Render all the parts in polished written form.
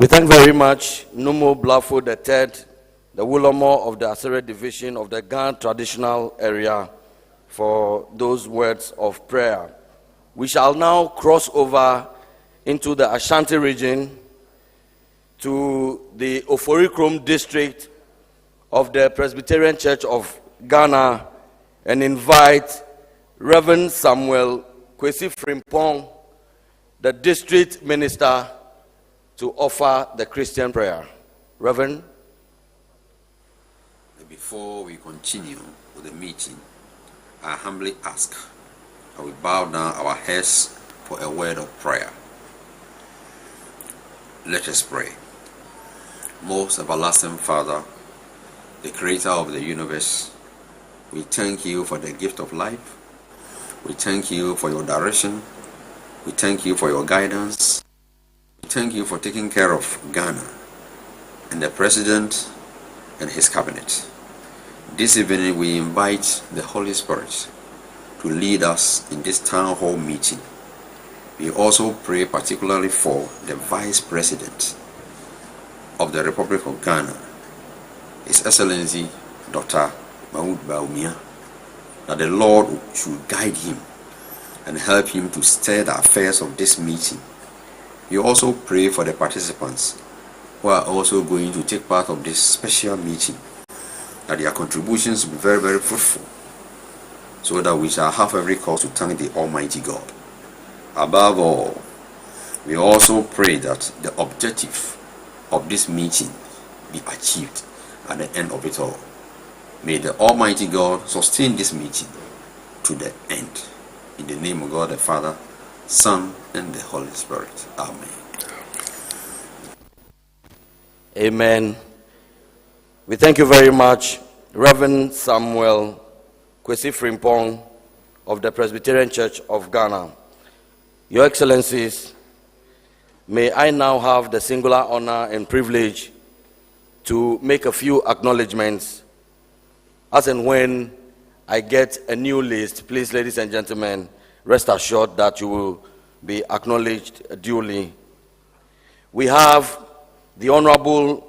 We thank very much Numo Blafo III, the Wulamo of the Asere Division of the Gan Traditional Area, for those words of prayer. We shall now cross over into the Ashanti region to the Oforikrom district of the Presbyterian Church of Ghana and invite Reverend Samuel Kwesi Frimpong, the district minister, to offer the Christian prayer. Reverend. Before we continue with the meeting, I humbly ask that we bow down our heads for a word of prayer. Let us pray. Most everlasting Father, the creator of the universe, we thank you for the gift of life. We thank you for your direction. We thank you for your guidance. We thank you for taking care of Ghana and the president and his cabinet. This evening we invite the Holy Spirit to lead us in this town hall meeting. We also pray particularly for the Vice President of the Republic of Ghana, His Excellency Dr. Mahmoud Bawumia, that the Lord should guide him and help him to steer the affairs of this meeting. We also pray for the participants who are also going to take part of this special meeting, that their contributions will be very, very fruitful, so that we shall have every cause to thank the Almighty God. Above all, we also pray that the objective of this meeting be achieved at the end of it all. May the Almighty God sustain this meeting to the end. In the name of God the Father, Son, and the Holy Spirit. Amen. Amen. We thank you very much, Reverend Samuel Kwesi Frimpong of the Presbyterian Church of Ghana. Your Excellencies, may I now have the singular honor and privilege to make a few acknowledgments. As and when I get a new list, please, ladies and gentlemen, rest assured that you will be acknowledged duly. We have the Honorable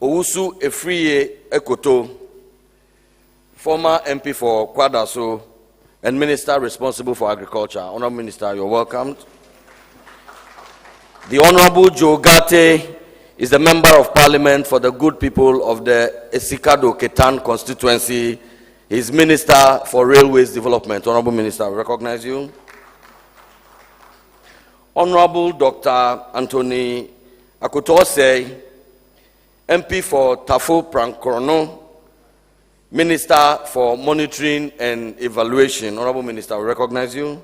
Owusu Efriye Ekoto, former MP for Kwadaso and Minister responsible for Agriculture. Honorable Minister, you're welcomed. The Honorable Joe Gate is the Member of Parliament for the good people of the Esikado Ketan constituency. He is Minister for Railways Development. Honorable Minister, I recognize you. Honorable Dr. Anthony Akutose, MP for Tafo Prankorono, Minister for Monitoring and Evaluation. Honorable Minister, I recognize you.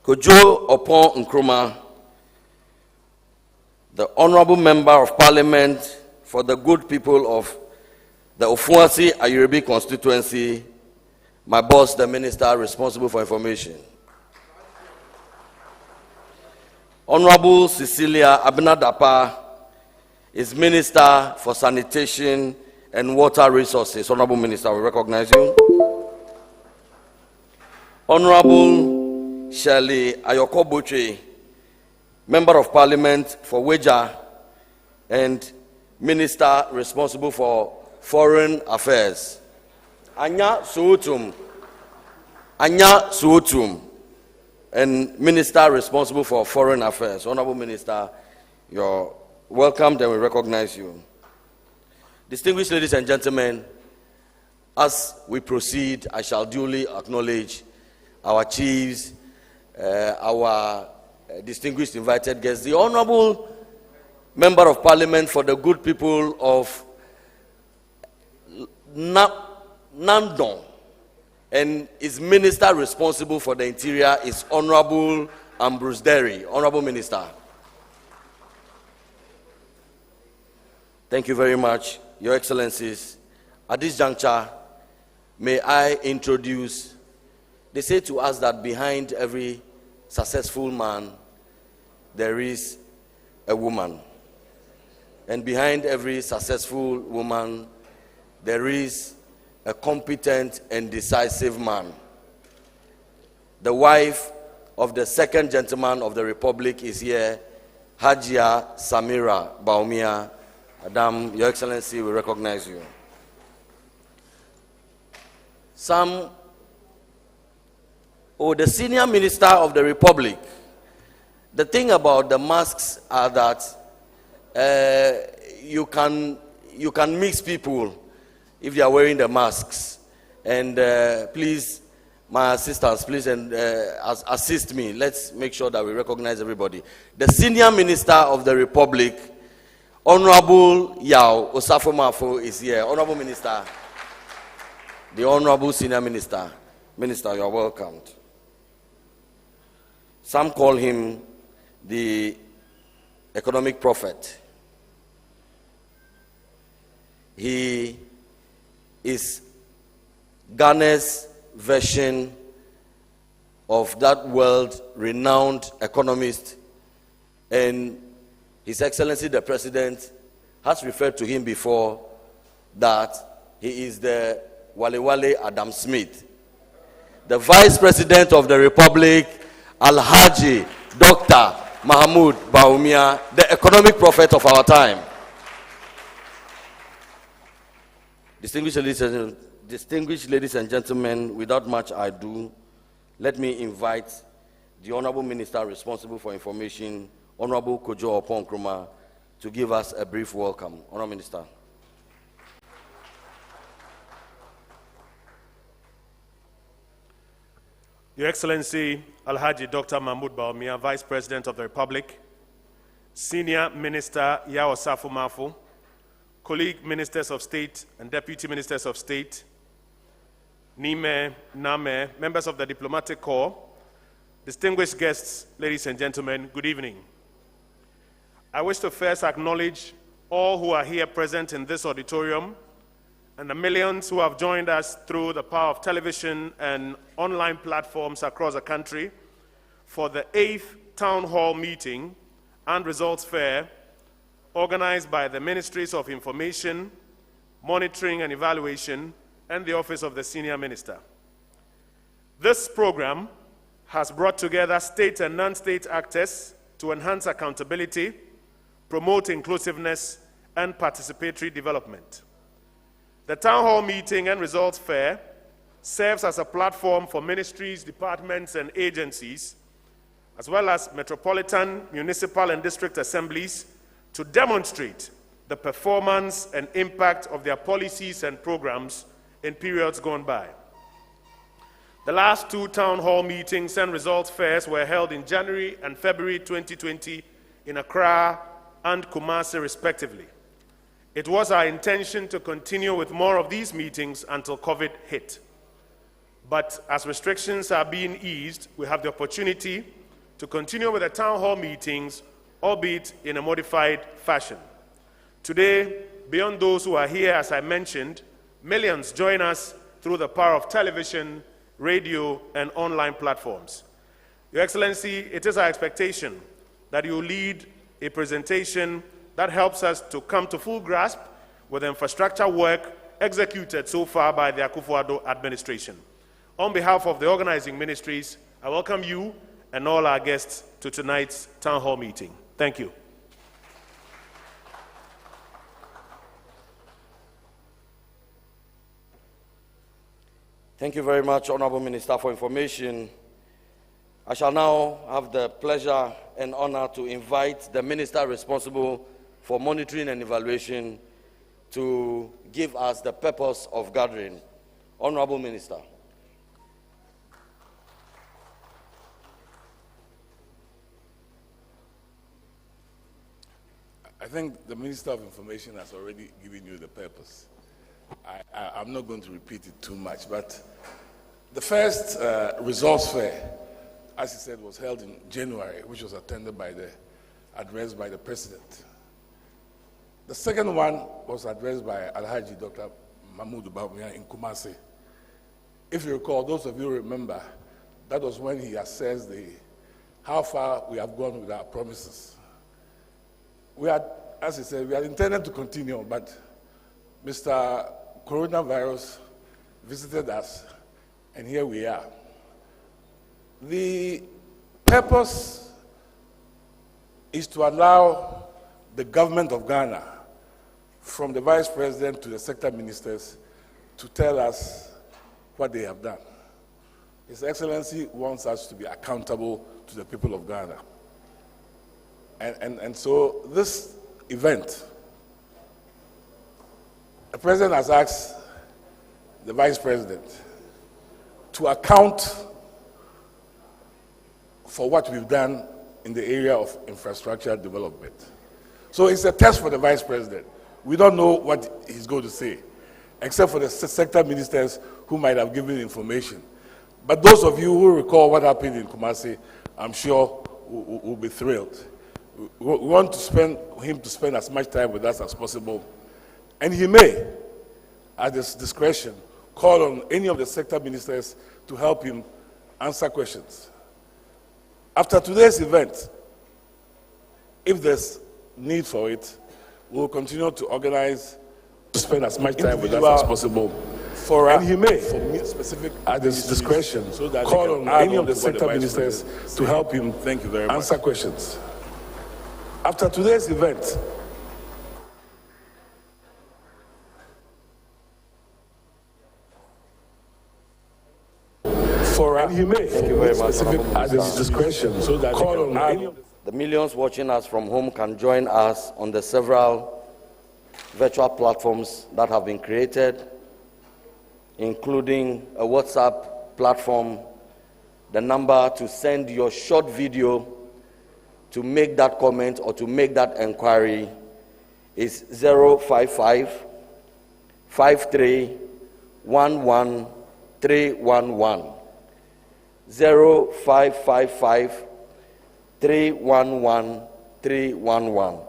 Kojo Opon Nkrumah, the Honorable Member of Parliament for the good people of the Ofuasi Ayurebi constituency, my boss, the Minister responsible for information. Honorable Cecilia Abinadapa is Minister for Sanitation and Water Resources. Honorable Minister, we recognize you. Honorable Shirley Ayokobuchi, Member of Parliament for Weja and Minister responsible for Foreign Affairs. Anya Suutum, and Minister responsible for Foreign Affairs. Honorable Minister, you're welcomed and we recognize you. Distinguished ladies and gentlemen, as we proceed, I shall duly acknowledge our chiefs, our distinguished invited guests, the Honorable Member of Parliament for the good people of Nandon, and his Minister responsible for the Interior is Honorable Ambrose Derry. Honorable Minister. Thank you very much, Your Excellencies. At this juncture, may I introduce, they say to us that behind every successful man, there is a woman. And behind every successful woman, there is a competent and decisive man. The wife of the second gentleman of the Republic is here, Hajia Samira Baumia. Madam, Your Excellency, we recognize you. The senior minister of the Republic. The thing about the masks are that you can mix people if they are wearing the masks. And please, my assistants, please assist me. Let's make sure that we recognize everybody. The senior minister of the Republic, Honorable Yao Osafo-Mafo, is here. Honorable Minister, the Honorable Senior Minister. Minister, you are welcomed. Some call him the economic prophet. He is Ghana's version of that world-renowned economist, and His Excellency the President has referred to him before that he is the Wale Adam Smith. The Vice President of the Republic, Alhaji Dr. Mahmoud Baumia, the economic prophet of our time. Distinguished ladies and gentlemen, without much ado, let me invite the Honorable Minister responsible for information, Honorable Kojo Oponkroma, to give us a brief welcome. Honorable Minister. Your Excellency, Alhaji Dr. Mahmoud Baumia, Vice President of the Republic, Senior Minister Yao Osafo-Mafo, colleague Ministers of State and Deputy Ministers of State, Nime, Name, members of the Diplomatic Corps, distinguished guests, ladies and gentlemen, good evening. I wish to first acknowledge all who are here present in this auditorium and the millions who have joined us through the power of television and online platforms across the country for the 8th Townhall meeting and results fair organized by the Ministries of Information, Monitoring and Evaluation, and the Office of the Senior Minister. This program has brought together state and non-state actors to enhance accountability, promote inclusiveness, and participatory development. The Town Hall meeting and results fair serves as a platform for ministries, departments, and agencies, as well as metropolitan, municipal, and district assemblies to demonstrate the performance and impact of their policies and programs in periods gone by. The last 2 Town Hall meetings and results fairs were held in January and February 2020 in Accra and Kumasi, respectively. It was our intention to continue with more of these meetings until COVID hit. But as restrictions are being eased, we have the opportunity to continue with the Town Hall meetings, albeit in a modified fashion. Today, beyond those who are here, as I mentioned, millions join us through the power of television, radio, and online platforms. Your Excellency, it is our expectation that you lead a presentation that helps us to come to full grasp with the infrastructure work executed so far by the Akufo-Addo administration. On behalf of the organizing ministries, I welcome you and all our guests to tonight's Town Hall meeting. Thank you. Thank you very much, Honorable Minister, for information. I shall now have the pleasure and honor to invite the Minister responsible for monitoring and evaluation to give us the purpose of gathering. Honorable Minister. I think the Minister of Information has already given you the purpose. I'm not going to repeat it too much, but the first results fair, as he said, was held in January, which was attended by the address by the President. The second one was addressed by Alhaji Dr. Mahmoud Baumia in Kumasi. If you recall, those of you remember, that was when he assessed how far we have gone with our promises. We had, as he said, we had intended to continue, but Mr. Coronavirus visited us, and here we are. The purpose is to allow the government of Ghana, from the Vice President to the sector ministers, to tell us what they have done. His Excellency wants us to be accountable to the people of Ghana. And so this event, the President has asked the Vice President to account for what we've done in the area of infrastructure development. So it's a test for the Vice President. We don't know what he's going to say, except for the sector ministers who might have given information. But those of you who recall what happened in Kumasi, I'm sure will be thrilled. We want him to spend as much time with us as possible. And he may, at his discretion, call on any of the sector ministers to help him answer questions. After today's event, if there's need for it, we'll continue to organize to spend as much time with us as possible. And he may, for specific at his discretion, so that call on any of the sector ministers to help him answer questions. After today's event, and he may, for specific at his discretion, so that call on any of the millions watching us from home can join us on the several virtual platforms that have been created, including a WhatsApp platform. The number to send your short video to make that comment or to make that inquiry is 055 53 11 311. 0555 311 311.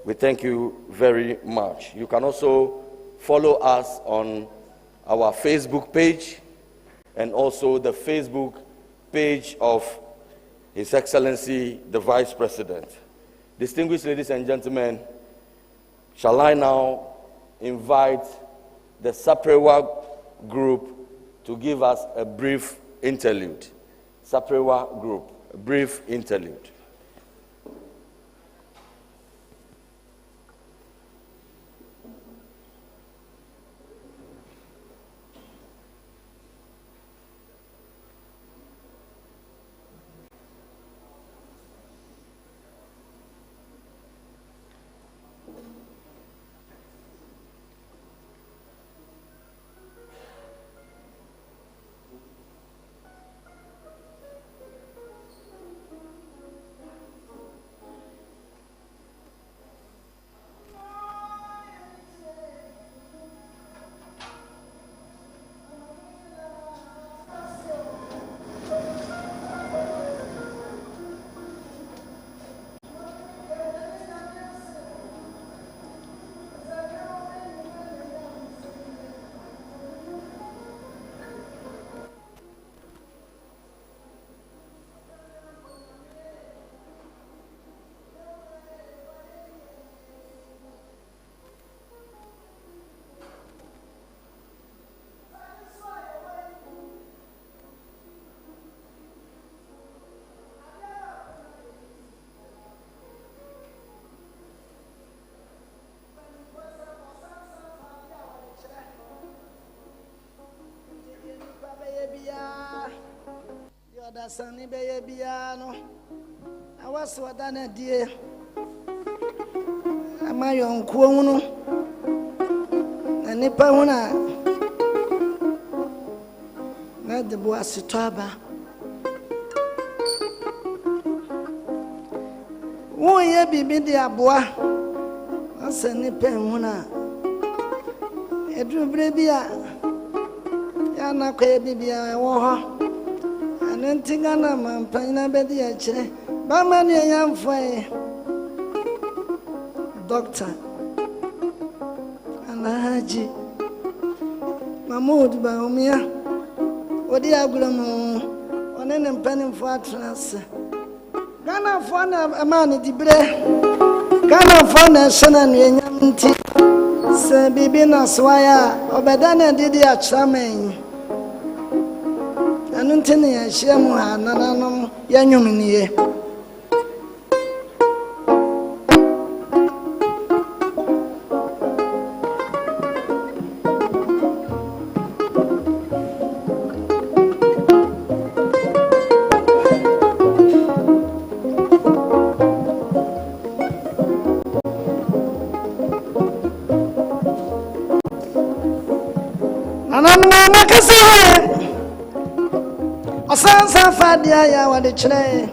We thank you very much. You can also follow us on our Facebook page and also the Facebook page of His Excellency the Vice President. Distinguished ladies and gentlemen, shall I now invite the Sectoral group to give us a brief interlude. Sectoral group, a brief interlude. Sani Bayabiano, I was what done a dear. Am I on Kuono? And Nipauna, not the Boasitaba. Who ye be media bois? I said Nipena. A drew brabia. Yana Kabibia, Waha. Tingana Mampana Bediache, Bamania Yam Fay, Doctor Alaji Mahmoud Baumia, Odiaglamo, on an penny for trans. Ghana for a man at the bre, Ghana for a son and Yamti, Sir Bibina Swaya, Obedana Didia Chamain. anu nti ne yɛahyia mu ha nananom yɛnwom nie. Osansa fadia ya wade chere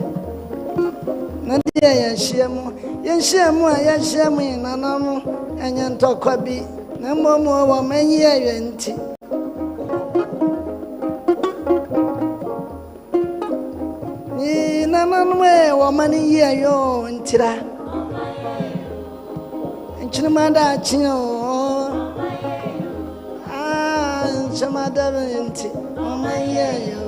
na dia ya hyiamu a ya hyiamu nanam enye ntokwa bi na momo wo manyi ayenti ni nanam wo mani ye yo ntira enchima da chinyo enchima da enti wo manyi yo.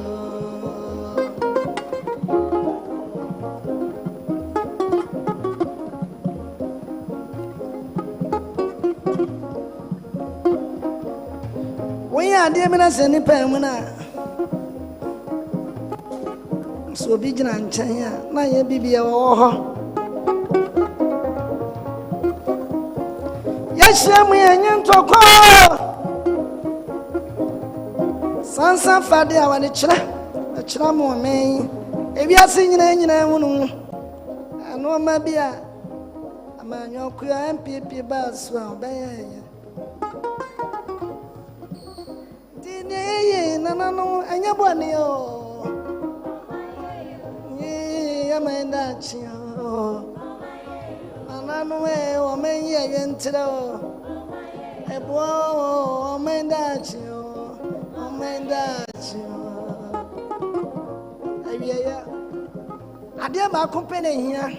Ade me na se ni pa mu na so bi gina nchen ya na ye bibia wo ho ya shemu ye nyentoko sansa fade a wani chira mo men ebiase nyina hunu ano ma bia amanyo ku ya MPP ba so obaye nanano anya bwane yo ye amenda chio nanano o menye yentre o ebo o menda chio abiya ade ba kompene hia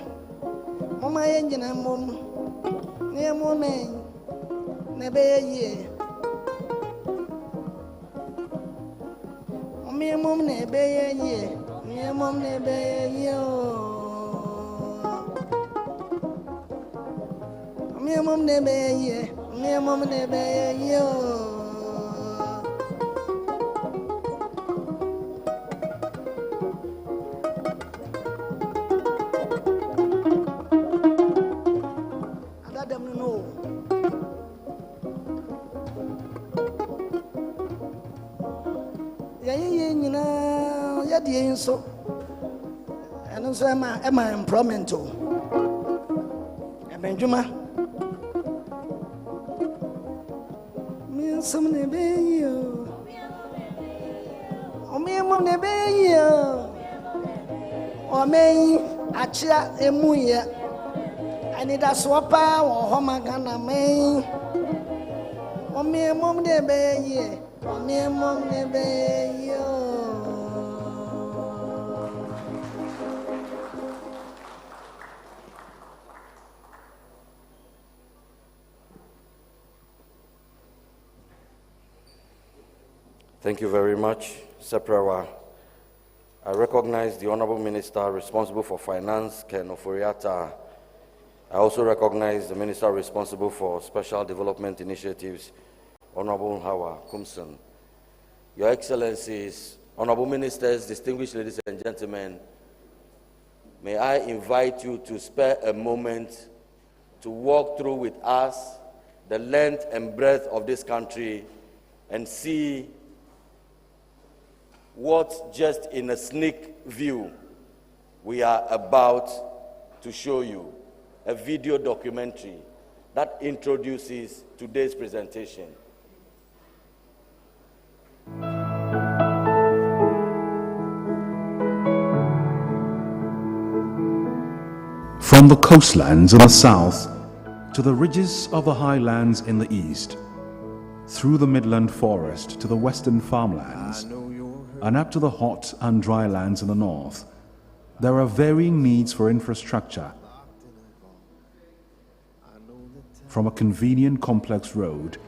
mama ye nyina mom ne momen ne be ye me mom ne be ye me mom ne be ye me mom ne be ye me mom ne be ye adadam no yadi so and so am I employment to Benjuma me some ne be you o me mo ne be you o me achia emu ye ani da swapa wo ho magana me o me mo ne be ye o me mo ne be you. Thank you very much, Sectoral. I recognize the Honorable Minister responsible for Finance, Ken Oforiatta. I also recognize the Minister responsible for Special Development Initiatives, Honorable Hawa Kumson. Your Excellencies, Honorable Ministers, distinguished ladies and gentlemen, may I invite you to spare a moment to walk through with us the length and breadth of this country and see what, just in a sneak view, we are about to show you, a video documentary that introduces today's presentation. From the coastlands in the south to the ridges of the highlands in the east, through the midland forest to the western farmlands, and up to the hot and dry lands in the north, there are varying needs for infrastructure. From a convenient complex road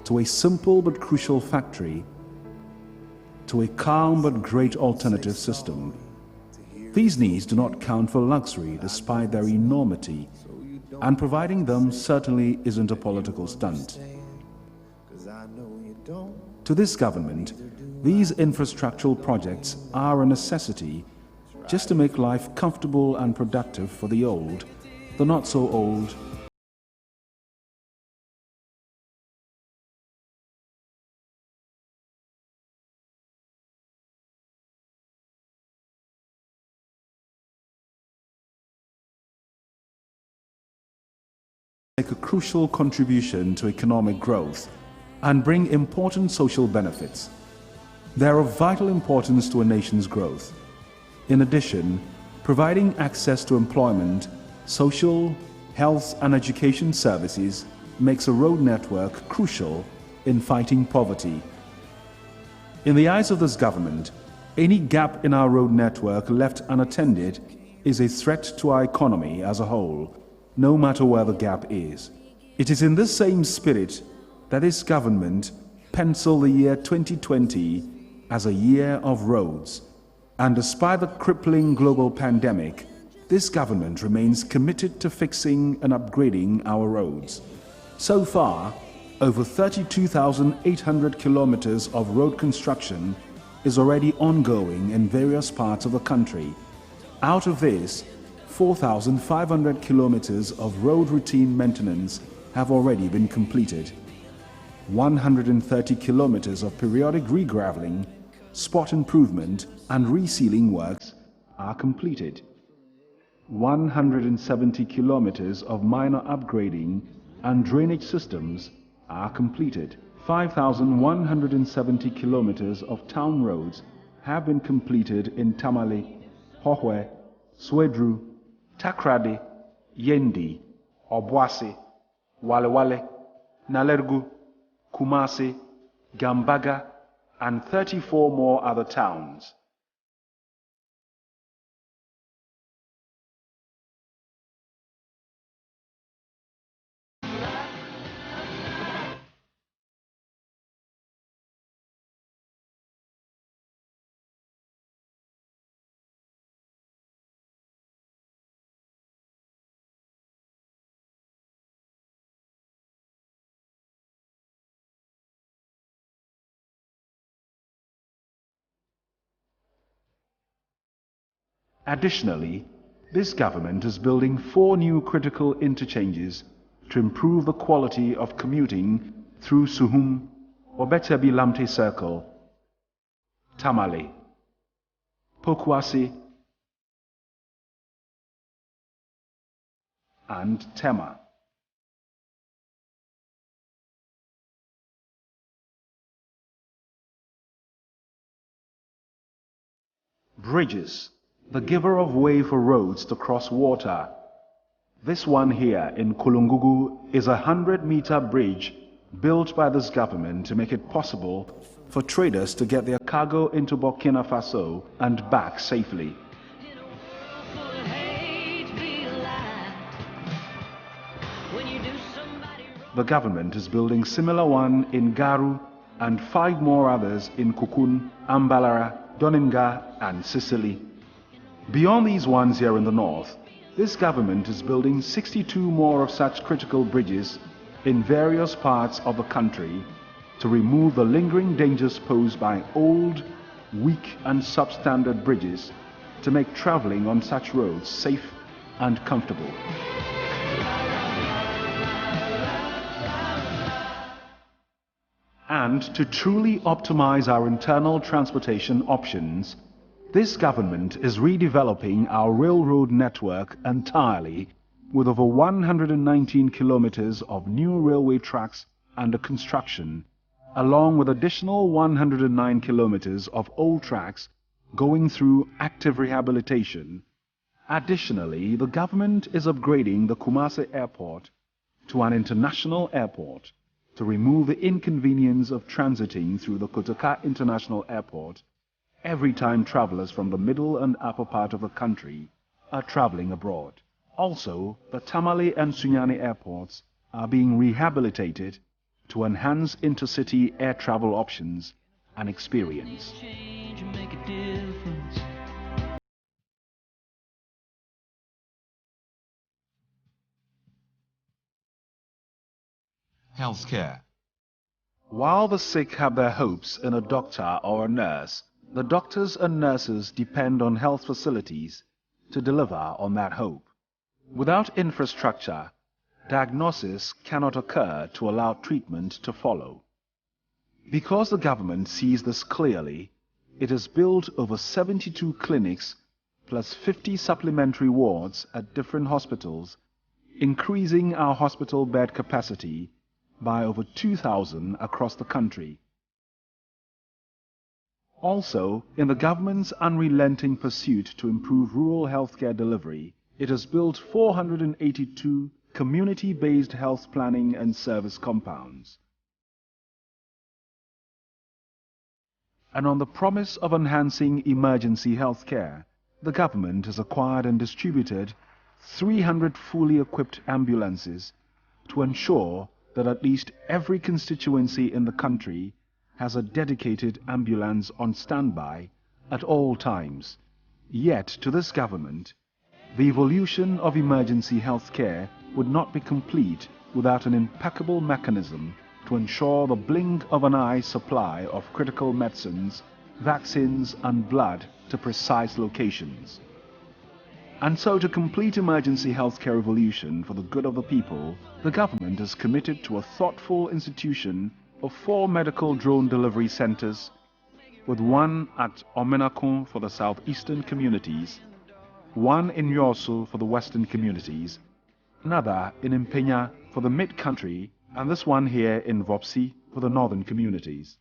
to a simple but crucial factory to a calm but great alternative system, these needs do not count for luxury despite their enormity, and providing them certainly isn't a political stunt. To this government, These infrastructural projects are a necessity just to make life comfortable and productive for the old, the not so old, make a crucial contribution to economic growth and bring important social benefits. They are of vital importance to a nation's growth. In addition, providing access to employment, social, health and education services makes a road network crucial in fighting poverty. In the eyes of this government, any gap in our road network left unattended is a threat to our economy as a whole, no matter where the gap is. It is in this same spirit that this government penciled the year 2020 as a year of roads. And despite the crippling global pandemic, this government remains committed to fixing and upgrading our roads. So far, over 32,800 kilometers of road construction is already ongoing in various parts of the country. Out of this, 4,500 kilometers of road routine maintenance have already been completed. 130 kilometers of periodic regraveling, spot improvement and resealing works are completed. 170 kilometers of minor upgrading and drainage systems are completed. 5,170 kilometers of town roads have been completed in Tamale, Hohwe, Swedru, Takrady, Yendi, Obuasi, Walewale, Nalergu, Kumasi, Gambaga, and 34 more other towns. Additionally, this government is building 4 new critical interchanges to improve the quality of commuting through Suhum, Obetebi Lamte Circle, Tamale, Pokuasi, and Tema. Bridges, the giver of way for roads to cross water. This one here in Kulungugu is a 100-meter bridge built by this government to make it possible for traders to get their cargo into Burkina Faso and back safely. The government is building similar one in Garu and 5 more others in Kukun, Ambalara, Doninga and Sicily. Beyond these ones here in the north, this government is building 62 more of such critical bridges in various parts of the country to remove the lingering dangers posed by old, weak and substandard bridges to make traveling on such roads safe and comfortable. And to truly optimize our internal transportation options, this government is redeveloping our railroad network entirely with over 119 kilometers of new railway tracks under construction, along with additional 109 kilometers of old tracks going through active rehabilitation. Additionally, the government is upgrading the Kumasi Airport to an international airport to remove the inconvenience of transiting through the Kotoka International Airport every time travelers from the middle and upper part of the country are traveling abroad. Also, the Tamale and Sunyani airports are being rehabilitated to enhance intercity air travel options and experience. Healthcare. While the sick have their hopes in a doctor or a nurse, the doctors and nurses depend on health facilities to deliver on that hope. Without infrastructure, diagnosis cannot occur to allow treatment to follow. Because the government sees this clearly, it has built over 72 clinics plus 50 supplementary wards at different hospitals, increasing our hospital bed capacity by over 2,000 across the country. Also, in the government's unrelenting pursuit to improve rural healthcare delivery, it has built 482 community-based health planning and service compounds. And on the promise of enhancing emergency healthcare, the government has acquired and distributed 300 fully equipped ambulances to ensure that at least every constituency in the country has a dedicated ambulance on standby at all times. Yet, to this government, the evolution of emergency health care would not be complete without an impeccable mechanism to ensure the blink of an eye supply of critical medicines, vaccines and blood to precise locations. And so, to complete emergency healthcare evolution for the good of the people, the government is committed to a thoughtful institution of 4 medical drone delivery centers, with one at Omenakon for the southeastern communities, one in Yosu for the western communities, another in Impenya for the mid-country, and this one here in Vopsi for the northern communities.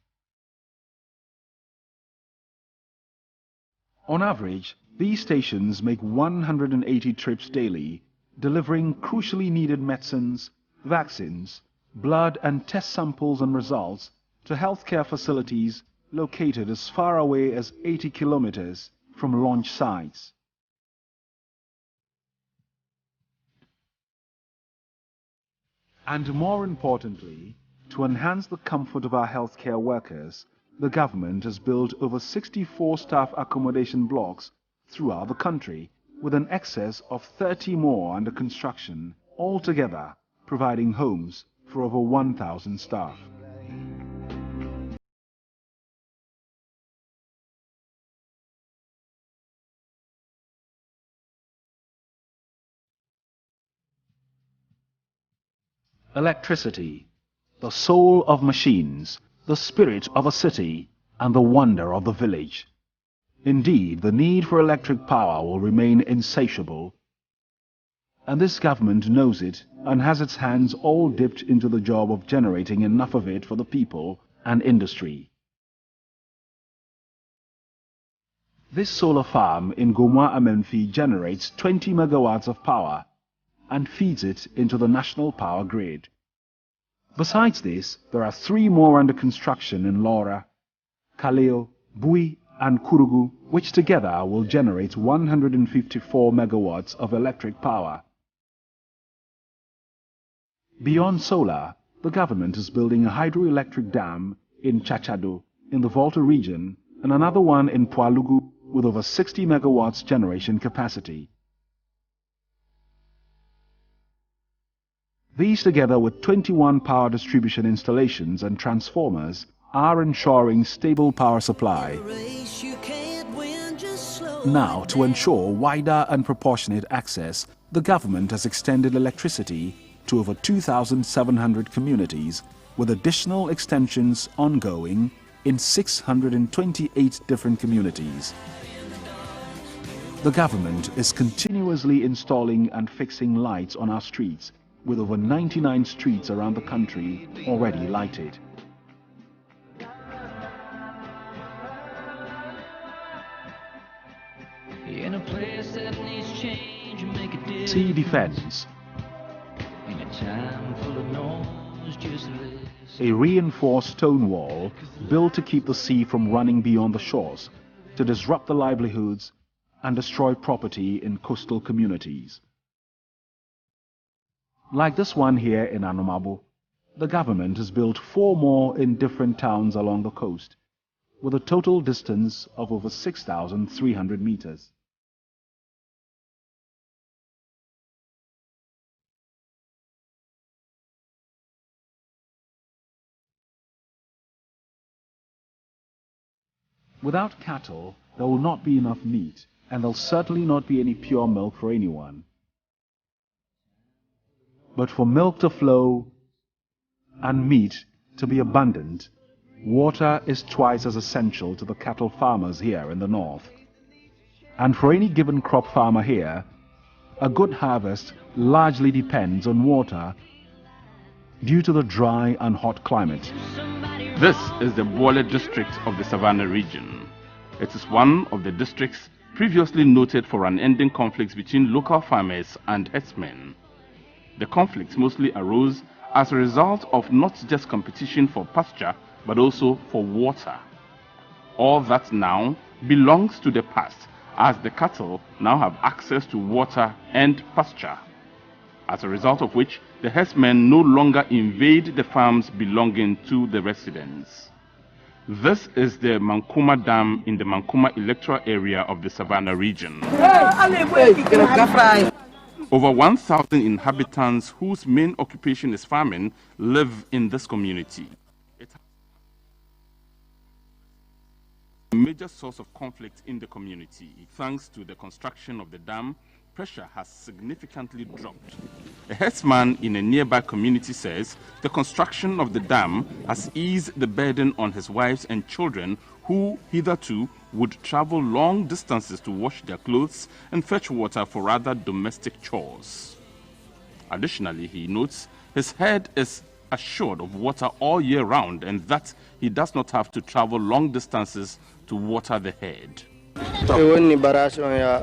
On average, these stations make 180 trips daily, delivering crucially needed medicines, vaccines, blood and test samples and results to healthcare facilities located as far away as 80 kilometers from launch sites. And more importantly, to enhance the comfort of our healthcare workers, the government has built over 64 staff accommodation blocks throughout the country, with an excess of 30 more under construction, altogether providing homes for over 1,000 staff. Electricity, the soul of machines, the spirit of a city, and the wonder of the village. Indeed, the need for electric power will remain insatiable, and this government knows it and has its hands all dipped into the job of generating enough of it for the people and industry. This solar farm in Gomwa Amenfi generates 20 megawatts of power and feeds it into the national power grid. Besides this, there are 3 more under construction in Laura, Kaleo, Bui and Kurugu, which together will generate 154 megawatts of electric power. Beyond solar, the government is building a hydroelectric dam in Chachado in the Volta region and another one in Pualugu with over 60 megawatts generation capacity. These, together with 21 power distribution installations and transformers, are ensuring stable power supply. Now, to ensure wider and proportionate access, the government has extended electricity to over 2,700 communities, with additional extensions ongoing in 628 different communities. The government is continuously installing and fixing lights on our streets, with over 99 streets around the country already lighted. In a place that needs change, make a difference. Sea defense. In a time full of noise, just listen. A reinforced stone wall built to keep the sea from running beyond the shores, to disrupt the livelihoods and destroy property in coastal communities. Like this one here in Anomabo, the government has built 4 more in different towns along the coast, with a total distance of over 6,300 meters. Without cattle, there will not be enough meat, and there'll certainly not be any pure milk for anyone. But for milk to flow and meat to be abundant, water is twice as essential to the cattle farmers here in the north. And for any given crop farmer here, a good harvest largely depends on water due to the dry and hot climate. This is the Bole district of the Savannah region. It is one of the districts previously noted for unending conflicts between local farmers and herdsmen. The conflicts mostly arose as a result of not just competition for pasture, but also for water. All that now belongs to the past, as the cattle now have access to water and pasture, as a result of which the herdsmen no longer invade the farms belonging to the residents. This is the Mankuma Dam in the Mankuma electoral area of the Savannah region. Over 1,000 inhabitants whose main occupation is farming live in this community. It has a major source of conflict in the community. Thanks to the construction of the dam, pressure has significantly dropped. A herdsman in a nearby community says the construction of the dam has eased the burden on his wives and children who hitherto would travel long distances to wash their clothes and fetch water for other domestic chores. Additionally, he notes his herd is assured of water all year round and that he does not have to travel long distances to water the herd.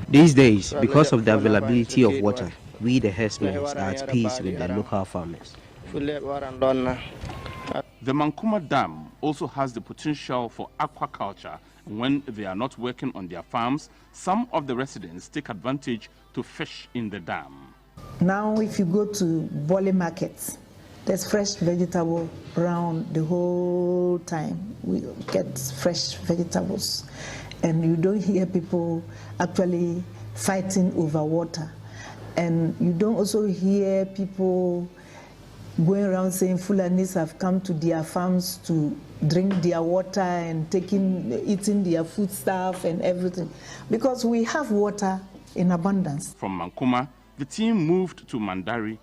These days, because of the availability of water, we the herdsmen are at peace with the local farmers. The Mankuma Dam also has the potential for aquaculture. When they are not working on their farms, some of the residents take advantage to fish in the dam. Now if you go to Bole markets, there's fresh vegetable around the whole time. We get fresh vegetables. And you don't hear people actually fighting over water. And you don't also hear people going around saying Fulanis have come to their farms to drink their water and eating their food stuff and everything. Because we have water in abundance. From Mankuma, the team moved to Mandari.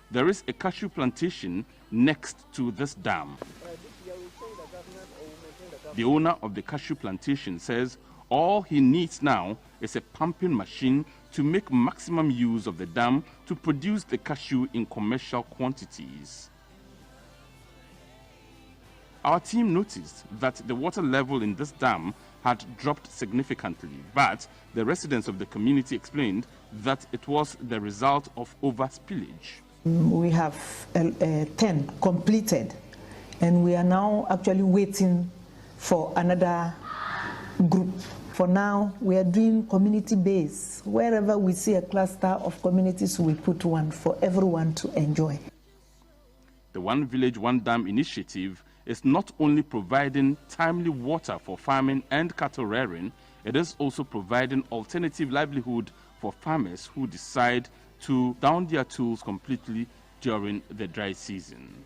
There is a cashew plantation next to this dam. The owner of the cashew plantation says all he needs now is a pumping machine to make maximum use of the dam to produce the cashew in commercial quantities. Our team noticed that the water level in this dam had dropped significantly, but the residents of the community explained that it was the result of overspillage. We have 10 completed, and we are now actually waiting for another group. For now, we are doing community base. Wherever we see a cluster of communities, we put one for everyone to enjoy. The One Village, One Dam initiative is not only providing timely water for farming and cattle rearing, it is also providing alternative livelihood for farmers who decide to down their tools completely during the dry season.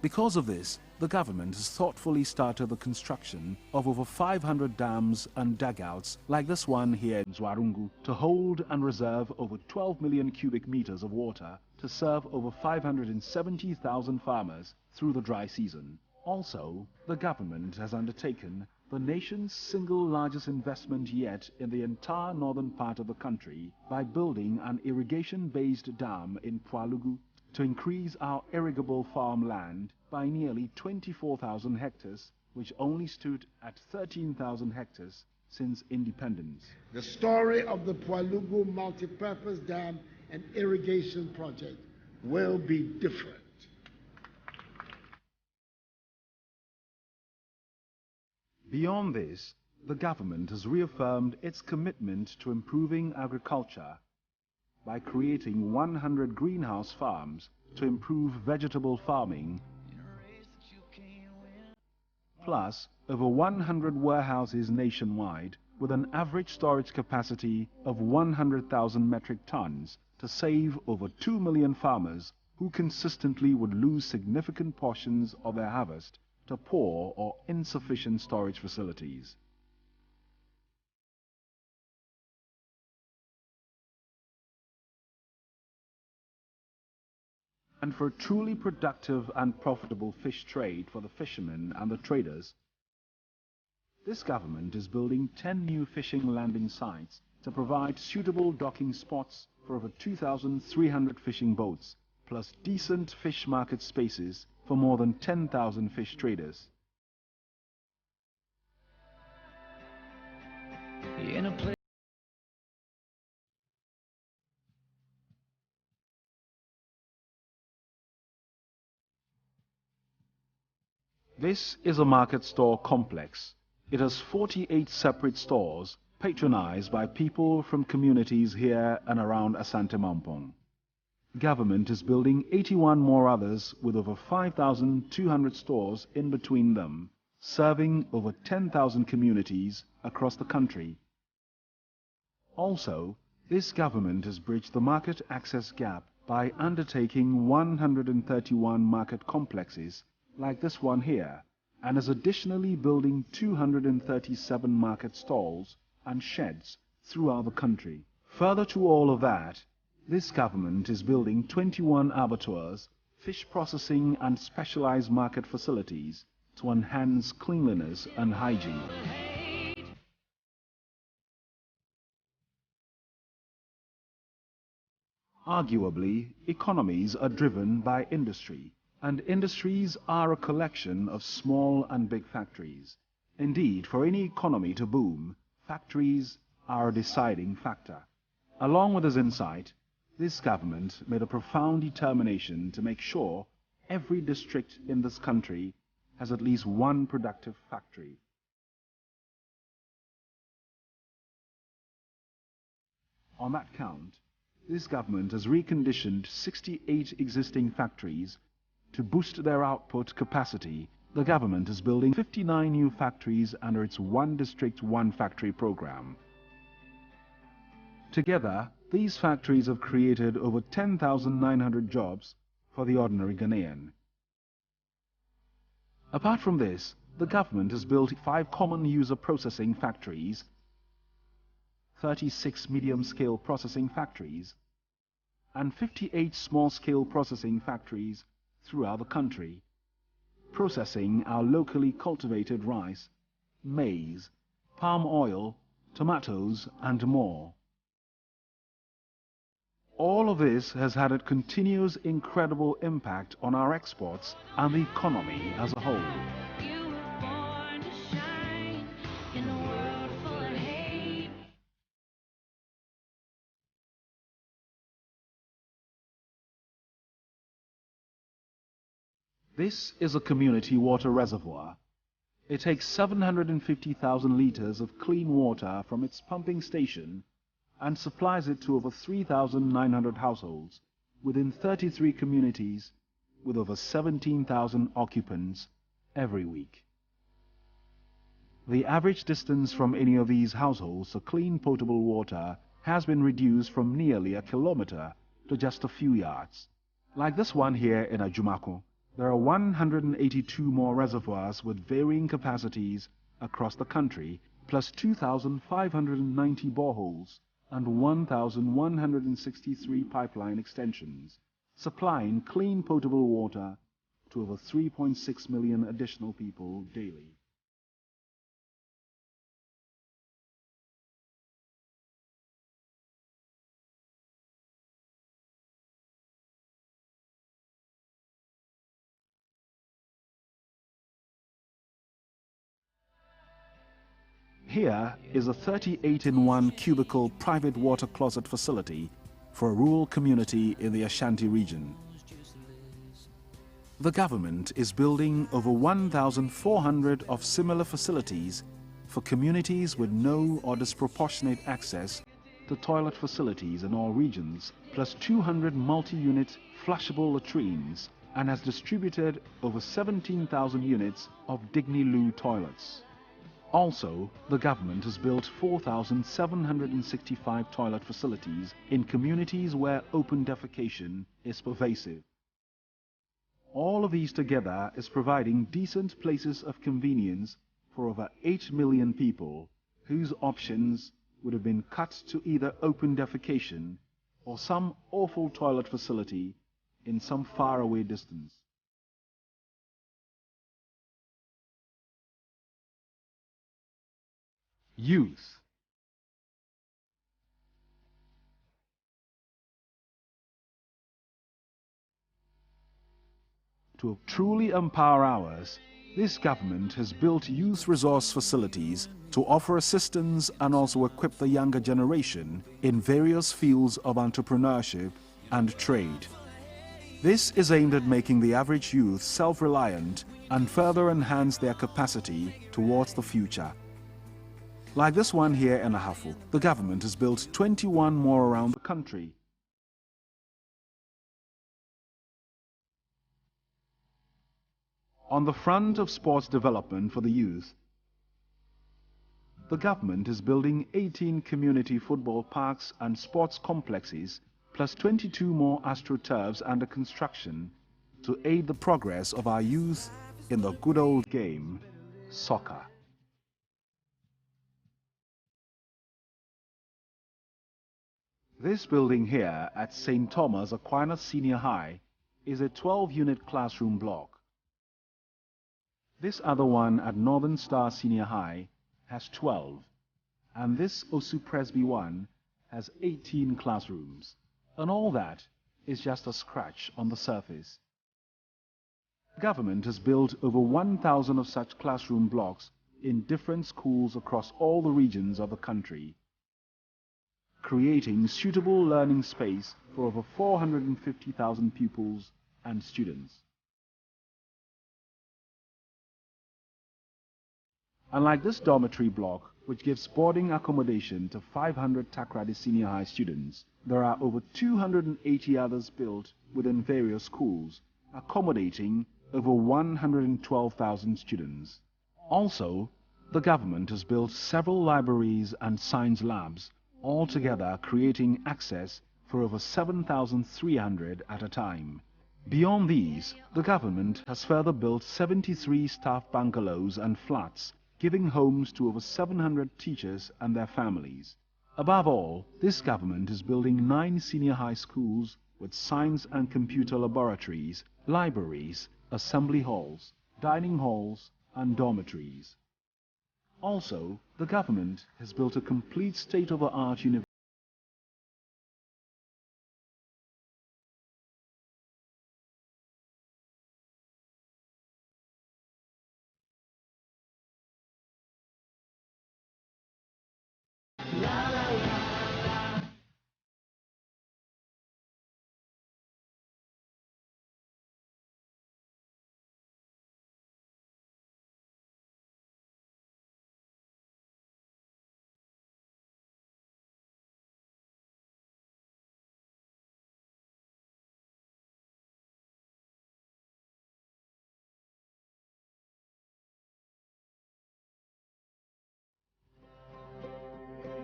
Because of this, the government has thoughtfully started the construction of over 500 dams and dugouts like this one here in Zwarungu to hold and reserve over 12 million cubic meters of water to serve over 570,000 farmers through the dry season. Also, the government has undertaken the nation's single largest investment yet in the entire northern part of the country by building an irrigation-based dam in Pwalugu to increase our irrigable farmland by nearly 24,000 hectares, which only stood at 13,000 hectares since independence. The story of the Pwalugu Multipurpose Dam and Irrigation Project will be different. Beyond this, the government has reaffirmed its commitment to improving agriculture by creating 100 greenhouse farms to improve vegetable farming, plus over 100 warehouses nationwide with an average storage capacity of 100,000 metric tons to save over 2 million farmers who consistently would lose significant portions of their harvest to poor or insufficient storage facilities. and for a truly productive and profitable fish trade for the fishermen and the traders, this government is building 10 new fishing landing sites to provide suitable docking spots for over 2,300 fishing boats, plus decent fish market spaces for more than 10,000 fish traders. This is a market store complex. It has 48 separate stores patronized by people from communities here and around Asante Mampong. Government is building 81 more others with over 5,200 stores in between them, serving over 10,000 communities across the country. Also, this government has bridged the market access gap by undertaking 131 market complexes like this one here, and is additionally building 237 market stalls and sheds throughout the country. Further to all of that, this government is building 21 abattoirs, fish processing and specialized market facilities to enhance cleanliness and hygiene. Arguably, economies are driven by industry, and industries are a collection of small and big factories. Indeed, for any economy to boom, factories are a deciding factor. Along with this insight, this government made a profound determination to make sure every district in this country has at least one productive factory. On that count, this government has reconditioned 68 existing factories. To boost their output capacity, the government is building 59 new factories under its One District, One Factory program. Together, these factories have created over 10,900 jobs for the ordinary Ghanaian. Apart from this, the government has built 5 common user processing factories, 36 medium-scale processing factories, and 58 small-scale processing factories throughout the country, processing our locally cultivated rice, maize, palm oil, tomatoes, and more. All of this has had a continuous incredible impact on our exports and the economy as a whole. This is a community water reservoir. It takes 750,000 litres of clean water from its pumping station and supplies it to over 3,900 households within 33 communities with over 17,000 occupants every week. The average distance from any of these households to clean potable water has been reduced from nearly a kilometre to just a few yards. Like this one here in Agyapong, there are 182 more reservoirs with varying capacities across the country, plus 2,590 boreholes and 1,163 pipeline extensions, supplying clean potable water to over 3.6 million additional people daily. Here is a 38-in-1 cubicle private water closet facility for a rural community in the Ashanti region. The government is building over 1,400 of similar facilities for communities with no or disproportionate access to toilet facilities in all regions, plus 200 multi-unit flushable latrines, and has distributed over 17,000 units of Digni-Loo toilets. Also, the government has built 4,765 toilet facilities in communities where open defecation is pervasive. All of these together is providing decent places of convenience for over 8 million people whose options would have been cut to either open defecation or some awful toilet facility in some faraway distance. Youth. To truly empower ours, this government has built youth resource facilities to offer assistance and also equip the younger generation in various fields of entrepreneurship and trade. This is aimed at making the average youth self-reliant and further enhance their capacity towards the future. Like this one here in Ahafo, the government has built 21 more around the country. On the front of sports development for the youth, the government is building 18 community football parks and sports complexes, plus 22 more astroturfs under construction to aid the progress of our youth in the good old game, soccer. This building here at St. Thomas Aquinas Senior High is a 12-unit classroom block. This other one at Northern Star Senior High has 12, and this Osu Presby one has 18 classrooms, and all that is just a scratch on the surface. The government has built over 1,000 of such classroom blocks in different schools across all the regions of the country, creating suitable learning space for over 450,000 pupils and students. Unlike this dormitory block, which gives boarding accommodation to 500 Takrady Senior High students, there are over 280 others built within various schools, accommodating over 112,000 students. Also, the government has built several libraries and science labs, altogether creating access for over 7,300 at a time. Beyond these, the government has further built 73 staff bungalows and flats, giving homes to over 700 teachers and their families. Above all, this government is building 9 senior high schools with science and computer laboratories, libraries, assembly halls, dining halls, and dormitories. Also, the government has built a complete state-of-the-art university.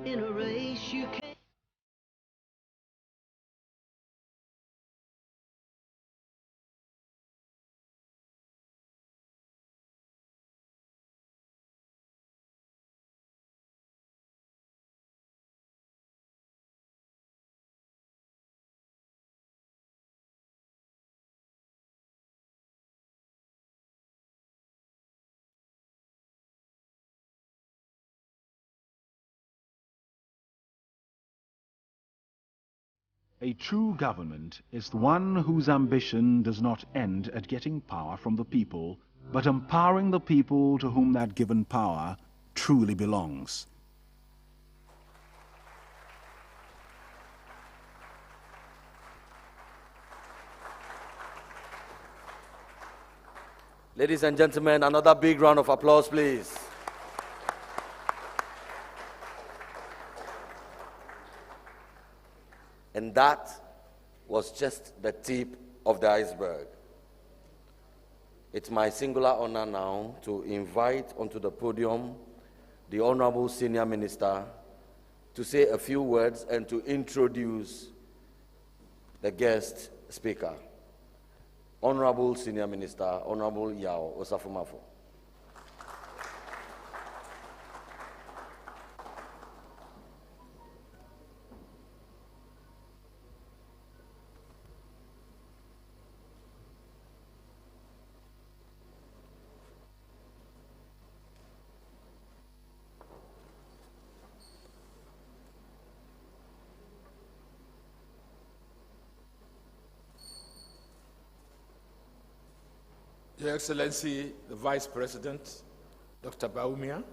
In a race you can't. A true government is the one whose ambition does not end at getting power from the people, but empowering the people to whom that given power truly belongs. Ladies and gentlemen, another big round of applause, please. And that was just the tip of the iceberg. It's my singular honor now to invite onto the podium the Honorable Senior Minister to say a few words and to introduce the guest speaker. Honorable Senior Minister, Honorable Yao Osafo-Maafo. Your Excellency, the Vice President, Dr. Bawumia,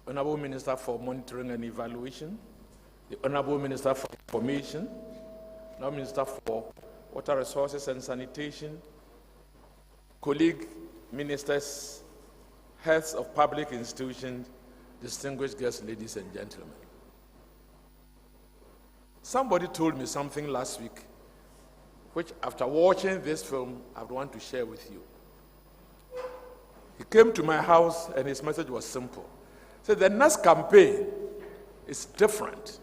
Honorable Minister for Monitoring and Evaluation, the Honorable Minister for Information, Honorable Minister for Water Resources and Sanitation, colleague ministers, heads of public institutions, distinguished guests, ladies and gentlemen. Somebody told me something last week, which after watching this film, I would want to share with you. He came to my house and his message was simple. He said, the next campaign is different.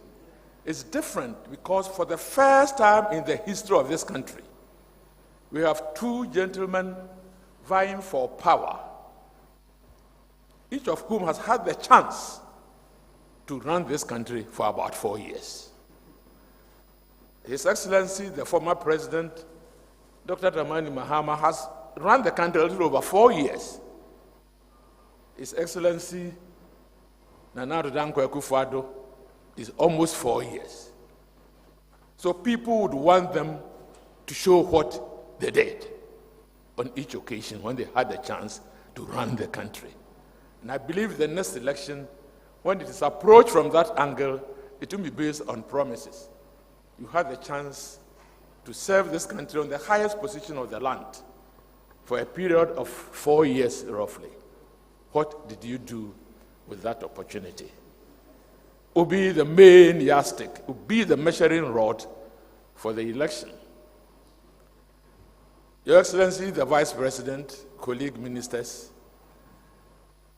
It's different because for the first time in the history of this country, we have two gentlemen vying for power, each of whom has had the chance to run this country for about 4 years. His Excellency, the former President, Dr. Dramani Mahama, has run the country a little over 4 years. His Excellency, Nana Addo Akufo-Addo, is almost 4 years. So people would want them to show what they did on each occasion when they had the chance to run the country. And I believe the next election, when it is approached from that angle, it will be based on promises. You had the chance to serve this country on the highest position of the land for a period of 4 years, roughly. What did you do with that opportunity? Will be the main yardstick, will be the measuring rod for the election. Your Excellency, the Vice President, colleague ministers,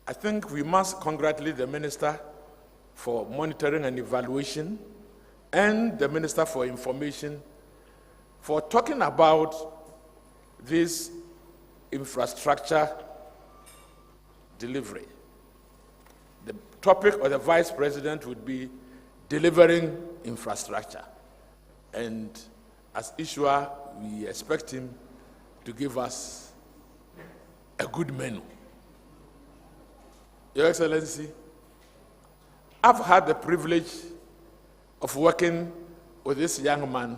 I think we must congratulate the Minister for Monitoring and Evaluation and the Minister for Information for talking about this infrastructure delivery. The topic of the Vice President would be delivering infrastructure. And as issuer, we expect him to give us a good menu. Your Excellency, I've had the privilege of working with this young man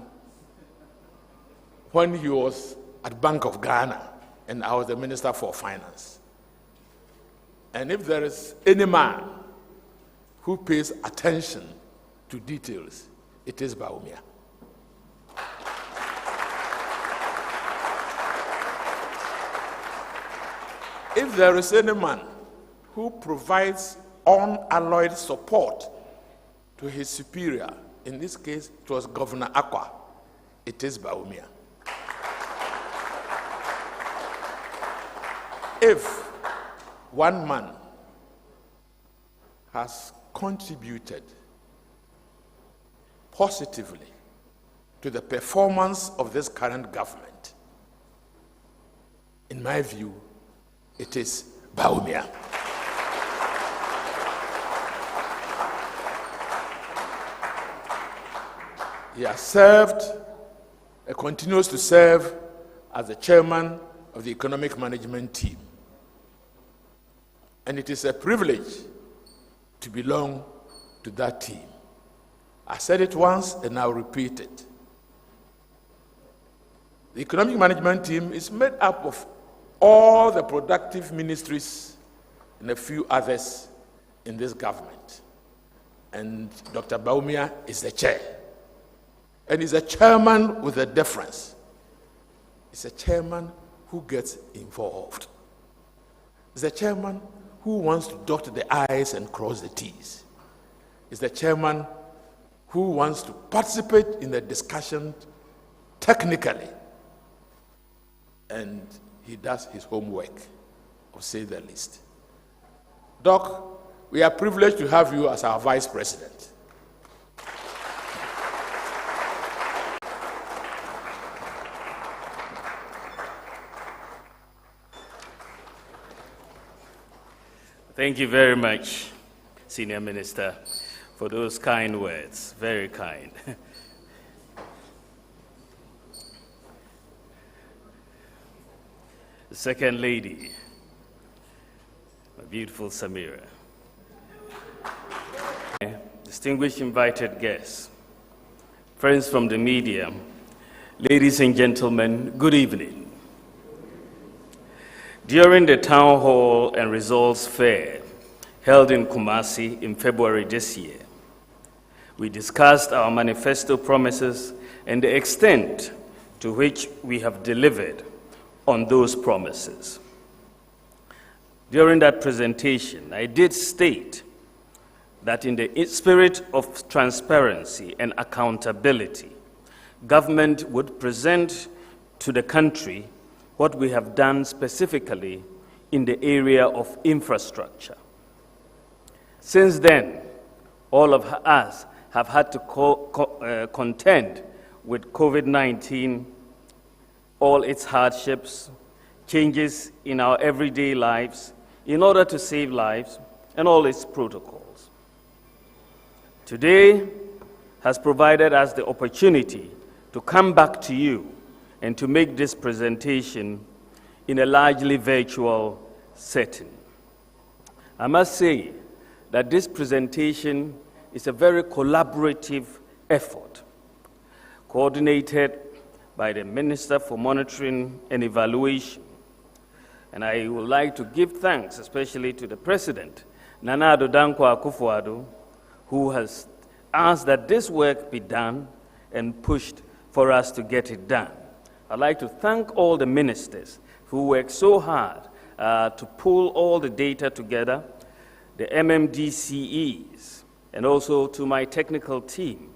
when he was at Bank of Ghana and I was the Minister for Finance. And if there is any man who pays attention to details, it is Bawumia. If there is any man who provides unalloyed support to his superior, in this case, it was Governor Akwa, it is Bawumia. If one man has contributed positively to the performance of this current government, in my view, it is Bawumia. He has served, and continues to serve as the chairman of the economic management team. And it is a privilege to belong to that team. I said it once and I'll repeat it. The economic management team is made up of all the productive ministries and a few others in this government. And Dr. Bawumia is the chair. And he's a chairman with a difference. He's a chairman who gets involved. He's a chairman who wants to dot the I's and cross the T's. He's the chairman who wants to participate in the discussion technically. And he does his homework, to say the least. Doc, we are privileged to have you as our Vice President. Thank you very much, Senior Minister, for those kind words. Very kind. The Second Lady, my beautiful Samira. Distinguished invited guests, friends from the media, ladies and gentlemen, good evening. During the Town Hall and Results Fair held in Kumasi in February this year, we discussed our manifesto promises and the extent to which we have delivered on those promises. During that presentation, I did state that in the spirit of transparency and accountability, government would present to the country what we have done specifically in the area of infrastructure. Since then, all of us have had to contend with COVID-19, all its hardships, changes in our everyday lives, in order to save lives, and all its protocols. Today has provided us the opportunity to come back to you and to make this presentation in a largely virtual setting. I must say that this presentation is a very collaborative effort, coordinated by the Minister for Monitoring and Evaluation. And I would like to give thanks especially to the President, Nana Addo Dankwa Akufo-Addo, who has asked that this work be done and pushed for us to get it done. I'd like to thank all the ministers who worked so hard to pull all the data together, the MMDCEs, and also to my technical team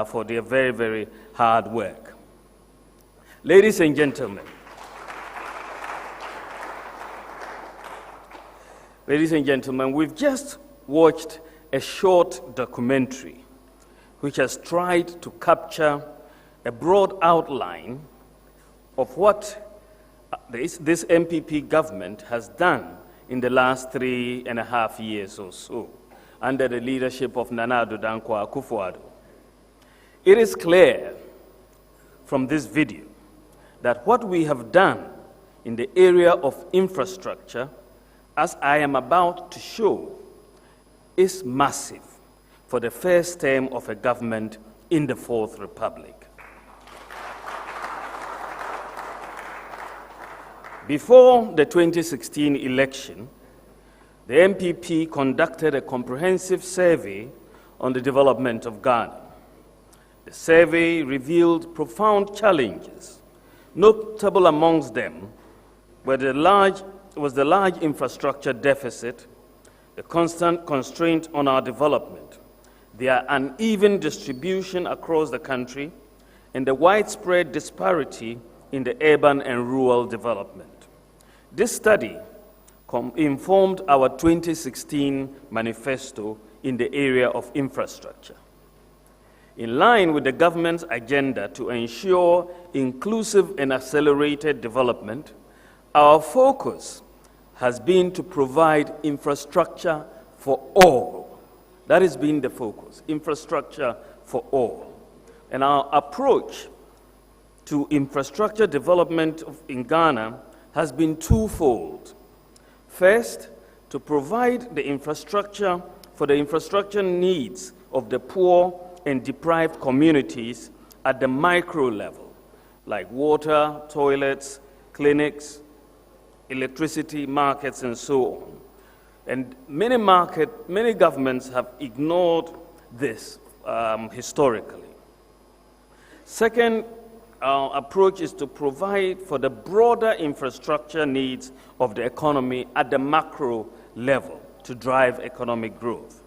for their very, very hard work. Ladies and gentlemen, we've just watched a short documentary which has tried to capture a broad outline of what this MPP government has done in the last 3.5 years or so under the leadership of Nana Addo Dankwa Akufo-Addo. It is clear from this video that what we have done in the area of infrastructure, as I am about to show, is massive for the first term of a government in the Fourth Republic. Before the 2016 election, the MPP conducted a comprehensive survey on the development of Ghana. The survey revealed profound challenges. Notable amongst them was the large infrastructure deficit, the constant constraint on our development, the uneven distribution across the country, and the widespread disparity in the urban and rural development. This study informed our 2016 manifesto in the area of infrastructure. In line with the government's agenda to ensure inclusive and accelerated development, our focus has been to provide infrastructure for all. That has been the focus, infrastructure for all. And our approach to infrastructure development in Ghana has been twofold. First, to provide the infrastructure for the infrastructure needs of the poor and deprived communities at the micro level, like water, toilets, clinics, electricity, markets, and so on. And many governments have ignored this historically. Second, our approach is to provide for the broader infrastructure needs of the economy at the macro level to drive economic growth.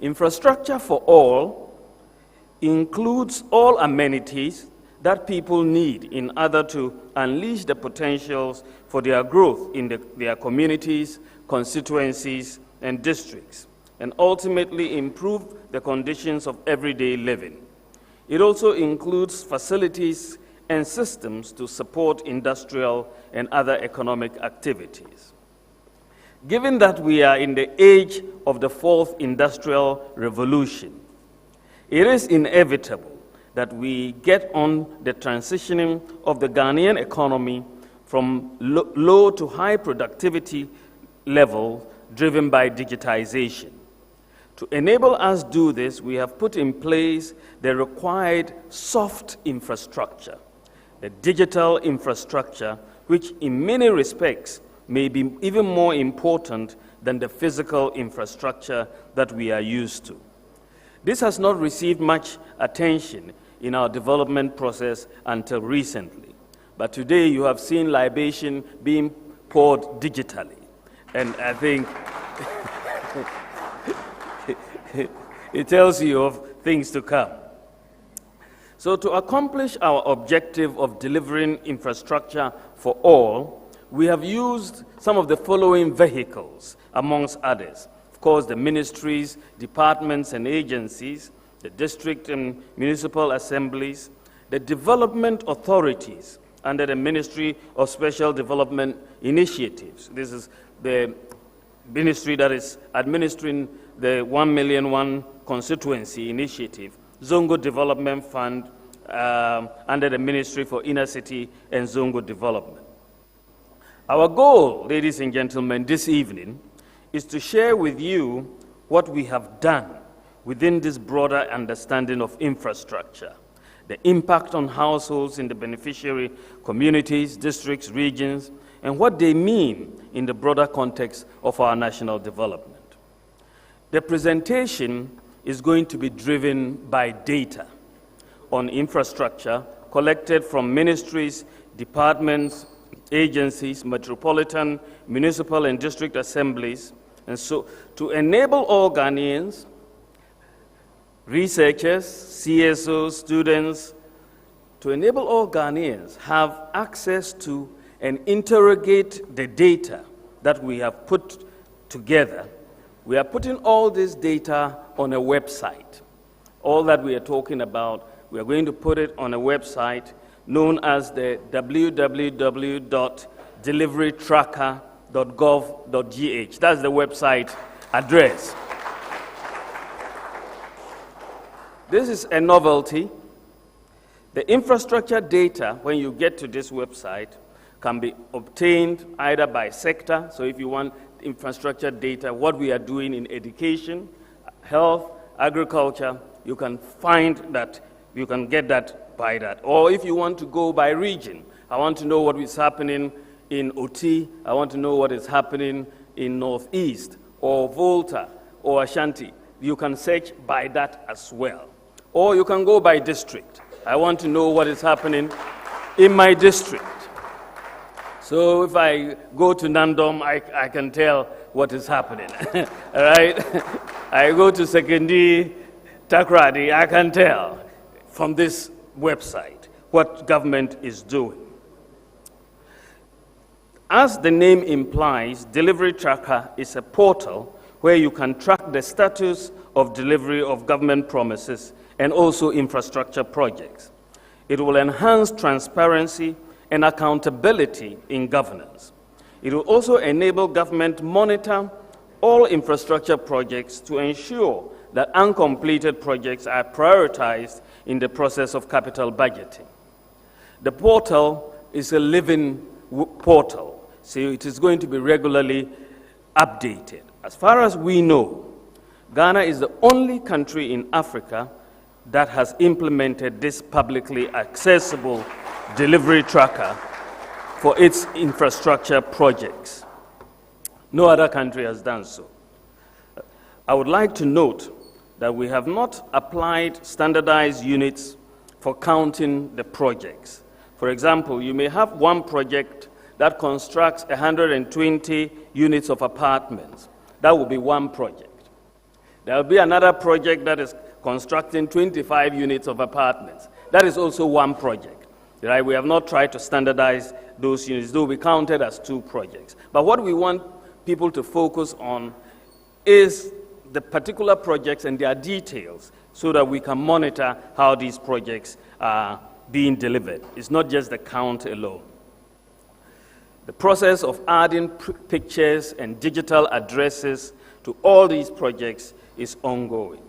Infrastructure for all includes all amenities that people need in order to unleash the potentials for their growth in their communities, constituencies, and districts, and ultimately improve the conditions of everyday living. It also includes facilities and systems to support industrial and other economic activities. Given that we are in the age of the fourth industrial revolution, it is inevitable that we get on the transitioning of the Ghanaian economy from low to high productivity level driven by digitization. To enable us to do this, we have put in place the required soft infrastructure, the digital infrastructure, which in many respects may be even more important than the physical infrastructure that we are used to. This has not received much attention in our development process until recently. But today you have seen libation being poured digitally. And I think it tells you of things to come. So to accomplish our objective of delivering infrastructure for all, we have used some of the following vehicles, amongst others. Of course, the ministries, departments, and agencies, the district and municipal assemblies, the development authorities under the Ministry of Special Development Initiatives. This is the ministry that is administering the 1,000,001 constituency initiative, Zongo Development Fund under the Ministry for Inner City and Zongo Development. Our goal, ladies and gentlemen, this evening is to share with you what we have done within this broader understanding of infrastructure, the impact on households in the beneficiary communities, districts, regions, and what they mean in the broader context of our national development. The presentation is going to be driven by data on infrastructure collected from ministries, departments, agencies, metropolitan, municipal, and district assemblies, and so to enable all Ghanaians, researchers, CSOs, students, to enable all Ghanaians have access to and interrogate the data that we have put together. We are putting all this data on a website. All that we are talking about, we are going to put it on a website known as the www.deliverytracker.gov.gh. That's the website address. This is a novelty. The infrastructure data, when you get to this website, can be obtained either by sector. So if you want infrastructure data, what we are doing in education, health, agriculture, you can find that, you can get that by that. Or if you want to go by region, I want to know what is happening in Oti, I want to know what is happening in Northeast, or Volta, or Ashanti. You can search by that as well. Or you can go by district. I want to know what is happening in my district. So if I go to Nandom, I can tell what is happening. All right? I go to Sekendi, Takrady, I can tell from this website what government is doing. As the name implies, Delivery Tracker is a portal where you can track the status of delivery of government promises and also infrastructure projects. It will enhance transparency and accountability in governance. It will also enable government to monitor all infrastructure projects to ensure that uncompleted projects are prioritized in the process of capital budgeting. The portal is a living portal, so it is going to be regularly updated. As far as we know, Ghana is the only country in Africa that has implemented this publicly accessible delivery tracker for its infrastructure projects. No other country has done so. I would like to note that we have not applied standardized units for counting the projects. For example, you may have one project that constructs 120 units of apartments. That will be one project. There will be another project that is constructing 25 units of apartments. That is also one project. Right? We have not tried to standardize those units. They will be counted as two projects. But what we want people to focus on is the particular projects and their details so that we can monitor how these projects are being delivered. It's not just the count alone. The process of adding pictures and digital addresses to all these projects is ongoing.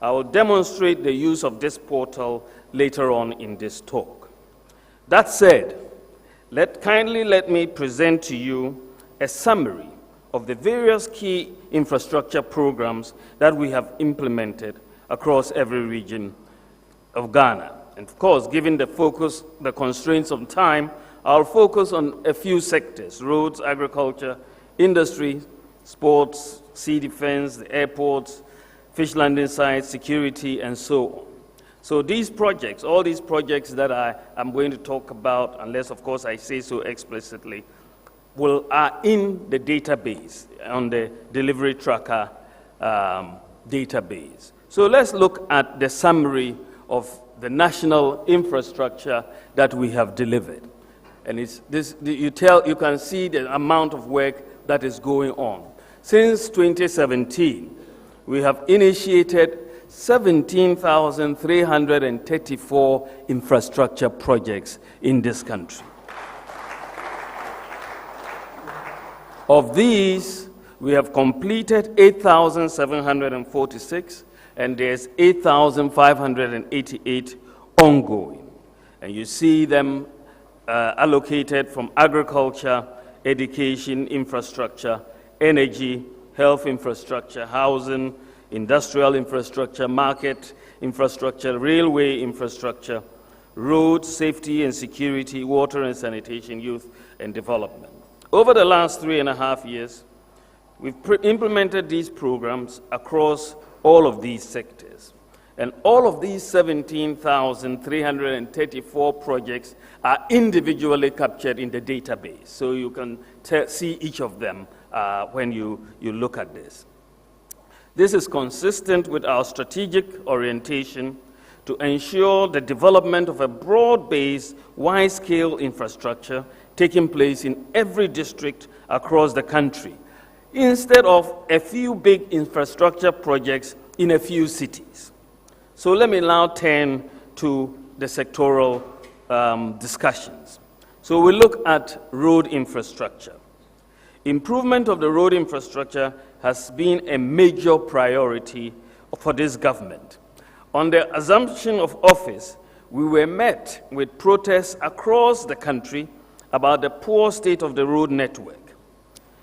I will demonstrate the use of this portal later on in this talk. That said, kindly let me present to you a summary of the various key infrastructure programs that we have implemented across every region of Ghana. And of course, given the focus, the constraints of time, I'll focus on a few sectors: roads, agriculture, industry, sports, sea defense, the airports, fish landing sites, security, and so on. So these projects, all these projects that I am going to talk about, unless of course I say so explicitly, are in the database, on the delivery tracker database. So let's look at the summary of the national infrastructure that we have delivered. And it's this, you can see the amount of work that is going on. Since 2017, we have initiated 17,334 infrastructure projects in this country. Of these, we have completed 8,746, and there's 8,588 ongoing. And you see them allocated from agriculture, education, infrastructure, energy, health infrastructure, housing, industrial infrastructure, market infrastructure, railway infrastructure, roads, safety and security, water and sanitation, youth and development. Over the last 3.5 years, we've implemented these programs across all of these sectors. And all of these 17,334 projects are individually captured in the database. So you can see each of them when you look at this. This is consistent with our strategic orientation to ensure the development of a broad-based, wide-scale infrastructure taking place in every district across the country, instead of a few big infrastructure projects in a few cities. So let me now turn to the sectoral discussions. So we look at road infrastructure. Improvement of the road infrastructure has been a major priority for this government. On the assumption of office, we were met with protests across the country about the poor state of the road network.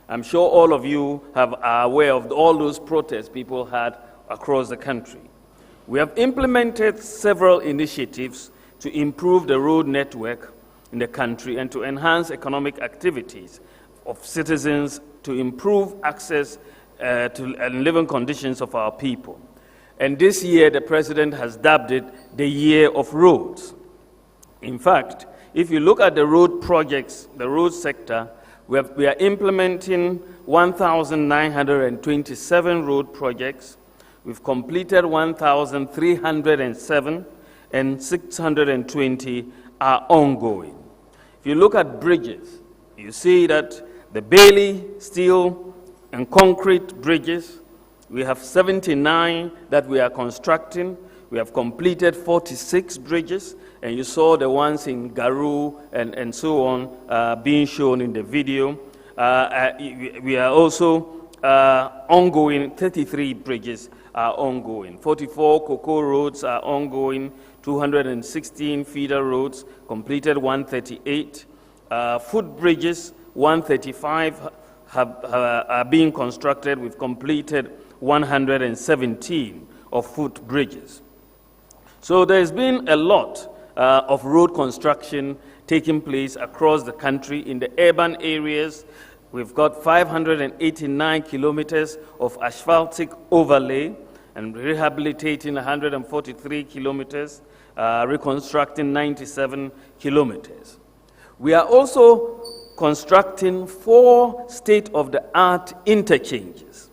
I'm sure all of you are aware of all those protests people had across the country. We have implemented several initiatives to improve the road network in the country and to enhance economic activities of citizens, to improve access to and living conditions of our people. And this year, the President has dubbed it the Year of Roads. In fact, if you look at the road projects, the road sector, we are implementing 1,927 road projects. We've completed 1,307, and 620 are ongoing. If you look at bridges, you see that the Bailey steel and concrete bridges, we have 79 that we are constructing. We have completed 46 bridges, and you saw the ones in Garou and so on being shown in the video. We are also ongoing, 33 bridges are ongoing. 44 cocoa roads are ongoing, 216 feeder roads, completed 138. Footbridges, 135 are being constructed. We've completed 117 of footbridges. So there's been a lot of road construction taking place across the country. In the urban areas, we've got 589 kilometers of asphaltic overlay and rehabilitating 143 kilometers, reconstructing 97 kilometers. We are also constructing 4 state-of-the-art interchanges.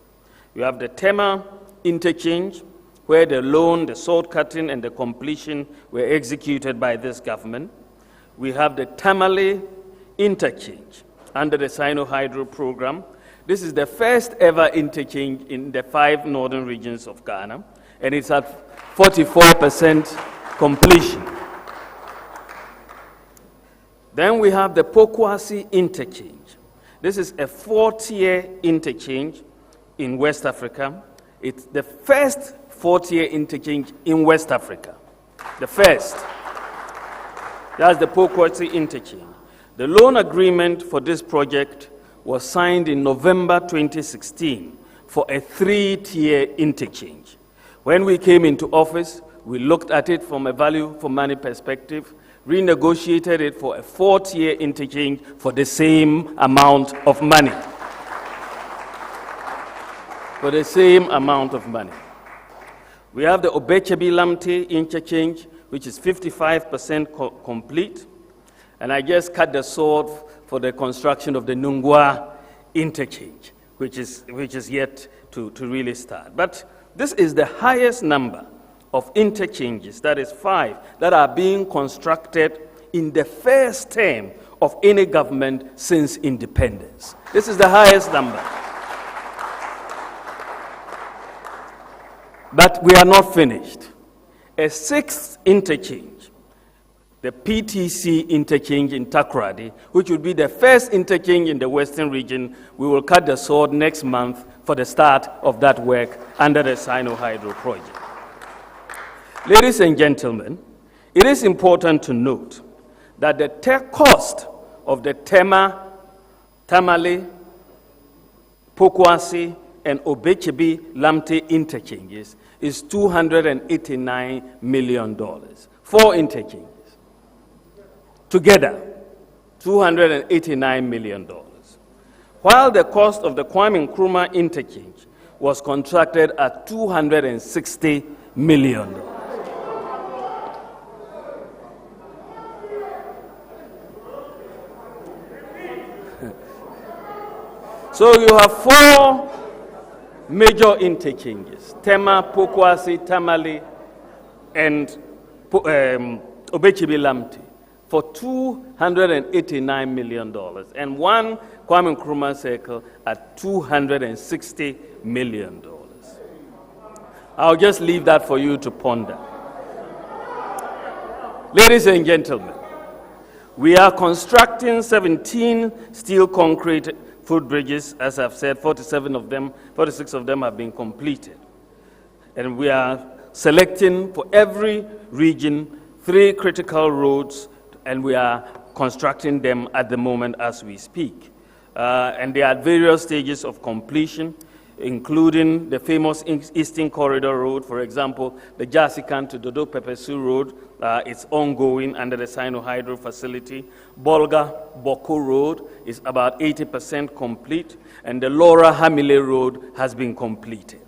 We have the Tema interchange, where the loan, the sword cutting, and the completion were executed by this government. We have the Tamale interchange under the Sino-Hydro program. This is the first ever interchange in the 5 northern regions of Ghana, and it's at 44% completion. Then we have the Pokwasi interchange. This is a 4-tier interchange in West Africa. It's the first 4-tier interchange in West Africa. The first. That's the Pokwasi interchange. The loan agreement for this project was signed in November 2016 for a 3-tier interchange. When we came into office, We looked at it from a value for money perspective, renegotiated it for a 4-year interchange for the same amount of money. For the same amount of money. We have the Obechebi-Lamte interchange, which is 55% complete. And I just cut the sword for the construction of the Nungwa interchange, which is yet to really start. But this is the highest number of interchanges, that is 5, that are being constructed in the first term of any government since independence. This is the highest number. But we are not finished. A 6th interchange, the PTC interchange in Takoradi, which would be the first interchange in the Western region, we will cut the sword next month for the start of that work under the Sino-Hydro project. Ladies and gentlemen, it is important to note that the cost of the Tema, Tamale, Pokwasi, and Obechebi-Lamte interchanges is $289 million. 4 interchanges. Together, $289 million. While the cost of the Kwame Nkrumah interchange was contracted at $260 million. So you have 4 major interchanges: Tema, Pokwasi, Tamale, and Obechebi-Lamte for $289 million, and 1 Kwame Nkrumah circle at $260 million. I'll just leave that for you to ponder. Ladies and gentlemen, we are constructing 17 steel concrete footbridges. As I've said, 46 of them have been completed. And we are selecting for every region 3 critical roads, and we are constructing them at the moment as we speak. And they are at various stages of completion, including the famous Eastern Corridor Road. For example, the Jasikan to Dodo Pepesu Road, it's ongoing under the Sino-Hydro facility. Bolga-Boko Road is about 80% complete, and the Laura-Hamile Road has been completed.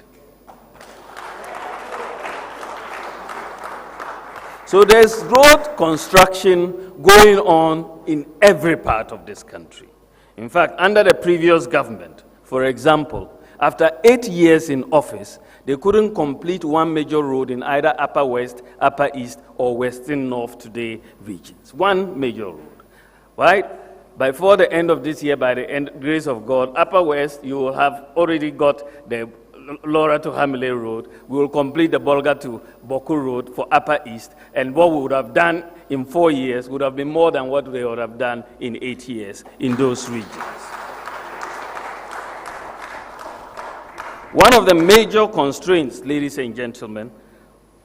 So there's road construction going on in every part of this country. In fact, under the previous government, for example, after 8 years in office, they couldn't complete 1 major road in either Upper West, Upper East, or Western North today regions. 1 major road, right? Before the end of this year, by the grace of God, Upper West, you will have already got the Laura to Hamile Road. We will complete the Bolga to Boku Road for Upper East, and what we would have done in 4 years would have been more than what they would have done in 8 years in those regions. One of the major constraints, ladies and gentlemen,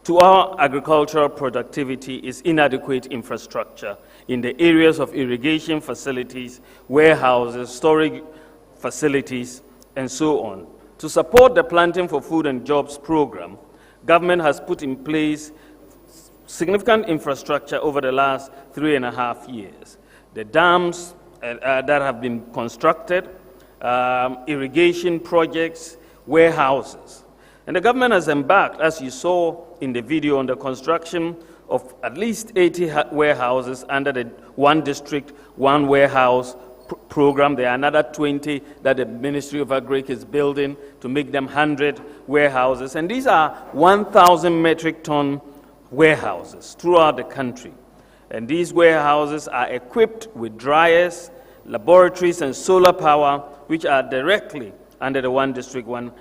to our agricultural productivity is inadequate infrastructure in the areas of irrigation facilities, warehouses, storage facilities, and so on. To support the Planting for Food and Jobs program, government has put in place significant infrastructure over the last 3.5 years. The dams that have been constructed, irrigation projects, warehouses. And the government has embarked, as you saw in the video, on the construction of at least 80 warehouses under the One District, One Warehouse program. There are another 20 that the Ministry of Agric is building to make them 100 warehouses. And these are 1,000 metric ton warehouses throughout the country. And these warehouses are equipped with dryers, laboratories, and solar power, which are directly under the One District, One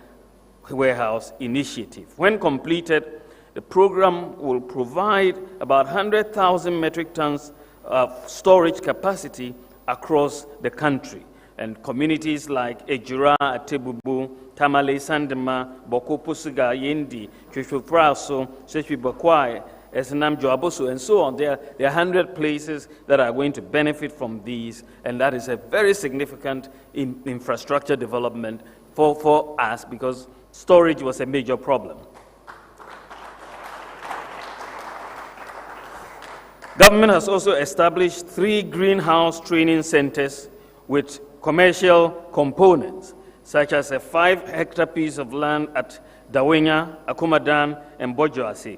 Warehouse initiative. When completed, the program will provide about 100,000 metric tons of storage capacity across the country. And communities like Ejura, Atebubu, Tamale, Sandema, Boko Pusiga, Yendi, Chushupraso, Seshwibakwai, Esenam Joaboso, and so on. There are 100 places that are going to benefit from these, and that is a very significant infrastructure development for us, because storage was a major problem. Government has also established 3 greenhouse training centers with commercial components, such as a 5-hectare piece of land at Dawenya, Akumadan, and Bojoase.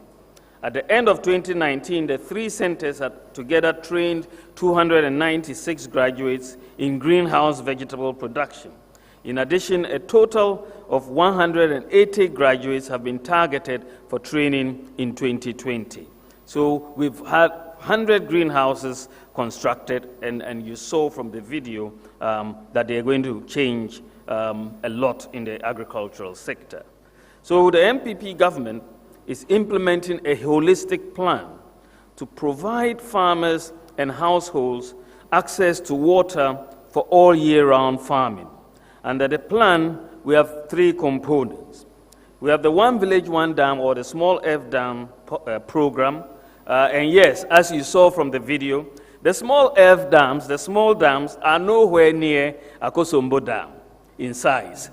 At the end of 2019, the 3 centers had together trained 296 graduates in greenhouse vegetable production. In addition, a total of 180 graduates have been targeted for training in 2020. So we've had 100 greenhouses constructed, and you saw from the video that they're going to change a lot in the agricultural sector. So the MPP government is implementing a holistic plan to provide farmers and households access to water for all year-round farming. Under the plan, we have 3 components. We have the One Village, One Dam, or the Small F Dam program. And yes, as you saw from the video, the small F dams, the small dams, are nowhere near Akosombo Dam in size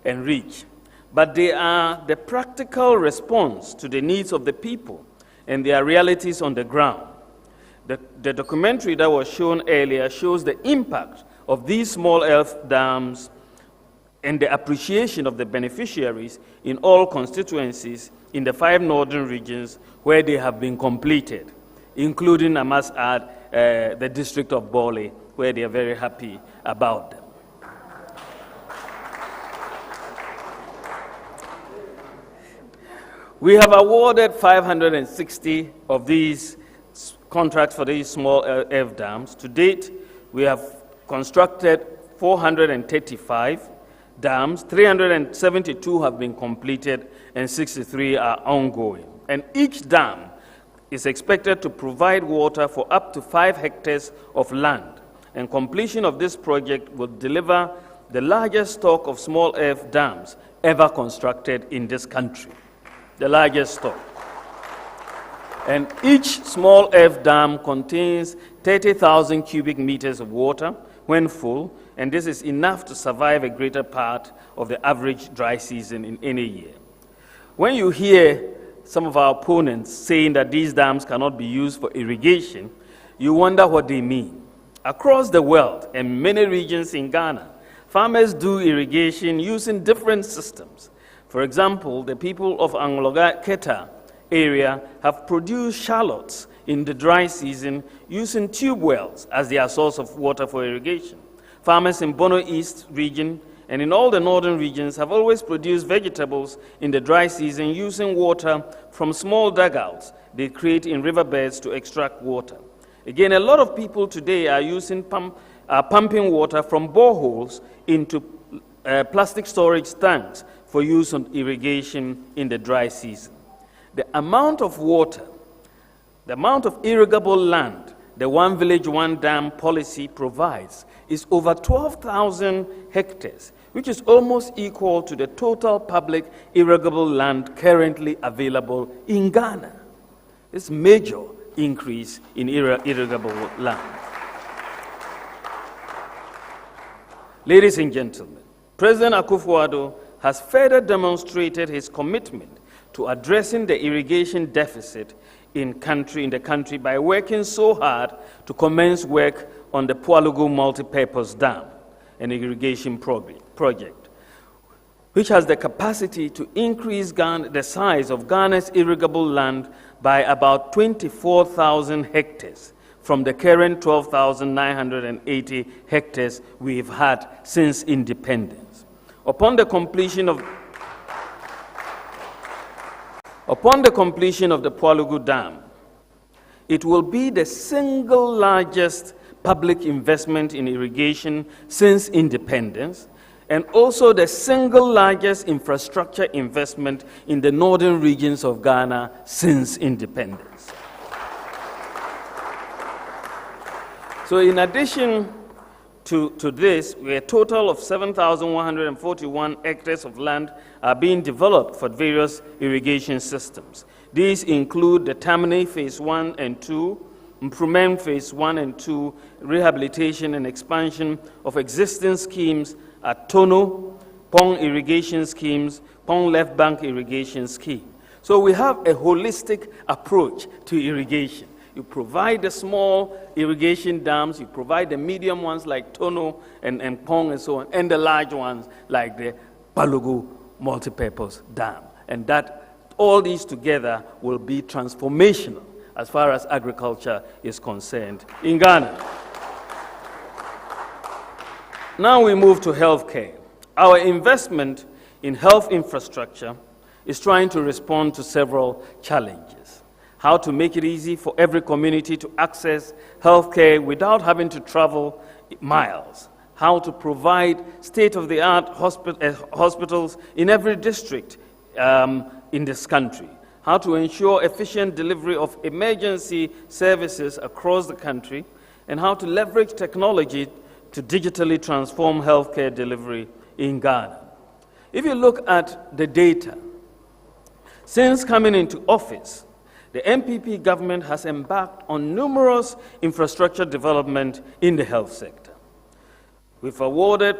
and reach. But they are the practical response to the needs of the people and their realities on the ground. The documentary that was shown earlier shows the impact of these small F dams and the appreciation of the beneficiaries in all constituencies in the 5 northern regions where they have been completed, including, I must add, the district of Bole, where they are very happy about them. We have awarded 560 of these contracts for these small F dams. To date, we have constructed 435 dams, 372 have been completed, and 63 are ongoing. And each dam is expected to provide water for up to 5 hectares of land. And completion of this project will deliver the largest stock of small F dams ever constructed in this country. The largest stock. And each small F dam contains 30,000 cubic meters of water when full, and this is enough to survive a greater part of the average dry season in any year. When you hear some of our opponents saying that these dams cannot be used for irrigation, you wonder what they mean. Across the world and many regions in Ghana, farmers do irrigation using different systems. For example, the people of Angloga Keta area have produced shallots in the dry season using tube wells as their source of water for irrigation. Farmers in Bono East region and in all the northern regions have always produced vegetables in the dry season using water from small dugouts they create in riverbeds to extract water. Again, a lot of people today are using pumping water from boreholes into plastic storage tanks for use on irrigation in the dry season. The amount of water, the amount of irrigable land the One Village, One Dam policy provides is over 12,000 hectares, which is almost equal to the total public irrigable land currently available in Ghana. It's a major increase in irrigable land. Ladies and gentlemen, President Akufo-Addo has further demonstrated his commitment to addressing the irrigation deficit in the country by working so hard to commence work on the Pualugu Multi-Purpose Dam, an irrigation project, which has the capacity to increase the size of Ghana's irrigable land by about 24,000 hectares from the current 12,980 hectares we've had since independence. Upon the completion of the Pualugu Dam, it will be the single largest public investment in irrigation since independence, and also the single largest infrastructure investment in the northern regions of Ghana since independence. So in addition to this, a total of 7,141 hectares of land are being developed for various irrigation systems. These include the Tammany Phase 1 and 2, Improvement Phase 1 and 2, rehabilitation and expansion of existing schemes at Tono, Pong irrigation schemes, Pong Left Bank irrigation scheme. So we have a holistic approach to irrigation. You provide the small irrigation dams, you provide the medium ones like Tono and Pong and so on, and the large ones like the Palugu multipurpose dam. And that all these together will be transformational as far as agriculture is concerned in Ghana. Now we move to healthcare. Our investment in health infrastructure is trying to respond to several challenges. How to make it easy for every community to access healthcare without having to travel miles. How to provide state-of-the-art hospitals in every district in this country. How to ensure efficient delivery of emergency services across the country, and how to leverage technology to digitally transform healthcare delivery in Ghana. If you look at the data, since coming into office, the MPP government has embarked on numerous infrastructure development in the health sector. We've awarded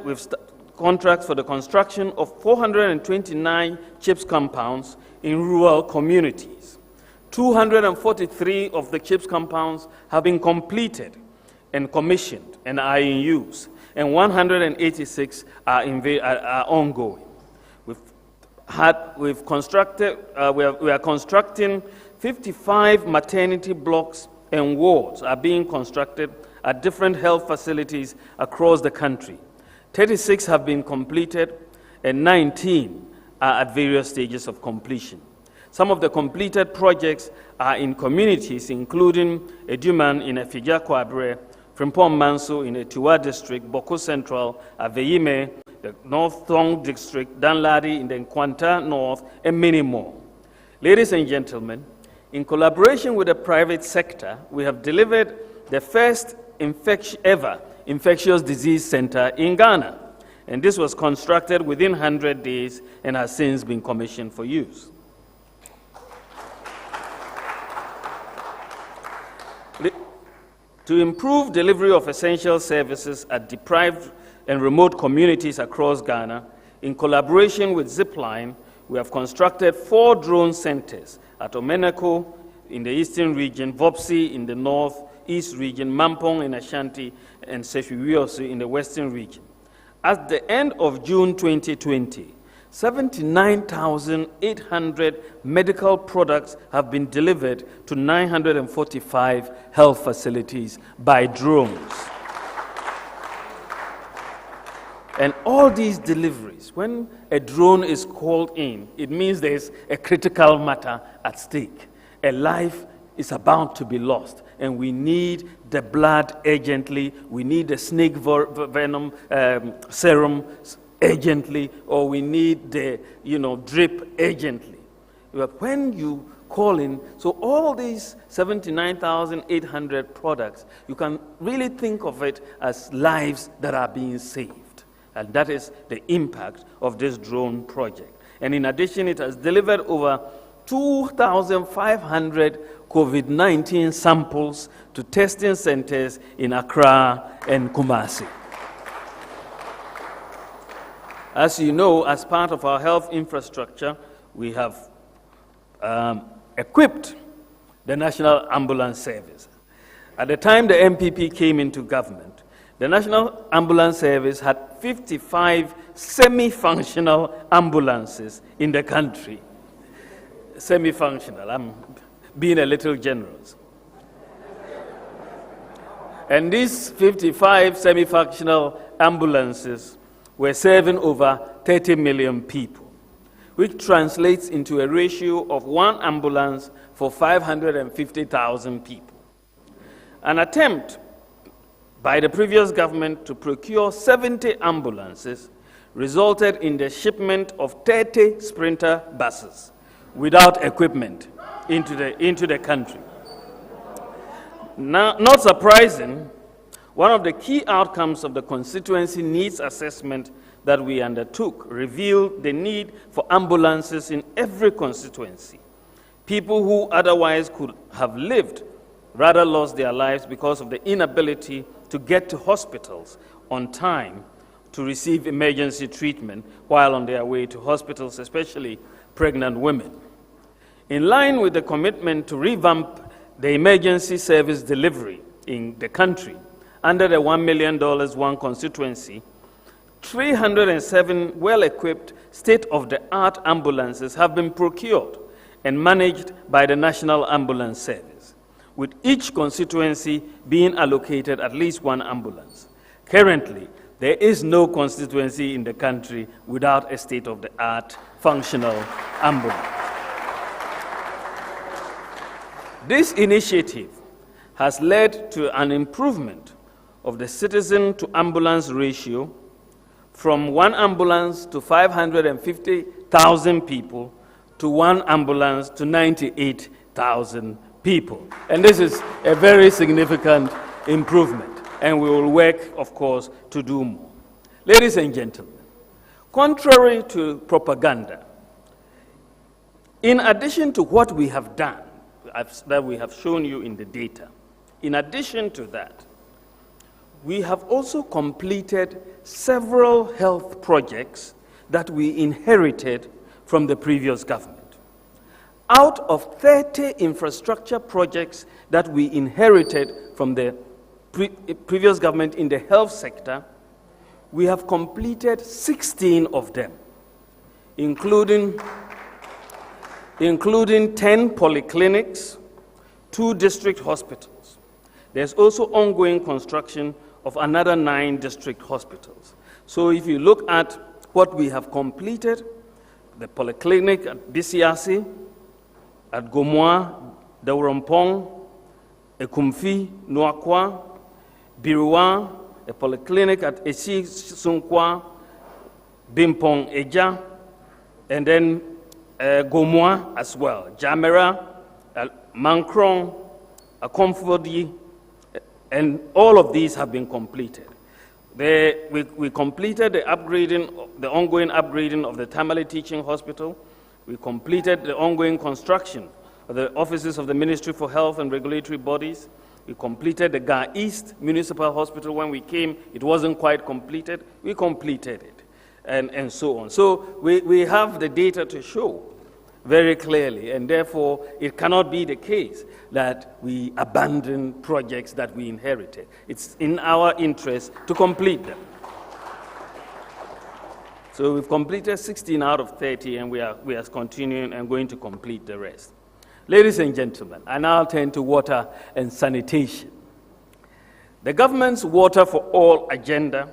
contracts for the construction of 429 CHIPS compounds in rural communities. 243 of the CHIPS compounds have been completed and commissioned and are in use, and 186 are ongoing. We are constructing 55 maternity blocks and wards are being constructed at different health facilities across the country. 36 have been completed and 19 are at various stages of completion. Some of the completed projects are in communities including Eduman in Efija Kwabre, Frimpong Manso in Etiwa District, Boko Central, Aveyime, the North Thong District, Danladi in the Nkwanta North, and many more. Ladies and gentlemen, in collaboration with the private sector, we have delivered the first ever infectious disease center in Ghana, and this was constructed within 100 days and has since been commissioned for use. To improve delivery of essential services at deprived and remote communities across Ghana, in collaboration with Zipline, we have constructed 4 drone centers at Omeneko in the eastern region, Vopsi in the northeast region, Mampong in Ashanti, and Sefwiwiosu in the western region. At the end of June 2020, 79,800 medical products have been delivered to 945 health facilities by drones. And all these deliveries, when a drone is called in, it means there's a critical matter at stake. A life is about to be lost, and we need the blood urgently, we need the snake venom serum urgently, or we need the drip urgently. But when you call in, so all these 79,800 products, you can really think of it as lives that are being saved. And that is the impact of this drone project. And in addition, it has delivered over 2,500 COVID-19 samples to testing centers in Accra and Kumasi. As you know, as part of our health infrastructure, we have equipped the National Ambulance Service. At the time the MPP came into government, the National Ambulance Service had 55 semi-functional ambulances in the country. Semi-functional, I'm being a little generous. And these 55 semi-functional ambulances were serving over 30 million people, which translates into a ratio of 1 ambulance for 550,000 people. An attempt by the previous government to procure 70 ambulances resulted in the shipment of 30 Sprinter buses without equipment into the country. Now, not surprising, one of the key outcomes of the constituency needs assessment that we undertook revealed the need for ambulances in every constituency. People who otherwise could have lived rather lost their lives because of the inability to get to hospitals on time to receive emergency treatment while on their way to hospitals, especially pregnant women. In line with the commitment to revamp the emergency service delivery in the country under the $1 million one constituency, 307 well-equipped state-of-the-art ambulances have been procured and managed by the National Ambulance Service, with each constituency being allocated at least one ambulance. Currently, there is no constituency in the country without a state-of-the-art functional ambulance. This initiative has led to an improvement of the citizen-to-ambulance ratio from one ambulance to 550,000 people to one ambulance to 98,000 people. And this is a very significant improvement, and we will work, of course, to do more. Ladies and gentlemen, contrary to propaganda, in addition to what we have done, that we have shown you in the data, in addition to that, we have also completed several health projects that we inherited from the previous government. Out of 30 infrastructure projects that we inherited from the previous government in the health sector, we have completed 16 of them, including 10 polyclinics, 2 district hospitals. There's also ongoing construction of another 9 district hospitals. So if you look at what we have completed, the polyclinic at BCRC, at Gomoa, Daurampong, Ekumfi, Noakwa, Birua, a polyclinic at Esi Sunkwa, Bimpong Eja, and then Gomoa as well, Jamera, Mankrong, Akomfodi, and all of these have been completed. We completed the ongoing upgrading of the Tamale Teaching Hospital. We completed the ongoing construction of the offices of the Ministry for Health and Regulatory Bodies. We completed the Ga East Municipal Hospital. When we came, it wasn't quite completed. We completed it, and so on. So we have the data to show very clearly, and therefore it cannot be the case that we abandon projects that we inherited. It's in our interest to complete them. So we've completed 16 out of 30, and we are continuing and going to complete the rest. Ladies and gentlemen, I now turn to water and sanitation. The government's Water for All agenda,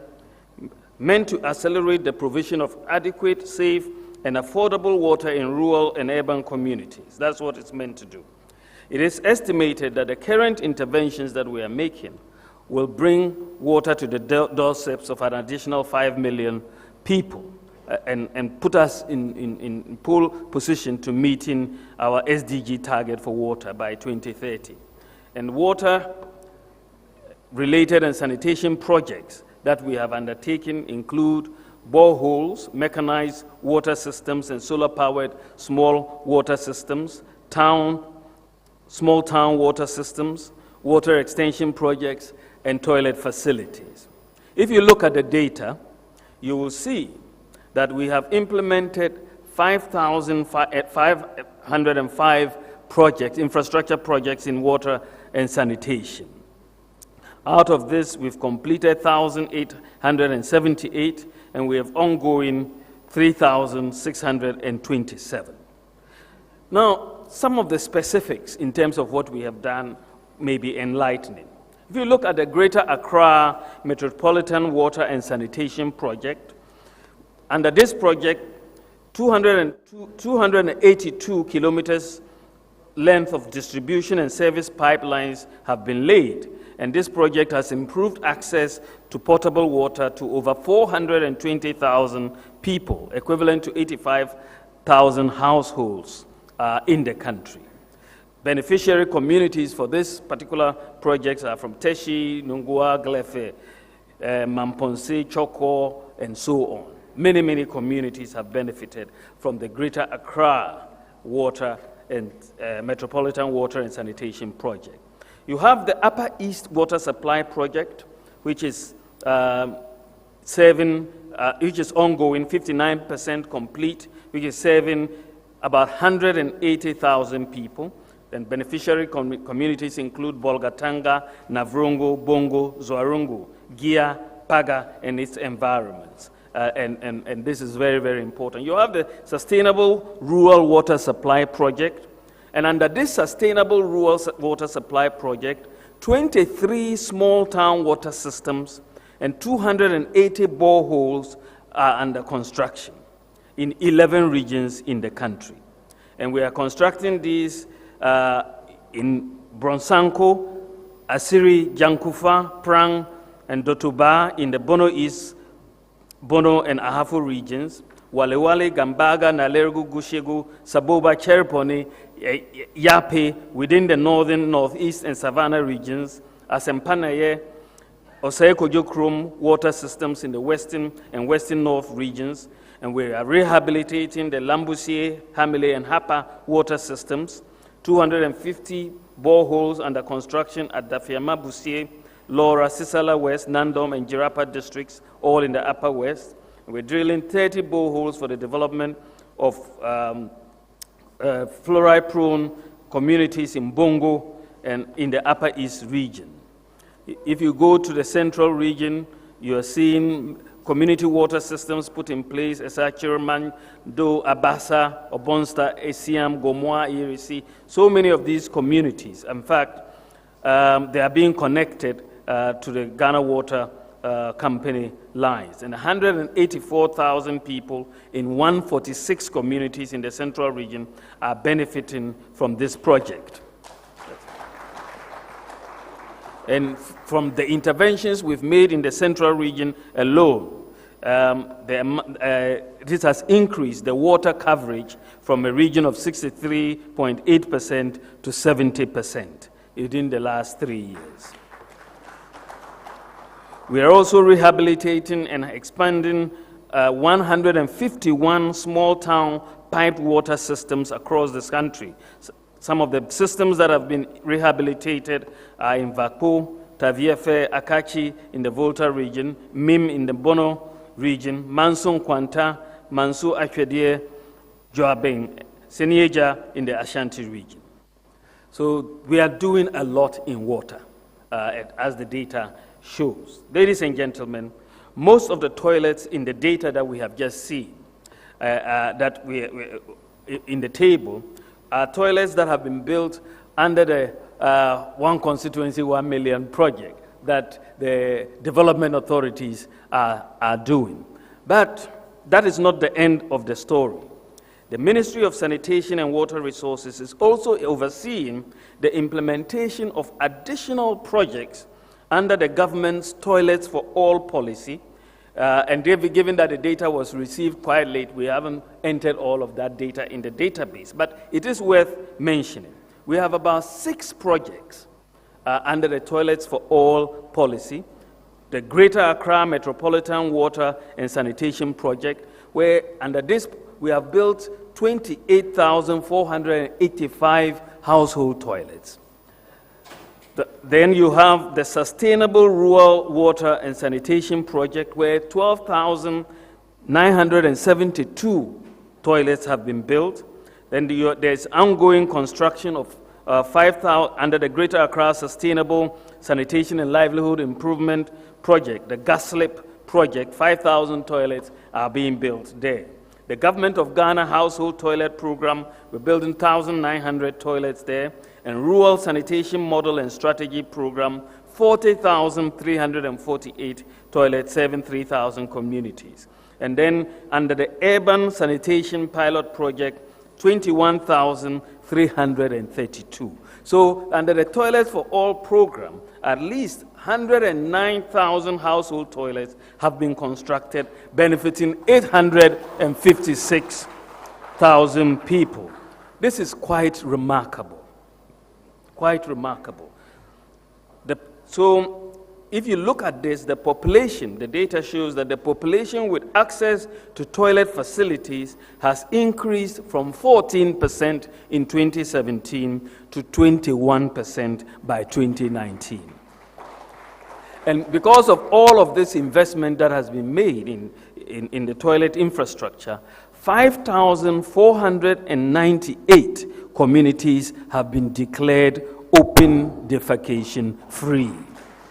meant to accelerate the provision of adequate, safe, and affordable water in rural and urban communities. That's what it's meant to do. It is estimated that the current interventions that we are making will bring water to the doorsteps of an additional 5 million people and put us in pole position to meeting our SDG target for water by 2030. And water-related and sanitation projects that we have undertaken include boreholes, mechanized water systems, and solar-powered small water systems, small town water systems, water extension projects, and toilet facilities. If you look at the data, you will see that we have implemented 505 projects, infrastructure projects in water and sanitation. Out of this, we've completed 1,878, and we have ongoing 3,627. Now, some of the specifics in terms of what we have done may be enlightening. If you look at the Greater Accra Metropolitan Water and Sanitation Project, under this project, 282 kilometers length of distribution and service pipelines have been laid, and this project has improved access to potable water to over 420,000 people, equivalent to 85,000 households in the country. Beneficiary communities for this particular project are from Teshi, Nungua, Glefe, Mamponse, Choko, and so on. Many, many communities have benefited from the Greater Accra Water and Metropolitan Water and Sanitation Project. You have the Upper East Water Supply Project, which is ongoing, 59% complete, which is serving about 180,000 people. And beneficiary communities include Bolgatanga, Navrungu, Bongo, Zoarungu, Gia, Paga, and its environments. And this is very, very important. You have the Sustainable Rural Water Supply Project. And under this Sustainable Rural Water Supply Project, 23 small town water systems and 280 boreholes are under construction in 11 regions in the country. And we are constructing these in Bronsanko, Asiri, Jankufa, Prang, and Dotuba in the Bono East, Bono and Ahafo regions, Walewale, Gambaga, Nalergu, Gushegu, Saboba, Cherponi, Yape within the northern, northeast, and Savannah regions, Asempanaye, Oseko-Jokrom water systems in the western and western north regions, and we are rehabilitating the Lambusie, Hamile, and Hapa water systems, 250 boreholes under construction at Dafiama, Busie, Laura, Sisala West, Nandom, and Jirapa districts, all in the Upper West. We're drilling 30 boreholes for the development of fluoride-prone communities in Bongo and in the Upper East region. If you go to the Central region, you are seeing community water systems put in place, Esachirman, Do, Abasa, Obonsta, Esiam, Gomoa, Irisi, so many of these communities. In fact, they are being connected to the Ghana Water Company lines. And 184,000 people in 146 communities in the Central region are benefiting from this project. And from the interventions we've made in the Central region alone, this has increased the water coverage from a region of 63.8% to 70% within the last 3 years. We are also rehabilitating and expanding 151 small town piped water systems across this country. Some of the systems that have been rehabilitated are in Vakpo, Taviefe, Akachi in the Volta region, Mim in the Bono region, Manson Kwanta, Mansu Akwedie, Joabeng, Senieja in the Ashanti region. So we are doing a lot in water, as the data shows. Ladies and gentlemen, most of the toilets in the data that we have just seen, that we in the table, are toilets that have been built under the One Constituency, 1 Million project that the development authorities are doing. But that is not the end of the story. The Ministry of Sanitation and Water Resources is also overseeing the implementation of additional projects under the government's Toilets for All policy. And given that the data was received quite late, we haven't entered all of that data in the database. But it is worth mentioning. We have about 6 projects under the Toilets for All policy. The Greater Accra Metropolitan Water and Sanitation Project, where under this we have built 28,485 household toilets. Then you have the Sustainable Rural Water and Sanitation Project, where 12,972 toilets have been built. Then there's ongoing construction of 5,000 under the Greater Accra Sustainable Sanitation and Livelihood Improvement Project, the GASLIP project. 5,000 toilets are being built there. The Government of Ghana Household Toilet Program, we're building 1,900 toilets there. And Rural Sanitation Model and Strategy Program, 40,348 toilets, serving 3,000 communities. And then under the Urban Sanitation Pilot Project, 21,332. So under the Toilets for All program, at least 109,000 household toilets have been constructed, benefiting 856,000 people. This is quite remarkable. Quite remarkable. So if you look at this, the population, the data shows that the population with access to toilet facilities has increased from 14% in 2017 to 21% by 2019. And because of all of this investment that has been made in the toilet infrastructure, 5,498 communities have been declared open defecation free.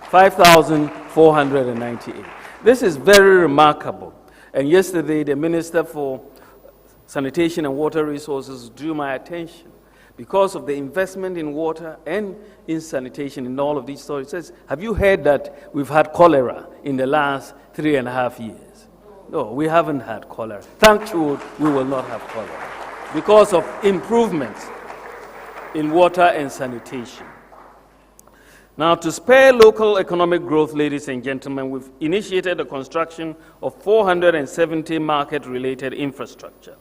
5,498. This is very remarkable. And yesterday, the Minister for Sanitation and Water Resources drew my attention because of the investment in water and in sanitation in all of these stories. He says, have you heard that we've had cholera in the last 3.5 years? No, we haven't had cholera. Thank you, we will not have cholera because of improvements in water and sanitation. Now, to spur local economic growth, ladies and gentlemen, we've initiated the construction of 470 market-related infrastructure,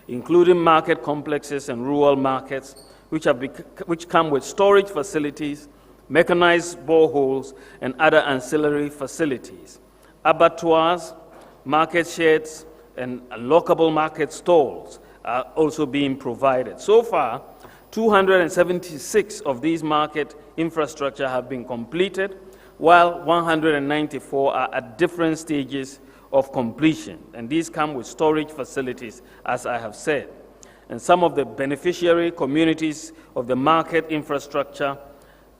including market complexes and rural markets, which come with storage facilities, mechanized boreholes, and other ancillary facilities. Abattoirs, market sheds, and lockable market stalls are also being provided. So far, 276 of these market infrastructure have been completed, while 194 are at different stages of completion. And these come with storage facilities, as I have said. And some of the beneficiary communities of the market infrastructure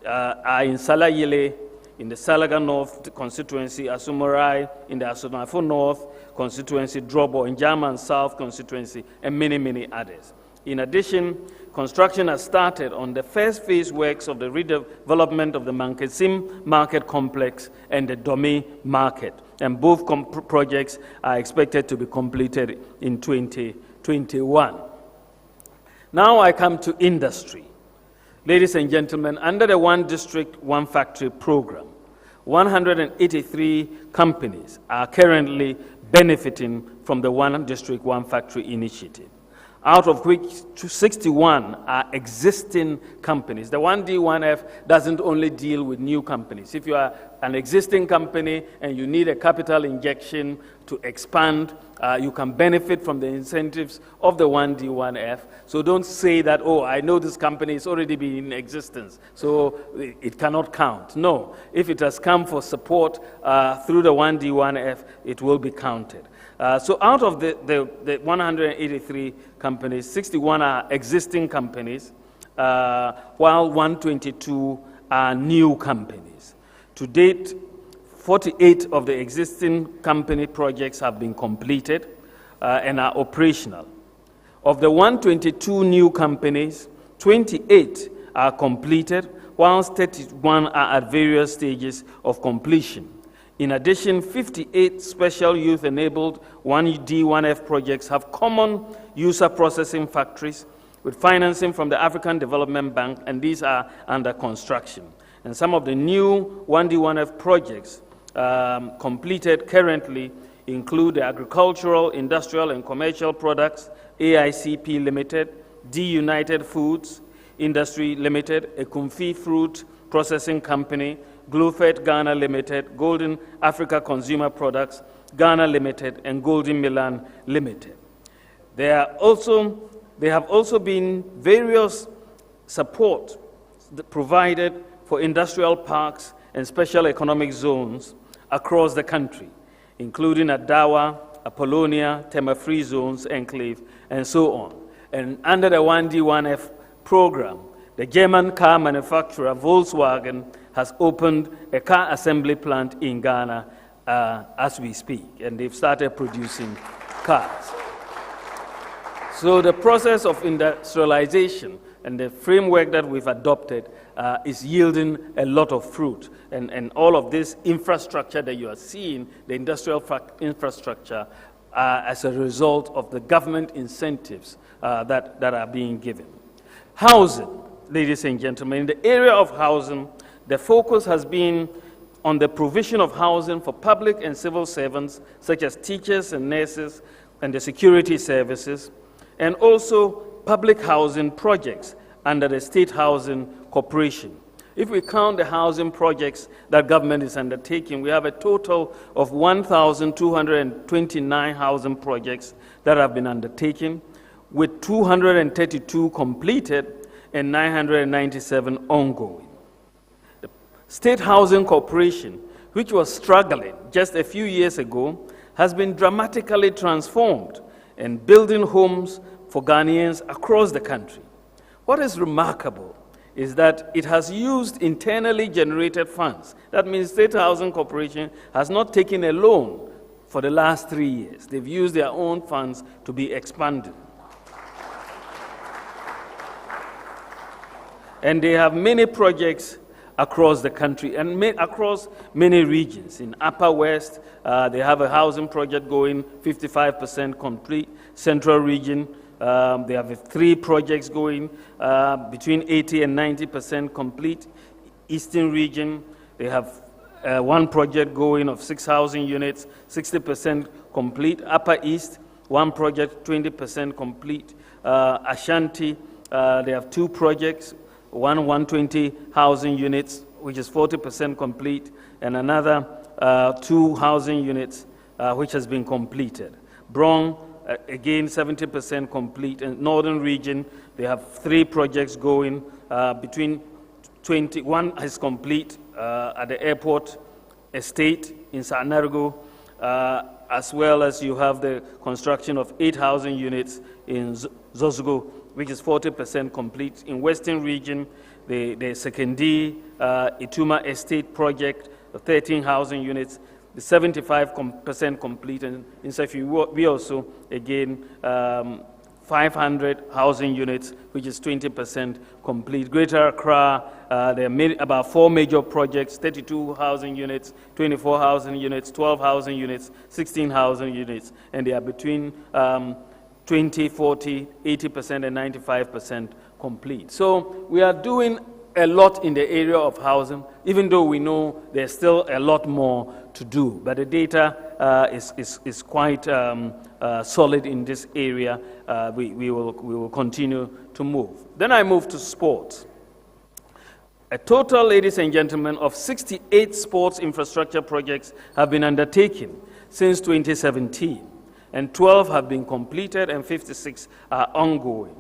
are in Salayile, in the Salaga North constituency, Asumurai, in the Asunafo North constituency, Drobo, in German South constituency, and many, many others. In addition, construction has started on the first phase works of the redevelopment of the Mankesim Market Complex and the Dome Market. And both projects are expected to be completed in 2021. Now I come to industry. Ladies and gentlemen, under the One District, One Factory program, 183 companies are currently benefiting from the One District, One Factory initiative, out of which 61 are existing companies. The 1D1F doesn't only deal with new companies. If you are an existing company and you need a capital injection to expand, you can benefit from the incentives of the 1D1F. So don't say that, oh, I know this company is already been in existence, so it cannot count. No, if it has come for support through the 1D1F, it will be counted. So out of the 183 companies, 61 are existing companies, while 122 are new companies. To date, 48 of the existing company projects have been completed and are operational. Of the 122 new companies, 28 are completed, whilst 31 are at various stages of completion. In addition, 58 special youth-enabled 1D1F projects have common user processing factories with financing from the African Development Bank, and these are under construction. And some of the new 1D1F projects completed currently include the Agricultural, Industrial, and Commercial Products, AICP Limited, D United Foods Industry Limited, Ekumfi Fruit Processing Company, Glufet Ghana Limited, Golden Africa Consumer Products Ghana Limited, and Golden Milan Limited. There have also been various support provided for industrial parks and special economic zones across the country, including Adawa, Apollonia, Tema-Free Zones, Enclave, and so on. And under the 1D1F program, the German car manufacturer Volkswagen has opened a car assembly plant in Ghana as we speak, and they've started producing cars. So the process of industrialization and the framework that we've adopted is yielding a lot of fruit. And all of this infrastructure that you are seeing, the industrial infrastructure, as a result of the government incentives that are being given. Housing, ladies and gentlemen, in the area of housing, the focus has been on the provision of housing for public and civil servants, such as teachers and nurses and the security services, and also public housing projects under the State Housing Corporation. If we count the housing projects that government is undertaking, we have a total of 1,229 housing projects that have been undertaken, with 232 completed and 997 ongoing. The State Housing Corporation, which was struggling just a few years ago, has been dramatically transformed and building homes for Ghanaians across the country. What is remarkable is that it has used internally generated funds. That means State Housing Corporation has not taken a loan for the last 3 years. They've used their own funds to be expanded. And they have many projects across the country and across many regions. In Upper West, they have a housing project going 55% complete. Central region, they have 3 projects going between 80 and 90% complete. Eastern region, they have 1 project going of 6 housing units, 60% complete. Upper East, 1 project, 20% complete. Ashanti, they have 2 projects, 120 housing units, which is 40% complete, and another 2 housing units, which has been completed. Brong, again, 70% complete. And Northern region, they have 3 projects going between 21 is complete at the airport estate in Sanargo, as well as you have the construction of 8 housing units in Zozgo, which is 40% complete. In Western region, the Sekendi Ituma Estate project, 13 housing units, the 75% complete. And in Safi, we also, again, 500 housing units, which is 20% complete. Greater Accra, there are about 4 major projects, 32 housing units, 24 housing units, 12 housing units, 16 housing units, and they are between 20, 40, 80%, and 95% complete. So we are doing a lot in the area of housing, even though we know there's still a lot more to do. But the data is quite solid in this area. We will continue to move. Then I move to sports. A total, ladies and gentlemen, of 68 sports infrastructure projects have been undertaken since 2017. And 12 have been completed and 56 are ongoing.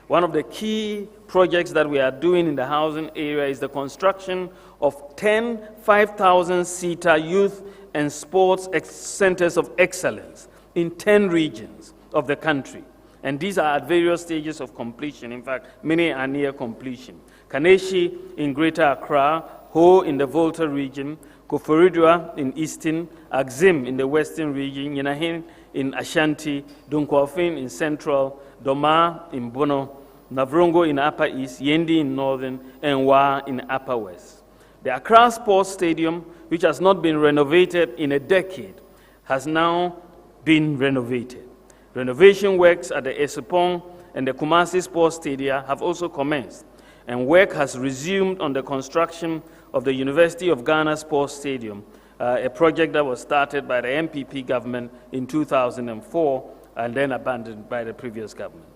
One of the key projects that we are doing in the housing area is the construction of 10 5,000-seater youth and sports centers of excellence in 10 regions of the country. And these are at various stages of completion. In fact, many are near completion. Kaneshi in Greater Accra, Ho in the Volta region, Koforidua in Eastern, Axim in the Western region, Yenahin in Ashanti, Dunkwafin in Central, Doma in Bono, Navrongo in Upper East, Yendi in Northern, and Wa in Upper West. The Accra Sports Stadium, which has not been renovated in a decade, has now been renovated. Renovation works at the Agyapong and the Kumasi Sports Stadia have also commenced, and work has resumed on the construction of the University of Ghana Sports Stadium, a project that was started by the MPP government in 2004 and then abandoned by the previous government.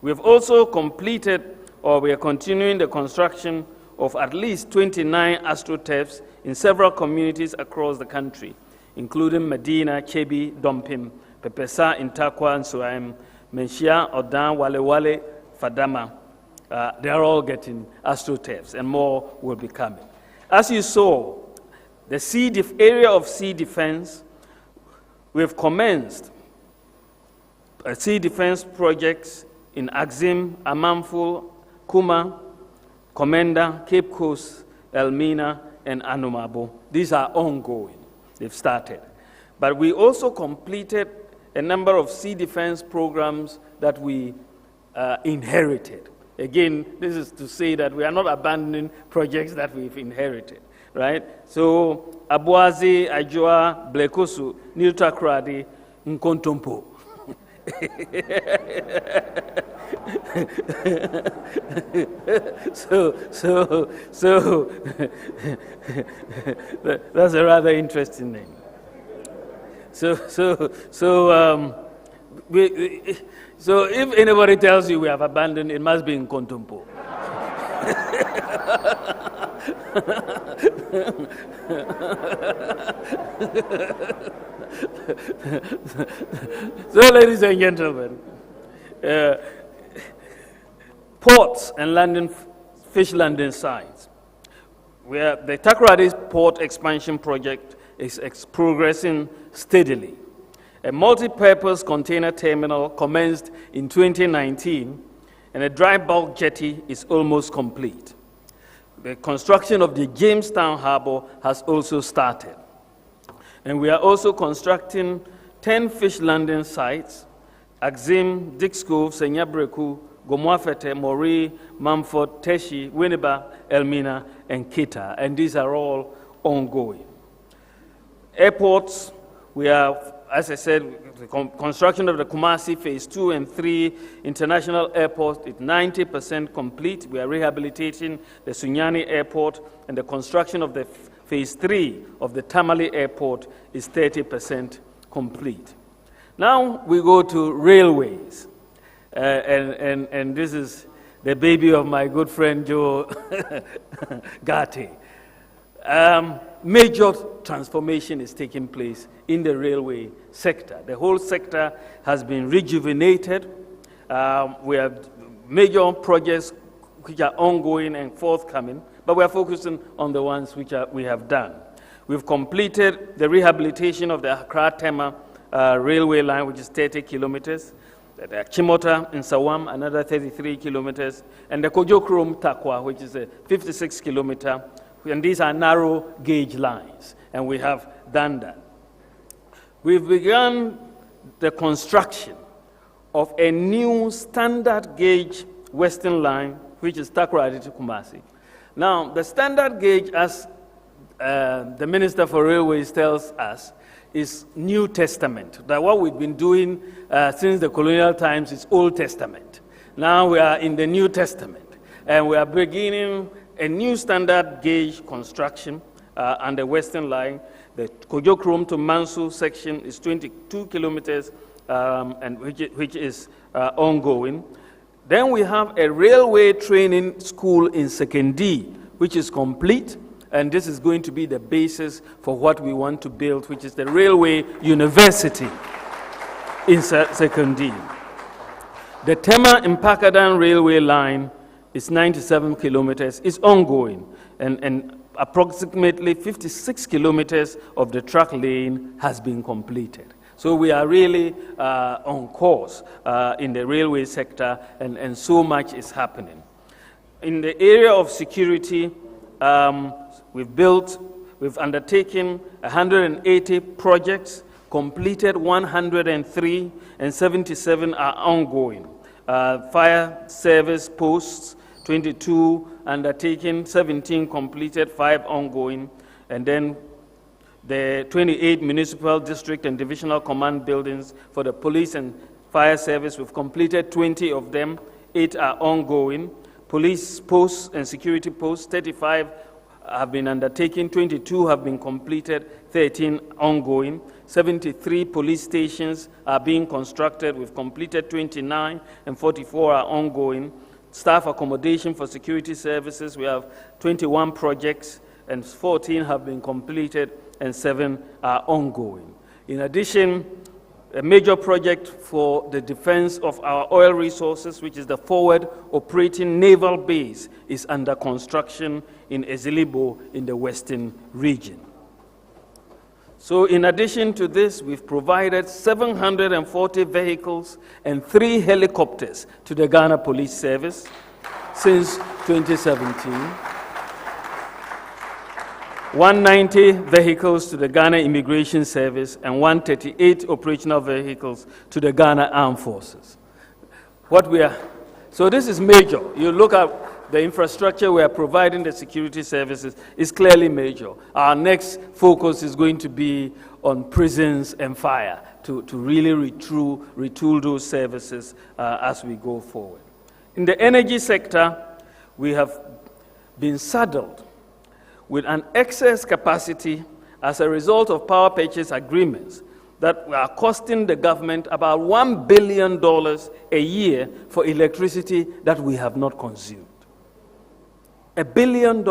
We have also completed, or we are continuing the construction of at least 29 astroturfs in several communities across the country, including Medina, Chebi, Dompim, Pepesa, Intakwa, and Suaim, Menshia, Odan, Walewale, Fadama. They are all getting astroturfs, and more will be coming. As you saw, the area of sea defense, we have commenced sea defense projects in Axim, Amanful, Kuma, Komenda, Cape Coast, Elmina, and Anumabo. These are ongoing. They've started. But we also completed a number of sea defense programs that we inherited. Again, this is to say that we are not abandoning projects that we've inherited, right? So, Abuazi, Ajua, Blekosu, Niltakradi, Nkontompo. So that's a rather interesting name. So if anybody tells you we have abandoned, it must be in Kontumpo. So, ladies and gentlemen, ports and fish landing sites. Where the Takoradi Port Expansion Project is progressing steadily. A multi-purpose container terminal commenced in 2019, and a dry bulk jetty is almost complete. The construction of the Jamestown Harbor has also started. And we are also constructing 10 fish landing sites: Axim, Dix Cove, Senyabreku, Gomoafete, Mori, Mumford, Teshi, Winneba, Elmina, and Kita. And these are all ongoing. Airports, we have, as I said, the construction of the Kumasi Phase 2 and 3 International Airport is 90% complete. We are rehabilitating the Sunyani Airport, and the construction of the Phase 3 of the Tamale Airport is 30% complete. Now we go to railways, and this is the baby of my good friend Joe Gatti. Major transformation is taking place in the railway sector. The whole sector has been rejuvenated. We have major projects which are ongoing and forthcoming, but we are focusing on the ones which we have done. We've completed the rehabilitation of the Accra-Tema railway line, which is 30 kilometers. The Chimota in Sawam, another 33 kilometers, and the Kojokrom-Takwa, which is a 56 kilometer. And these are narrow gauge lines, and we have done that. We've begun the construction of a new standard gauge western line, which is Takoradi to Kumasi. Now, the standard gauge, as the Minister for Railways tells us, is New Testament. That what we've been doing since the colonial times is Old Testament. Now we are in the New Testament, and we are beginning a new standard gauge construction on the western line. The Kojokrom to Mansu section is 22 kilometers, and which is ongoing. Then we have a railway training school in Sekendi, which is complete, and this is going to be the basis for what we want to build, which is the Railway University in Sekendi. The Tema Impakadan railway line is 97 kilometers, is ongoing, and approximately 56 kilometers of the track lane has been completed. So we are really on course in the railway sector, and so much is happening. In the area of security, we've undertaken 180 projects, completed 103, and 77 are ongoing. Fire service posts, 22 undertaken, 17 completed, 5 ongoing, and then the 28 municipal district and divisional command buildings for the police and fire service, we've completed 20 of them, 8 are ongoing. Police posts and security posts, 35 have been undertaken, 22 have been completed, 13 ongoing. 73 police stations are being constructed. We've completed 29, and 44 are ongoing. Staff accommodation for security services, we have 21 projects, and 14 have been completed, and 7 are ongoing. In addition, a major project for the defense of our oil resources, which is the forward operating naval base, is under construction in Ezilibo in the western region. So in addition to this, we've provided 740 vehicles and 3 helicopters to the Ghana Police Service since 2017. 190 vehicles to the Ghana Immigration Service and 138 operational vehicles to the Ghana Armed Forces. So this is major. You look at the infrastructure we are providing the security services is clearly major. Our next focus is going to be on prisons and fire to really retool those services as we go forward. In the energy sector, we have been saddled with an excess capacity as a result of power purchase agreements that are costing the government about $1 billion a year for electricity that we have not consumed. $1 billion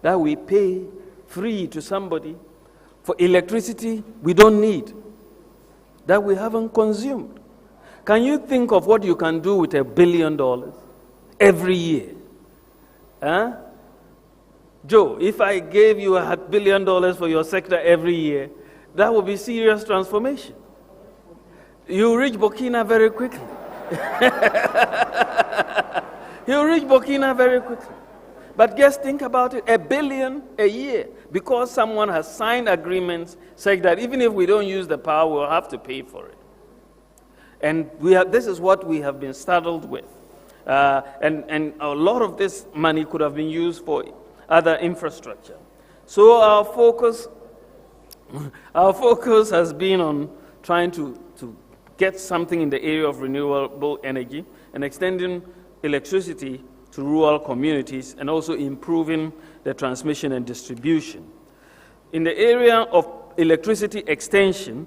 that we pay free to somebody for electricity we don't need, that we haven't consumed. Can you think of what you can do with $1 billion every year? Huh? Joe, if I gave you $1 billion for your sector every year, that would be serious transformation. You reach Burkina very quickly. He'll reach Burkina very quickly. But just think about it, $1 billion a year, because someone has signed agreements saying that even if we don't use the power, we'll have to pay for it. And this is what we have been saddled with. And a lot of this money could have been used for other infrastructure. So our focus has been on trying to get something in the area of renewable energy and extending electricity to rural communities and also improving the transmission and distribution. In the area of electricity extension,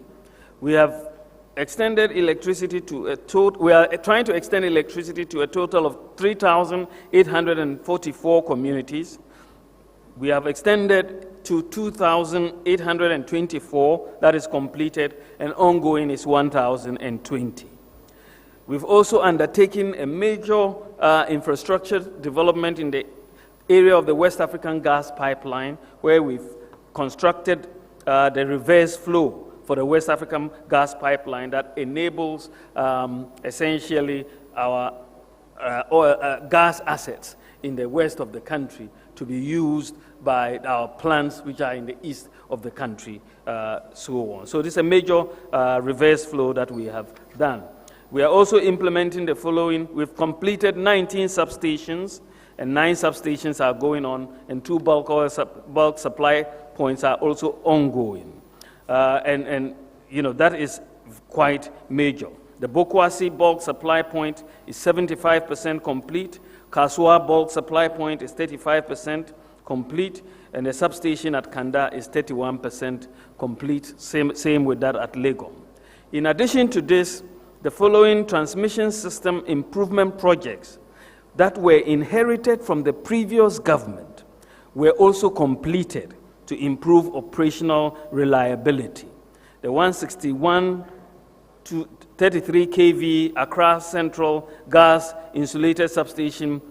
we have extended electricity to we are trying to extend electricity to a total of 3,844 communities. We have extended to 2,824, that is completed, and ongoing is 1,020. We've also undertaken a major infrastructure development in the area of the West African gas pipeline, where we've constructed the reverse flow for the West African gas pipeline that enables essentially our gas assets in the west of the country to be used by our plants which are in the east of the country, so on. So this is a major reverse flow that we have done. We are also implementing the following. We've completed 19 substations, and 9 substations are going on, and 2 bulk supply points are also ongoing. And you know, that is quite major. The Bokwasi bulk supply point is 75% complete. Kasua bulk supply point is 35% complete. And the substation at Kanda is 31% complete. Same with that at Legom. In addition to this, the following transmission system improvement projects that were inherited from the previous government were also completed to improve operational reliability. The 161 to 33 kV Accra Central Gas Insulated Substation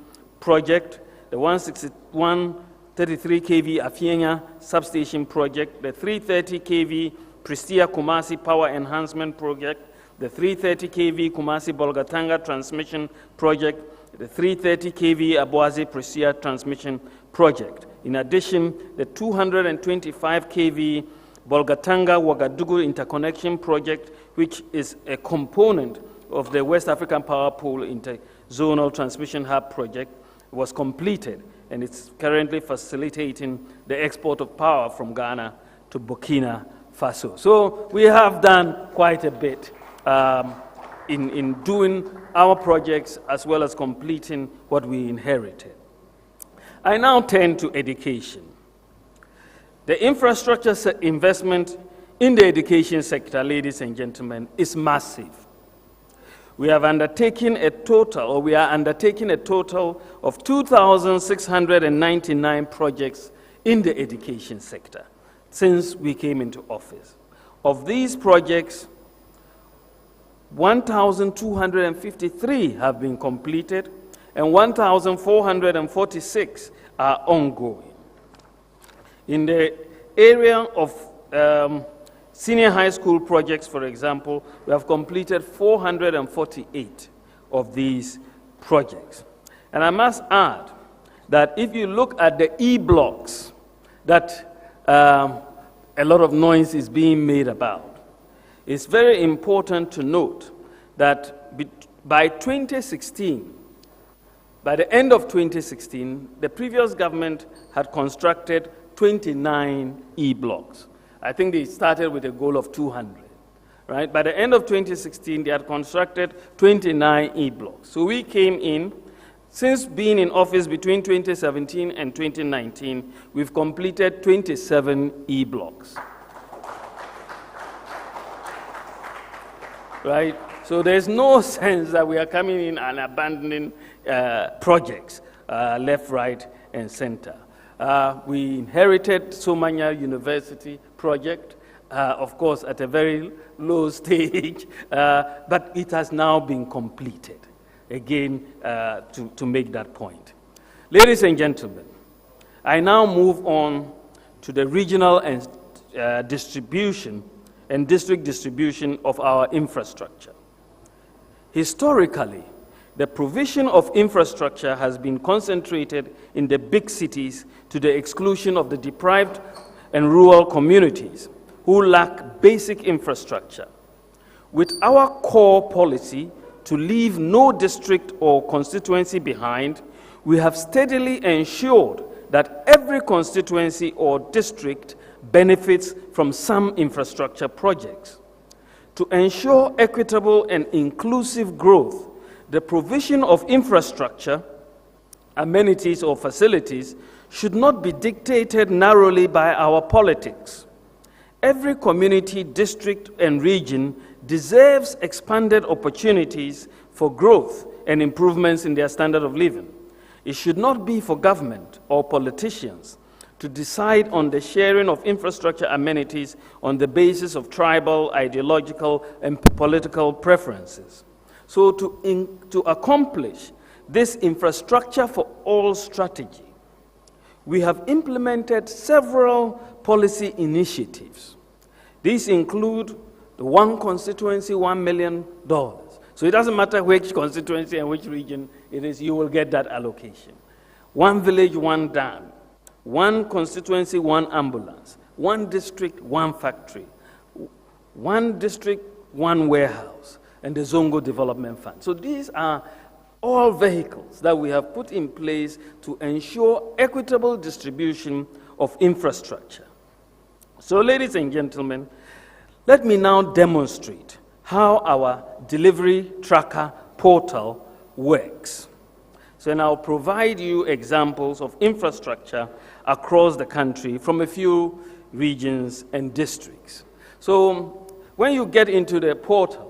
Project, the 161 33 kV Afienya Substation Project, the 330 kV Prestia Kumasi Power Enhancement Project, the 330 kV Kumasi Bolgatanga Transmission Project, the 330 kV Abuazi Prestia Transmission Project. In addition, the 225 kV Bolgatanga Ouagadougou Interconnection Project, which is a component of the West African Power Pool Interzonal Transmission Hub Project, was completed, and it's currently facilitating the export of power from Ghana to Burkina Faso. So we have done quite a bit in doing our projects as well as completing what we inherited. I now turn to education. The infrastructure investment in the education sector, ladies and gentlemen, is massive. We have undertaken a total, or we are undertaking a total of 2,699 projects in the education sector since we came into office. Of these projects, 1,253 have been completed and 1,446 are ongoing. In the area of senior high school projects, for example, we have completed 448 of these projects. And I must add that if you look at the E-blocks that a lot of noise is being made about, it's very important to note that by 2016, by the end of 2016, the previous government had constructed 29 E-blocks. I think they started with a goal of 200, right? By the end of 2016, they had constructed 29 E-blocks. So we came in, since being in office between 2017 and 2019, we've completed 27 E-blocks. Right? So there's no sense that we are coming in and abandoning projects left, right, and center. We inherited Somanya University project, of course, at a very low stage, but it has now been completed, again, to make that point. Ladies and gentlemen, I now move on to the regional and distribution and district distribution of our infrastructure. Historically, the provision of infrastructure has been concentrated in the big cities to the exclusion of the deprived and rural communities who lack basic infrastructure. With our core policy to leave no district or constituency behind, we have steadily ensured that every constituency or district benefits from some infrastructure projects. To ensure equitable and inclusive growth, the provision of infrastructure, amenities, or facilities should not be dictated narrowly by our politics. Every community, district, and region deserves expanded opportunities for growth and improvements in their standard of living. It should not be for government or politicians to decide on the sharing of infrastructure amenities on the basis of tribal, ideological, and political preferences. So to accomplish this infrastructure for all strategy, we have implemented several policy initiatives. These include the one constituency, $1 million. So it doesn't matter which constituency and which region it is, you will get that allocation. One village, one dam. One constituency, one ambulance. One district, one factory. One district, one warehouse. And the Zongo Development Fund. So these are all vehicles that we have put in place to ensure equitable distribution of infrastructure. So, ladies and gentlemen, let me now demonstrate how our delivery tracker portal works. So, and I'll provide you examples of infrastructure across the country from a few regions and districts. So, when you get into the portal,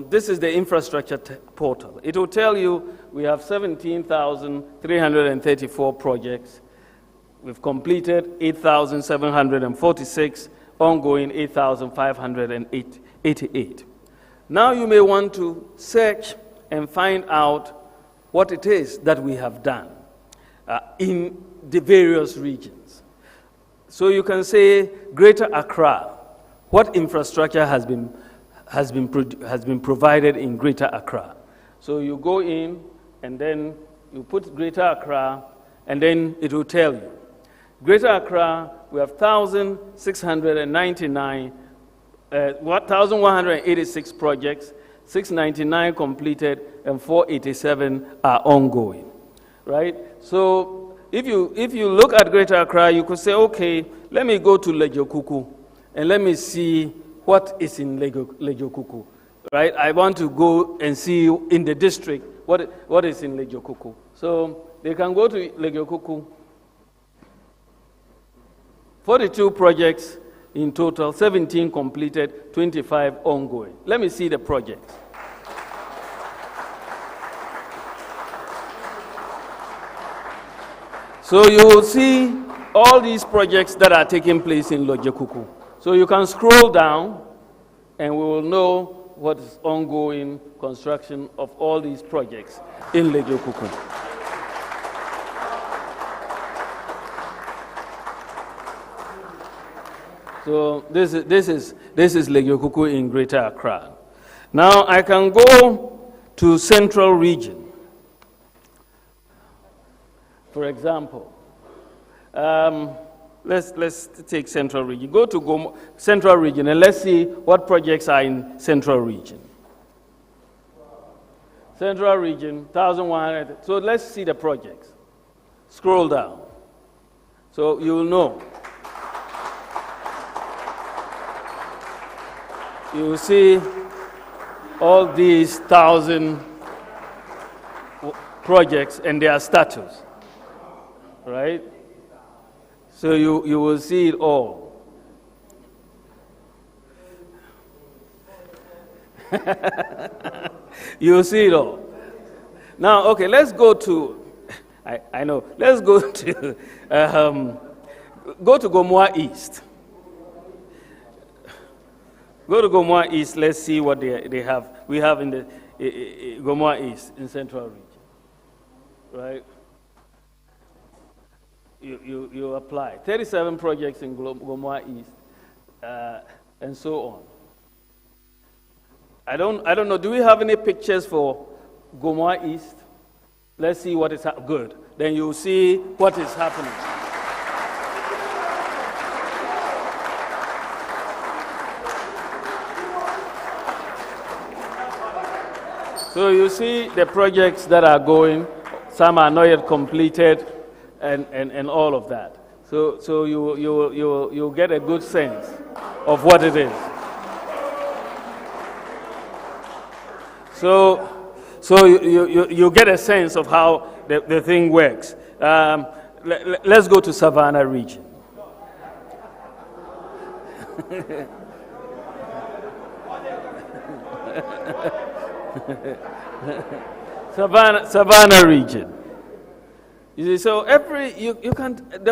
this is the infrastructure portal. It will tell you we have 17,334 projects. We've completed 8,746, ongoing 8,588. Now you may want to search and find out what it is that we have done in the various regions. So you can say Greater Accra, what infrastructure has been provided in Greater Accra. So you go in and then you put Greater Accra and then it will tell you. Greater Accra, we have 1,186 projects, 699 completed, and 487 are ongoing, right? So if you look at Greater Accra, you could say, okay, let me go to Lejokuku and let me see what is in Lejokuku, right? I want to go and see in the district what is in Lejokuku. So they can go to Lejokuku. 42 projects in total, 17 completed, 25 ongoing. Let me see the projects. So you will see all these projects that are taking place in Lejokuku. So you can scroll down and we will know what is ongoing construction of all these projects in Lejokuku. So this is Lejokuku in Greater Accra. Now I can go to Central Region. For example, let's take Central Region. Go to Central Region and let's see what projects are in Central Region. Central Region, 1,100. So let's see the projects. Scroll down. So you will know. You will see all these 1,000 projects and their status, right? So you will see it all. You will see it all. Now, okay, let's go to, I know, let's go to, go to Gomoa East. Go to Gomoa East, let's see what they have. We have in the Gomoa East in Central Region, right? You apply. 37 projects in Gomoa East, and so on. I don't know. Do we have any pictures for Gomoa East? Let's see what is good. Then you'll see what is happening. So you see the projects that are going. Some are not yet completed, and all of that. So you get a good sense of what it is. So you get a sense of how the thing works. Let's go to Savannah region. Savannah region. You see, so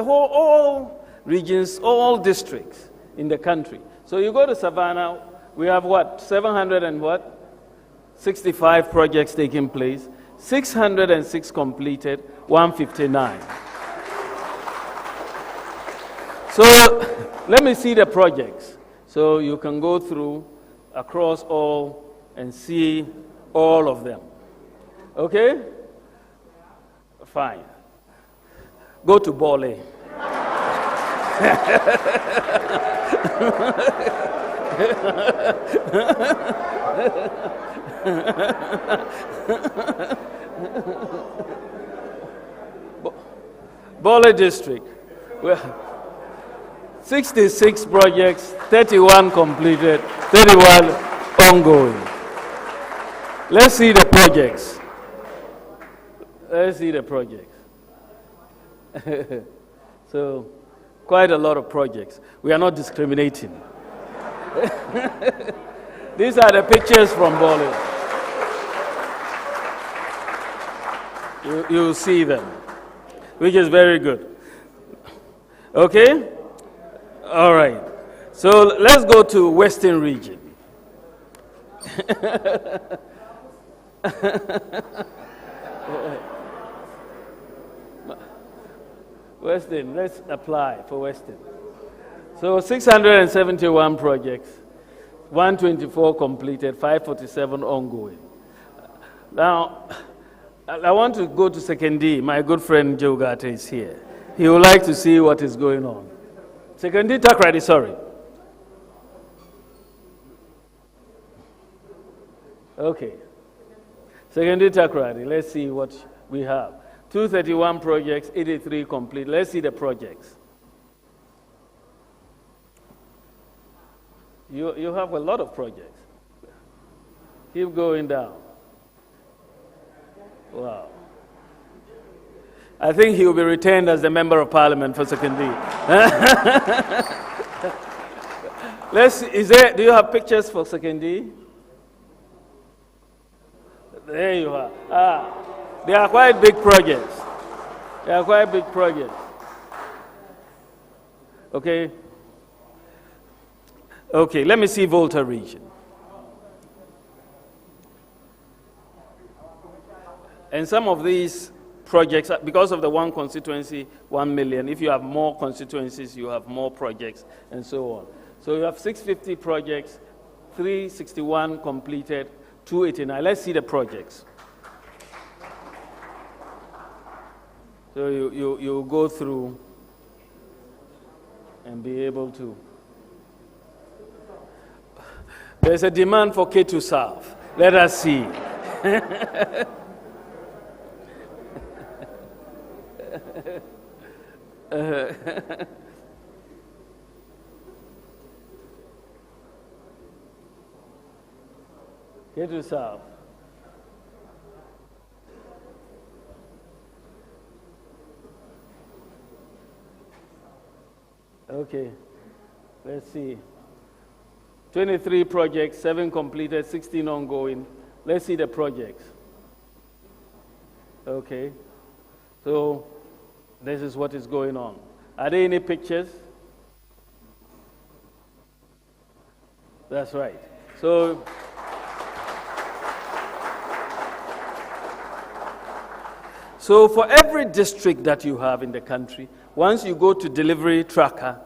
all regions, all districts in the country. So you go to Savannah, we have what, 65 projects taking place, 606 completed, 159. So let me see the projects. So you can go through across all and see all of them. Okay? Fine. Go to Bole. Bole district. Well, 66 projects, 31 completed, 31 ongoing. Let's see the projects. Let's see the projects. So, quite a lot of projects. We are not discriminating. These are the pictures from Bole. You see them, which is very good. Okay? All right. So let's go to Western region. Western, let's apply for Western. So 671 projects, 124 completed, 547 ongoing. Now, I want to go to Secondary. My good friend Joe Gata is here. He would like to see what is going on. Secondary Takrady, sorry. Okay. Secondary Takrady, let's see what we have. 231 projects, 83 complete. Let's see the projects. You have a lot of projects. Keep going down. Wow. I think he will be retained as the Member of Parliament for Secondary. Do you have pictures for Secondary? There you are. They are quite big projects. They are quite big projects. Okay. Okay, let me see Volta region. And some of these projects, because of the one constituency, 1 million. If you have more constituencies, you have more projects, and so on. So you have 650 projects, 361 completed, 289. Let's see the projects. So you go through and be able to. There's a demand for K2 South. Let us see. K2 South. Okay, let's see. 23 projects, 7 completed, 16 ongoing. Let's see the projects. Okay, so this is what is going on. Are there any pictures? That's right. So, for every district that you have in the country, once you go to delivery tracker,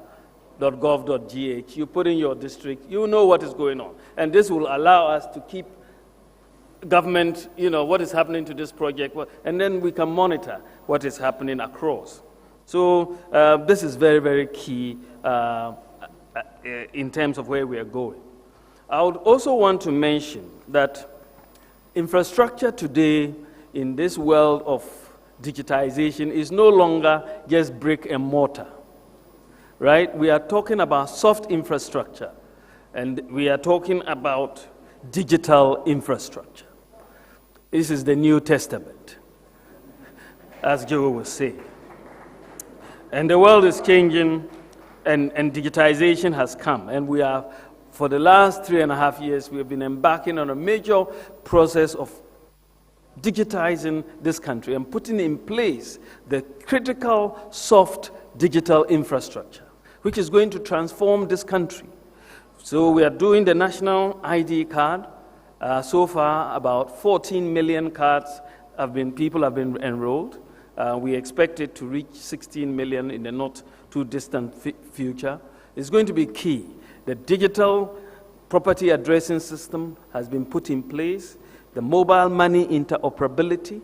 ghana.gov.gh, you put in your district, you know what is going on. And this will allow us to keep government, what is happening to this project, and then we can monitor what is happening across. So this is very, very key in terms of where we are going. I would also want to mention that infrastructure today in this world of digitization is no longer just brick and mortar, right? We are talking about soft infrastructure, and we are talking about digital infrastructure. This is the New Testament, as Joe was saying. And the world is changing, and digitization has come, and we are, for the last 3.5 years, we have been embarking on a major process of digitizing this country and putting in place the critical soft digital infrastructure, which is going to transform this country. So we are doing the national ID card. So far, about 14 million cards people have been enrolled. We expect it to reach 16 million in the not too distant future. It's going to be key. The digital property addressing system has been put in place. The mobile money interoperability,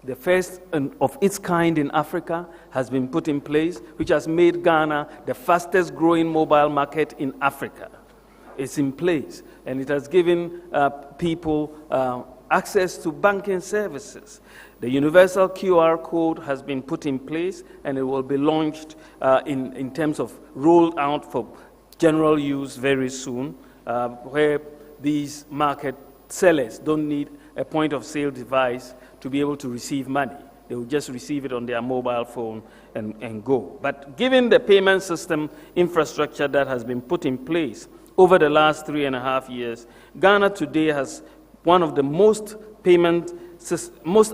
the first of its kind in Africa, has been put in place, which has made Ghana the fastest growing mobile market in Africa. It's in place, and it has given people access to banking services. The universal QR code has been put in place, and it will be launched in terms of rolled out for general use very soon, where these market sellers don't need a point of sale device to be able to receive money. They will just receive it on their mobile phone and go. But given the payment system infrastructure that has been put in place over the last 3.5 years, Ghana today has one of the most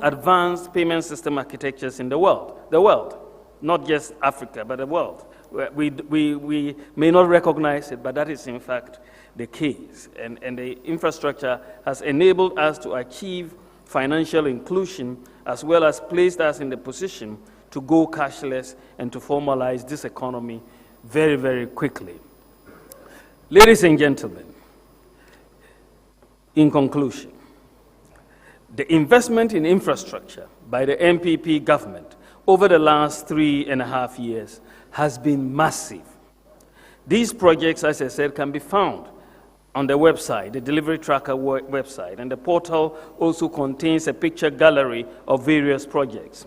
advanced payment system architectures in the world, not just Africa, but the world. We may not recognize it, but that is in fact the case. And the infrastructure has enabled us to achieve financial inclusion, as well as placed us in the position to go cashless and to formalize this economy very, very quickly. Ladies and gentlemen, in conclusion, the investment in infrastructure by the MPP government over the last 3.5 years has been massive. These projects, as I said, can be found on the website, the Delivery Tracker website, and the portal also contains a picture gallery of various projects.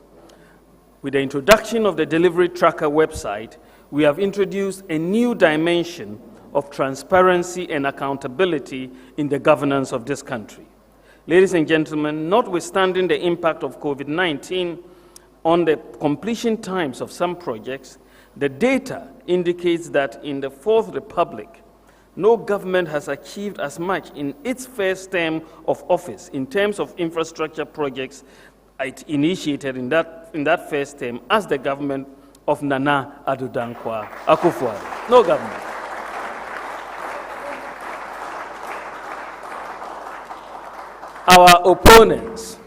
With the introduction of the Delivery Tracker website, we have introduced a new dimension of transparency and accountability in the governance of this country. Ladies and gentlemen, notwithstanding the impact of COVID-19 on the completion times of some projects, the data indicates that in the Fourth Republic, no government has achieved as much in its first term of office in terms of infrastructure projects it initiated in that first term as the government of Nana Addo Dankwa Akufo-Addo. No government. Our opponents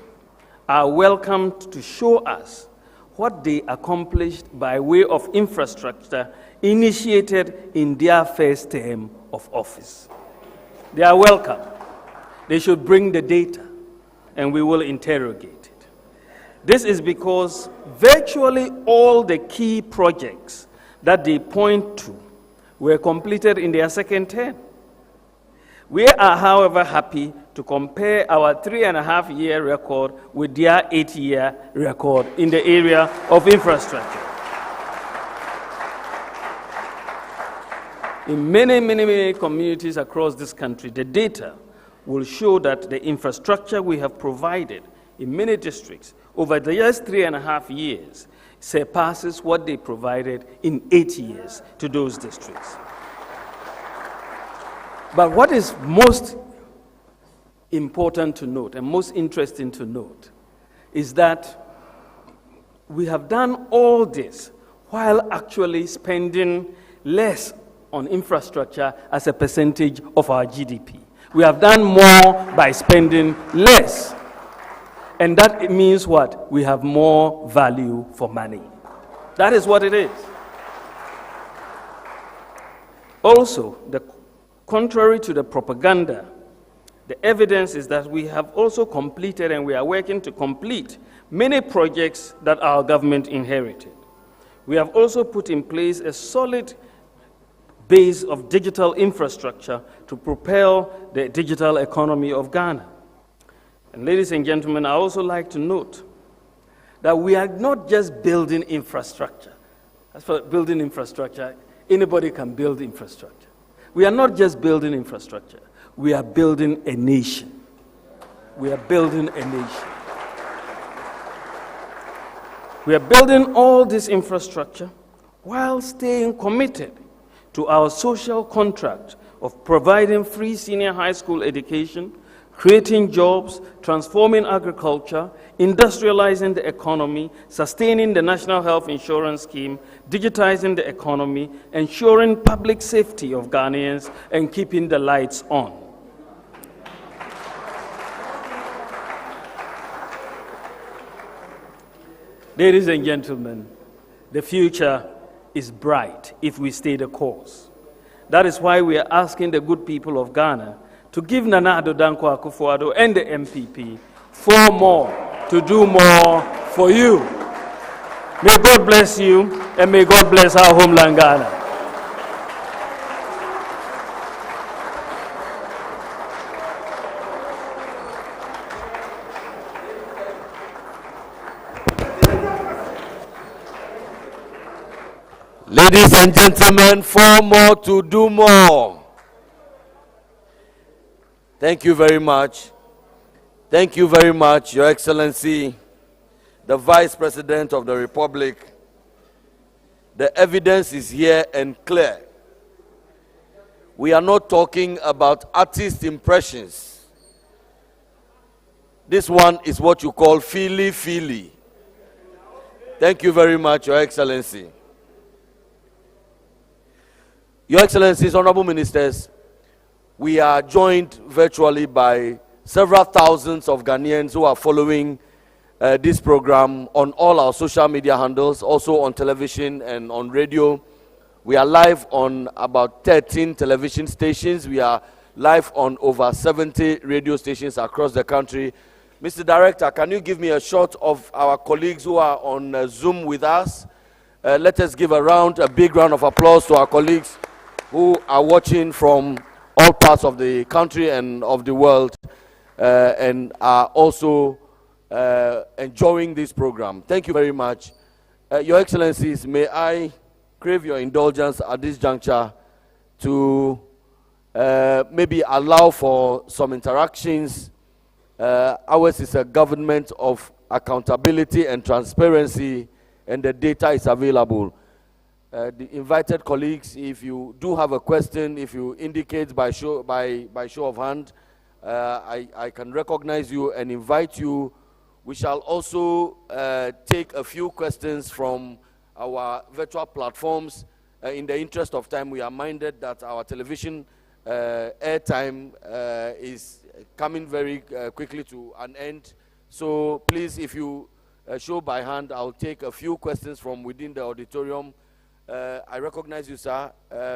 are welcome to show us what they accomplished by way of infrastructure initiated in their first term of office. They are welcome. They should bring the data, and we will interrogate it. This is because virtually all the key projects that they point to were completed in their second term. We are, however, happy to compare our 3.5-year record with their 8-year record in the area of infrastructure. In many communities across this country, the data will show that the infrastructure we have provided in many districts over the last 3.5 years surpasses what they provided in 8 years to those districts. But what is most important to note and most interesting to note is that we have done all this while actually spending less on infrastructure as a percentage of our GDP. We have done more by spending less. And that means what? We have more value for money. That is what it is. Also, contrary to the propaganda, the evidence is that we have also completed and we are working to complete many projects that our government inherited. We have also put in place a solid base of digital infrastructure to propel the digital economy of Ghana. And ladies and gentlemen, I also like to note that we are not just building infrastructure. As for building infrastructure, anybody can build infrastructure. We are not just building infrastructure. We are building a nation. We are building a nation. We are building all this infrastructure while staying committed to our social contract of providing free senior high school education, creating jobs, transforming agriculture, industrializing the economy, sustaining the National Health Insurance Scheme, digitizing the economy, ensuring public safety of Ghanaians, and keeping the lights on. Ladies and gentlemen, the future is bright if we stay the course. That is why we are asking the good people of Ghana to give Nana Addo Dankwa Akufo-Addo and the MPP 4 more to do more for you. May God bless you, and may God bless our homeland Ghana. Ladies and gentlemen, 4 more to do more. Thank you very much. Thank you very much, Your Excellency, the Vice President of the Republic. The evidence is here and clear. We are not talking about artist impressions. This one is what you call feely-feely. Thank you very much, Your Excellency. Your Excellencies, Honorable Ministers, we are joined virtually by several thousands of Ghanaians who are following this program on all our social media handles, also on television and on radio. We are live on about 13 television stations. We are live on over 70 radio stations across the country. Mr. Director, can you give me a shot of our colleagues who are on Zoom with us? Let us give a big round of applause to our colleagues who are watching from all parts of the country and of the world and are also enjoying this program. Thank you very much. Your Excellencies, may I crave your indulgence at this juncture to maybe allow for some interactions. Ours is a government of accountability and transparency, and the data is available. The invited colleagues, if you do have a question, if you indicate by show of hand, I can recognize you and invite you. We shall also take a few questions from our virtual platforms. In the interest of time, we are minded that our television airtime is coming very quickly to an end. So please, if you show by hand, I'll take a few questions from within the auditorium. I recognize you, sir.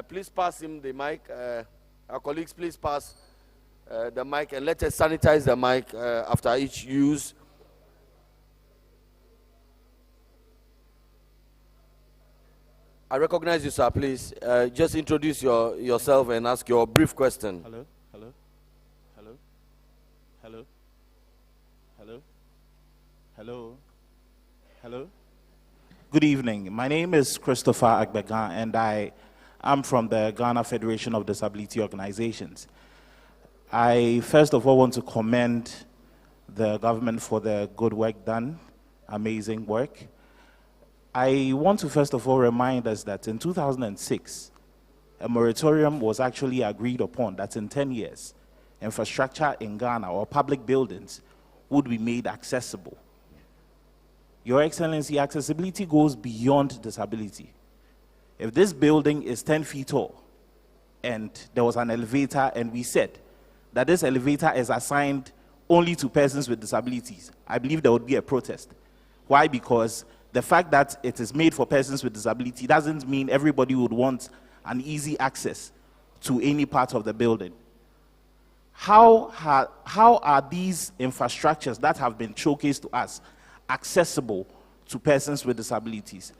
Please pass him the mic. Our colleagues, please pass the mic, and let us sanitize the mic after each use. I recognize you, sir. Please just introduce yourself and ask your brief question. Hello, hello, hello, hello, hello, hello, hello. Good evening. My name is Christopher Agbegan, and I am from the Ghana Federation of Disability Organizations. I first of all want to commend the government for the good work done, amazing work. I want to first of all remind us that in 2006, a moratorium was actually agreed upon that in 10 years, infrastructure in Ghana or public buildings would be made accessible. Your Excellency, accessibility goes beyond disability. If this building is 10 feet tall and there was an elevator and we said that this elevator is assigned only to persons with disabilities, I believe there would be a protest. Why? Because the fact that it is made for persons with disability doesn't mean everybody would want an easy access to any part of the building. How are these infrastructures that have been showcased to us accessible to persons with disabilities?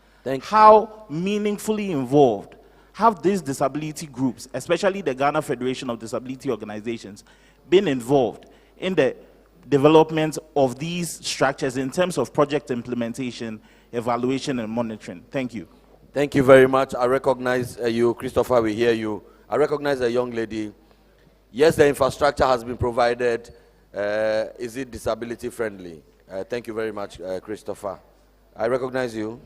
How meaningfully involved have these disability groups, especially the Ghana Federation of Disability Organizations, been involved in the development of these structures in terms of project implementation, evaluation, and monitoring? Thank you. Thank you very much. I recognize you, Christopher, we hear you. I recognize a young lady. Yes, the infrastructure has been provided. Is it disability friendly? Thank you very much, Christopher. I recognize you.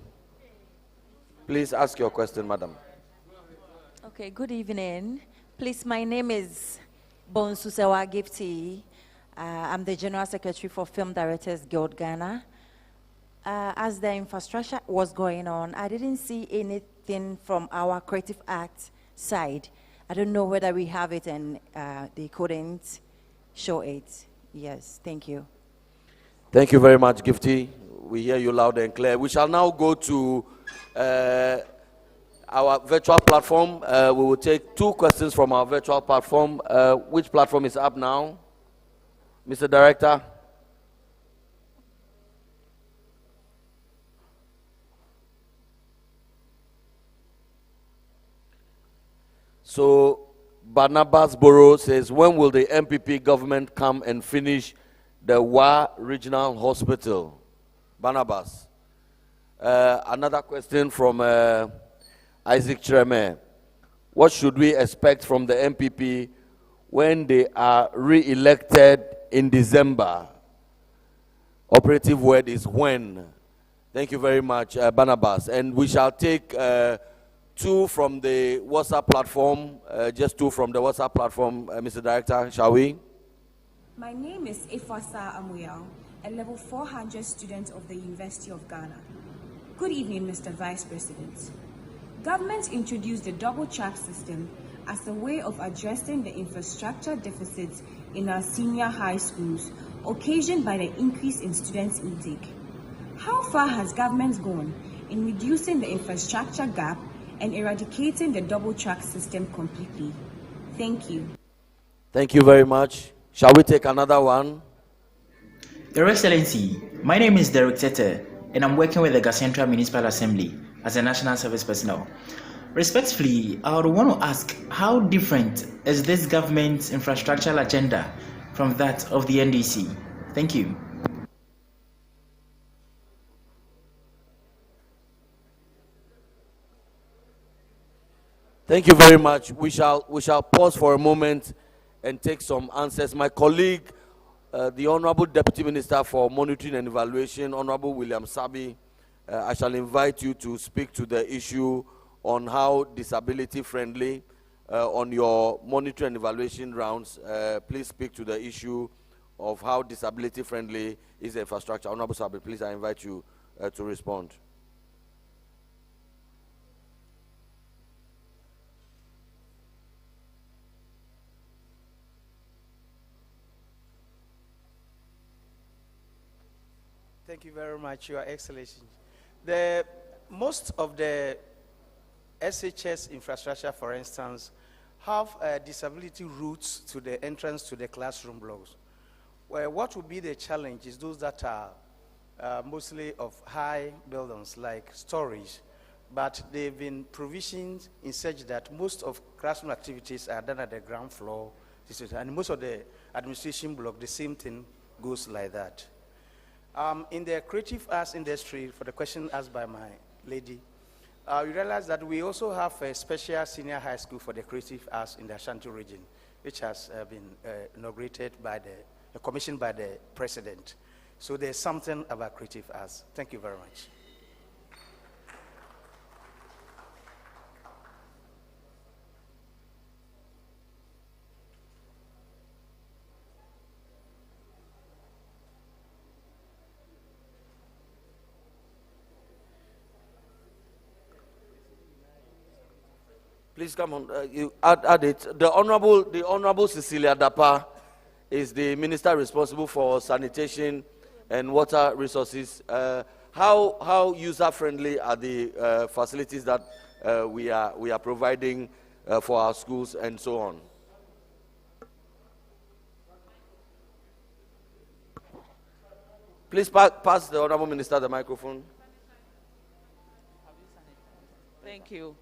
Please ask your question, madam. Okay, good evening. Please, my name is Bonsusewa Gifty. I'm the General Secretary for Film Directors Guild Ghana. As the infrastructure was going on, I didn't see anything from our Creative Act side. I don't know whether we have it and they couldn't show it. Yes, thank you. Thank you very much, Gifty. We hear you loud and clear. We shall now go to our virtual platform. We will take 2 questions from our virtual platform. Which platform is up now? Mr. Director? So, Barnabas Borough says, when will the MPP government come and finish the Wa Regional Hospital? Barnabas. Another question from Isaac Treme. What should we expect from the MPP when they are re-elected in December? Operative word is when. Thank you very much, Barnabas. And we shall take 2 from the WhatsApp platform, just 2 from the WhatsApp platform, Mr. Director, shall we? My name is Ifasa Amuyao, a level 400 student of the University of Ghana. Good evening, Mr. Vice President. Government introduced the double track system as a way of addressing the infrastructure deficits in our senior high schools, occasioned by the increase in students' intake. How far has government gone in reducing the infrastructure gap and eradicating the double track system completely? Thank you. Thank you very much. Shall we take another one? Your Excellency, my name is Derek Tete, and I'm working with the Central Municipal Assembly as a national service personnel. Respectfully, I would want to ask, how different is this government's infrastructural agenda from that of the NDC? Thank you. Thank you very much. We shall pause for a moment and take some answers. My colleague, the Honorable Deputy Minister for Monitoring and Evaluation, Honorable William Sabi, I shall invite you to speak to the issue on how disability friendly, on your monitoring and evaluation rounds, please speak to the issue of how disability friendly is the infrastructure. Honorable Sabi, please, I invite you to respond. Thank you very much, Your Excellency. Most of the SHS infrastructure, for instance, have disability routes to the entrance to the classroom blocks. Well, what would be the challenge is those that are mostly of high buildings, like storage, but they've been provisioned in such that most of classroom activities are done at the ground floor, and most of the administration block, the same thing goes like that. In the creative arts industry, for the question asked by my lady, we realize that we also have a special senior high school for the creative arts in the Ashanti region, which has been inaugurated by commissioned by the president. So there's something about creative arts. Thank you very much. Please come on, you add it. The Honorable Cecilia Dapa is the minister responsible for sanitation and water resources. How user friendly are the facilities that we are providing for our schools and so on. Please pass the Honorable Minister the microphone. Thank you.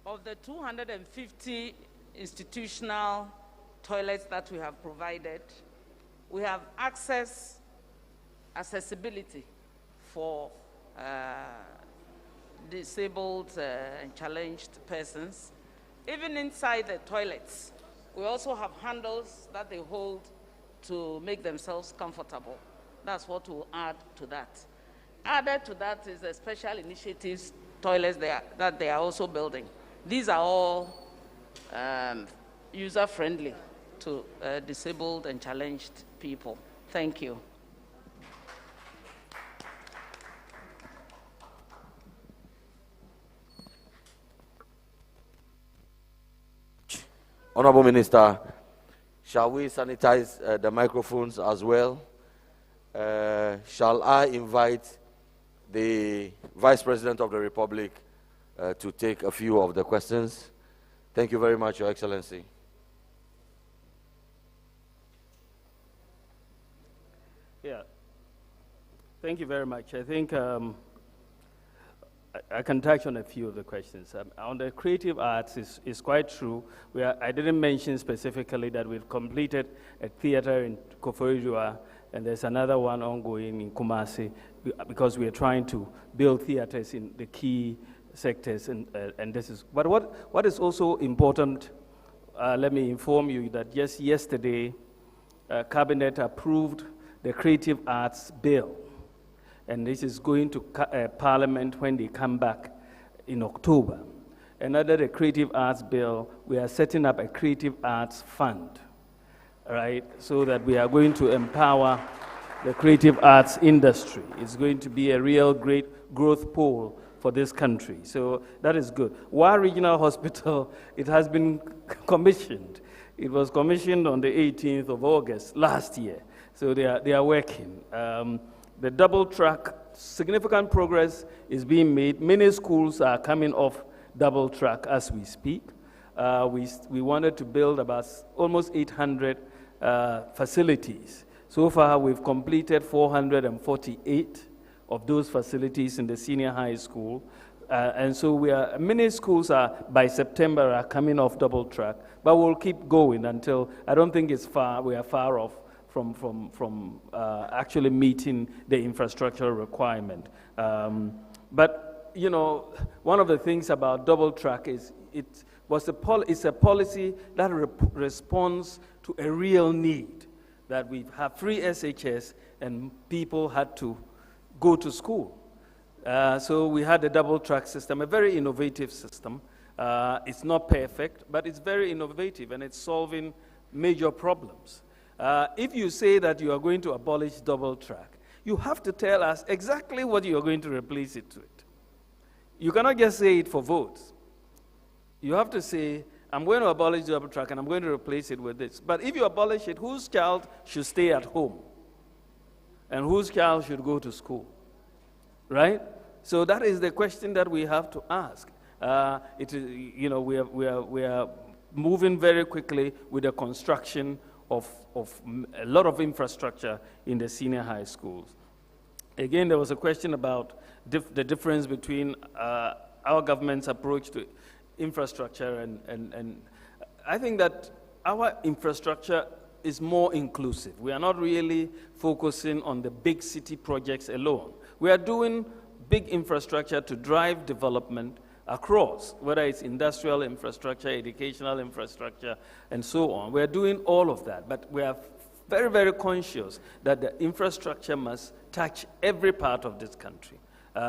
Of the 250 institutional toilets that we have provided, we have accessibility for disabled and challenged persons. Even inside the toilets, we also have handles that they hold to make themselves comfortable. That's what we'll add to that. Added to that is the special initiatives toilets that they are also building. These are all user-friendly to disabled and challenged people. Thank you. Honorable Minister, shall we sanitize the microphones as well? Shall I invite the Vice President of the Republic to take a few of the questions? Thank you very much, Your Excellency. Yeah, thank you very much. I think I can touch on a few of the questions. On the creative arts, is quite true. I didn't mention specifically that we've completed a theater in akufo-addo, and there's another one ongoing in Kumasi, because we are trying to build theaters in the key sectors, and this is. But what is also important, let me inform you that just yesterday, Cabinet approved the Creative Arts Bill, and this is going to Parliament when they come back in October. And under the Creative Arts Bill, we are setting up a Creative Arts Fund, right? So that we are going to empower the creative arts industry. It's going to be a real great growth pole for this country. So that is good. Wa Regional Hospital, it has been commissioned. It was commissioned on the 18th of August last year. So they are working. The double track, significant progress is being made. Many schools are coming off double track as we speak. We wanted to build about almost 800 facilities. So far, we've completed 448 of those facilities in the senior high school. And so many schools by September are coming off double track, but we'll keep going until, I don't think we are far off from actually meeting the infrastructural requirement. But, you know, one of the things about double track is it's a policy that responds to a real need, that we have free SHS and people had to go to school. So we had a double track system, a very innovative system. It's not perfect, but it's very innovative and it's solving major problems. If you say that you are going to abolish double track, you have to tell us exactly what you are going to replace it with. You cannot just say it for votes. You have to say, I'm going to abolish double track and I'm going to replace it with this. But if you abolish it, whose child should stay at home? And whose child should go to school? Right? So that is the question that we have to ask. We are moving very quickly with the construction of a lot of infrastructure in the senior high schools. Again, there was a question about the difference between our government's approach to infrastructure and I think that our infrastructure is more inclusive. We are not really focusing on the big city projects alone. We are doing big infrastructure to drive development across, whether it's industrial infrastructure, educational infrastructure, and so on. We are doing all of that, but we are very, very conscious that the infrastructure must touch every part of this country,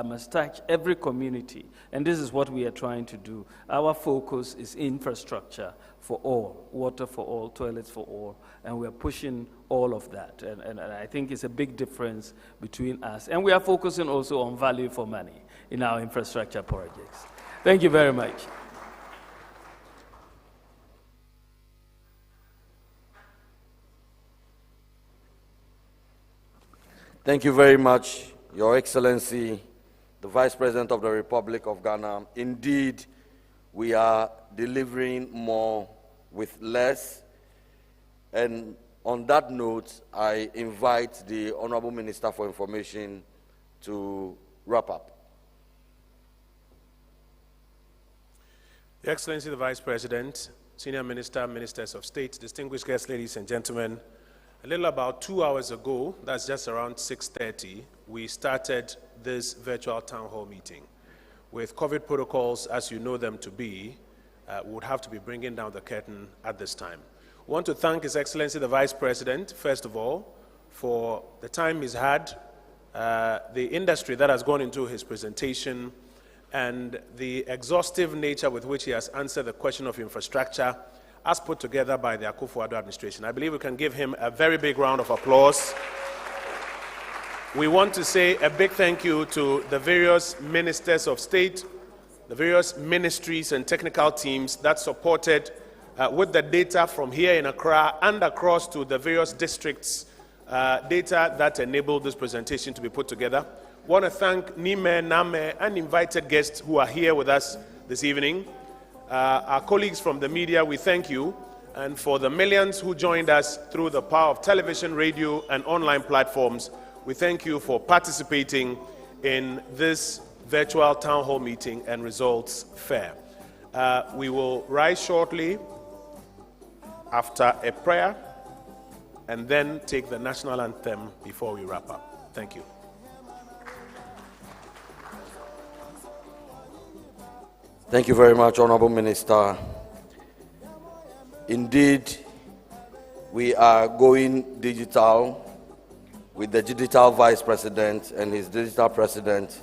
must touch every community, and this is what we are trying to do. Our focus is infrastructure for all, water for all, toilets for all, and we are pushing all of that, and I think it's a big difference between us. And we are focusing also on value for money in our infrastructure projects. Thank you very much. Thank you very much, Your Excellency, the Vice President of the Republic of Ghana. Indeed, we are delivering more with less. And on that note, I invite the Honorable Minister for Information to wrap up. Your Excellency the Vice President, Senior Minister, Ministers of State, distinguished guests, ladies and gentlemen, a little about 2 hours ago, that's just around 6:30, we started this virtual town hall meeting. With COVID protocols, as you know them to be, we would have to be bringing down the curtain at this time. I want to thank His Excellency the Vice President, first of all, for the time he's had, the industry that has gone into his presentation, and the exhaustive nature with which he has answered the question of infrastructure as put together by the Akufo-Addo administration. I believe we can give him a very big round of applause. We want to say a big thank you to the various ministers of state, the various ministries and technical teams that supported with the data from here in Accra and across to the various districts, data that enabled this presentation to be put together. I want to thank Nime, Name, and invited guests who are here with us this evening. Our colleagues from the media, we thank you. And for the millions who joined us through the power of television, radio, and online platforms, we thank you for participating in this virtual town hall meeting and results fair. We will rise shortly after a prayer and then take the national anthem before we wrap up. Thank you. Thank you very much, Honorable Minister. Indeed, we are going digital with the digital Vice President and his digital President.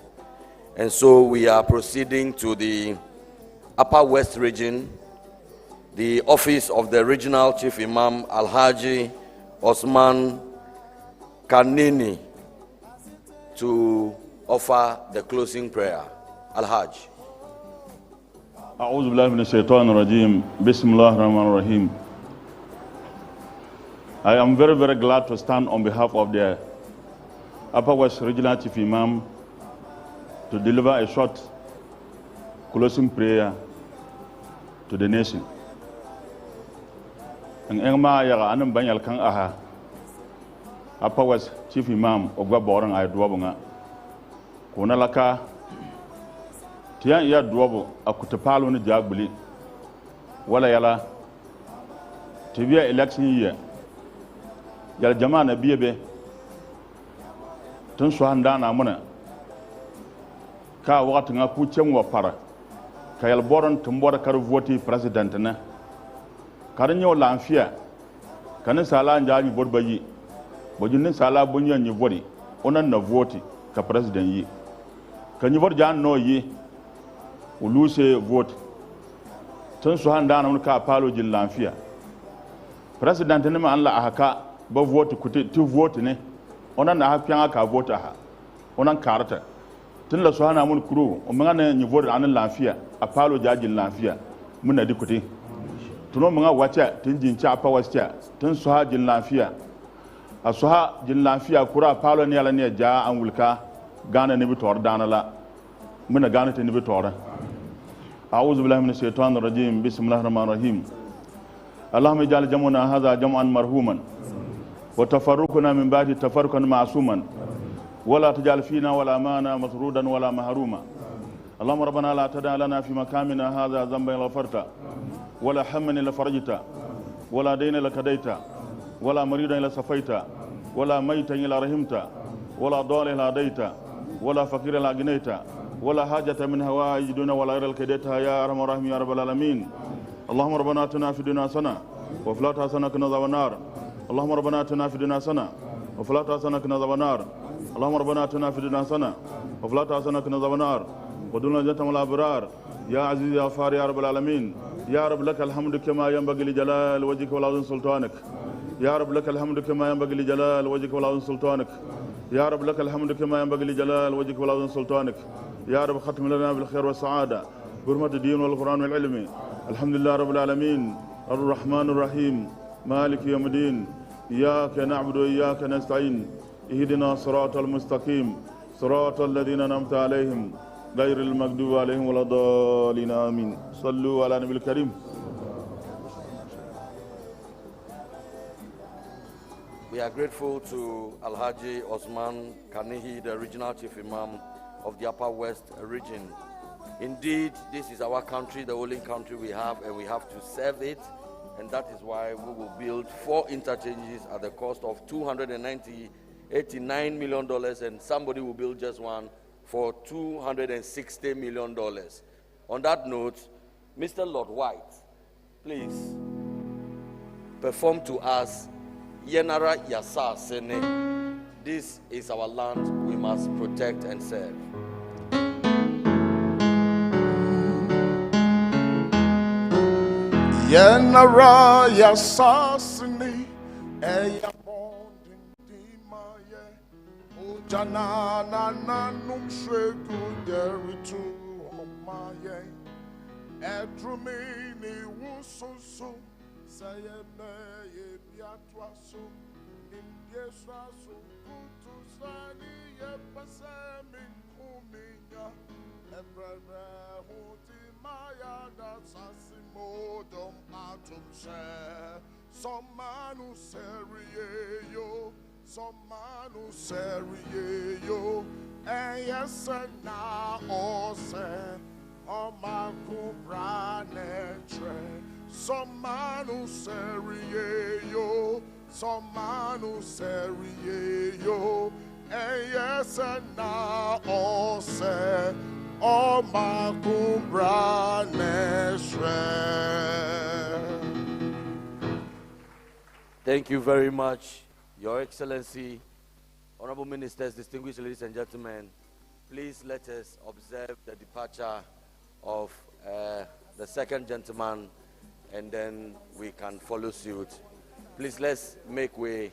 And so we are proceeding to the Upper West region, the office of the Regional Chief Imam Alhaji Osman Kanini, to offer the closing prayer. Alhaji. أعوذ بالله من الشيطان الرجيم بسم الله الرحمن الرحيم. I am very, very glad to stand on behalf of the Upper West Regional Chief Imam to deliver a short closing prayer to the nation. And Engma yaga anam banyal kang aha Upper West Chief Imam ogwa borang ay duwabunga kuna laka tiyan iya duwabu akutapalo ni jagbuli wala yala tibiya election year yal jama'a na biyebe tun su handa na muna ka wakati nga ku chenwa para ka yal boron tumbora kar voti president na karin yau lafiya kanin sala njaji bodba yi bojin sala bunyan ni vori onan na voti ka president yi kan yi vot jan no yi uluse vote tun su handa na ka palo jin lafiya president ne ma Allah ahaka ba vote kuti ti vote ne onan na hafiyan aka vote aha onan karata tun la su hana mun kuro o manga ni vote anan lafiya a palo jajin lafiya mun na dikuti tuno manga wacha tin jin cha pa wascha tun su ha jin lafiya a su ha jin lafiya kura palo ne ala ne ja an wulka gana ne bi tor dana la mun na gana te ne bi tor أعوذ بالله من الشيطان الرجيم بسم الله الرحمن الرحيم اللهم اجعل جمعنا هذا جمعا مرحوما وتفرقنا من بعد تفرقا معصوما ولا تجعل فينا ولا مانا مطرودا ولا محروما اللهم ربنا لا تدع لنا في مكاننا هذا ذنبا غفرته ولا حما الا فرجته ولا دين الا قضيته ولا مريضا الا شفيته ولا ميتا الا رحمته ولا ضالا الا هديته ولا فقيرا الا اغنيته ولا حاجة من هوائج دون ولا غير الكديتها يا أرحم الراحمين يا رب العالمين. اللهم ربنا آتنا في الدنيا حسنة وفي الآخرة حسنة وقنا عذاب النار. اللهم ربنا آتنا في الدنيا حسنة وفي الآخرة حسنة وقنا عذاب النار. اللهم ربنا آتنا في الدنيا حسنة وفي الآخرة حسنة وقنا عذاب النار. ودلنا جنة مع الأبرار يا عزيز يا غفار يا رب العالمين. يا رب لك الحمد كما ينبغي لجلال وجهك والعظيم سلطانك. يا رب لك الحمد كما ينبغي لجلال وجهك والعظيم سلطانك. يا رب لك الحمد كما ينبغي لجلال وجهك والعظيم سلطانك. يا رب ختم لنا بالخير والسعادة برمة الدين والقرآن والعلم. الحمد لله رب العالمين الرحمن الرحيم مالك يوم الدين إياك نعبد وإياك نستعين اهدنا صراط المستقيم صراط الذين أنعمت عليهم غير المغضوب عليهم ولا الضالين آمين صلوا على النبي الكريم. We are grateful to Alhaji Osman Kanihi, the regional chief imam of the Upper West region. Indeed, this is our country, the only country we have, and we have to serve it. And that is why we will build 4 interchanges at the cost of $289 million, and somebody will build just one for $260 million. On that note, Mr. Lord White, please perform to us Yenara Yasa Sene. This is our land we must protect and serve. Yenara Yasa Sene Agyapong Dimaye Ojana na num shegu deritu omaye Edrumi ni wusoso sayene ye biatwaso indiesaso kutu sani ye pasemi kuminya ebrebe huti maya da sasimo dom atum se somanu seriye yo somanu seriye yo eyesena ose omakubranetre somanu seriye yo somanu seriye yo eyesena ose omakubranetre. Thank you very much, Your Excellency, Honorable Ministers, distinguished ladies and gentlemen. Please let us observe the departure of the second gentleman, and then we can follow suit. Please let's make way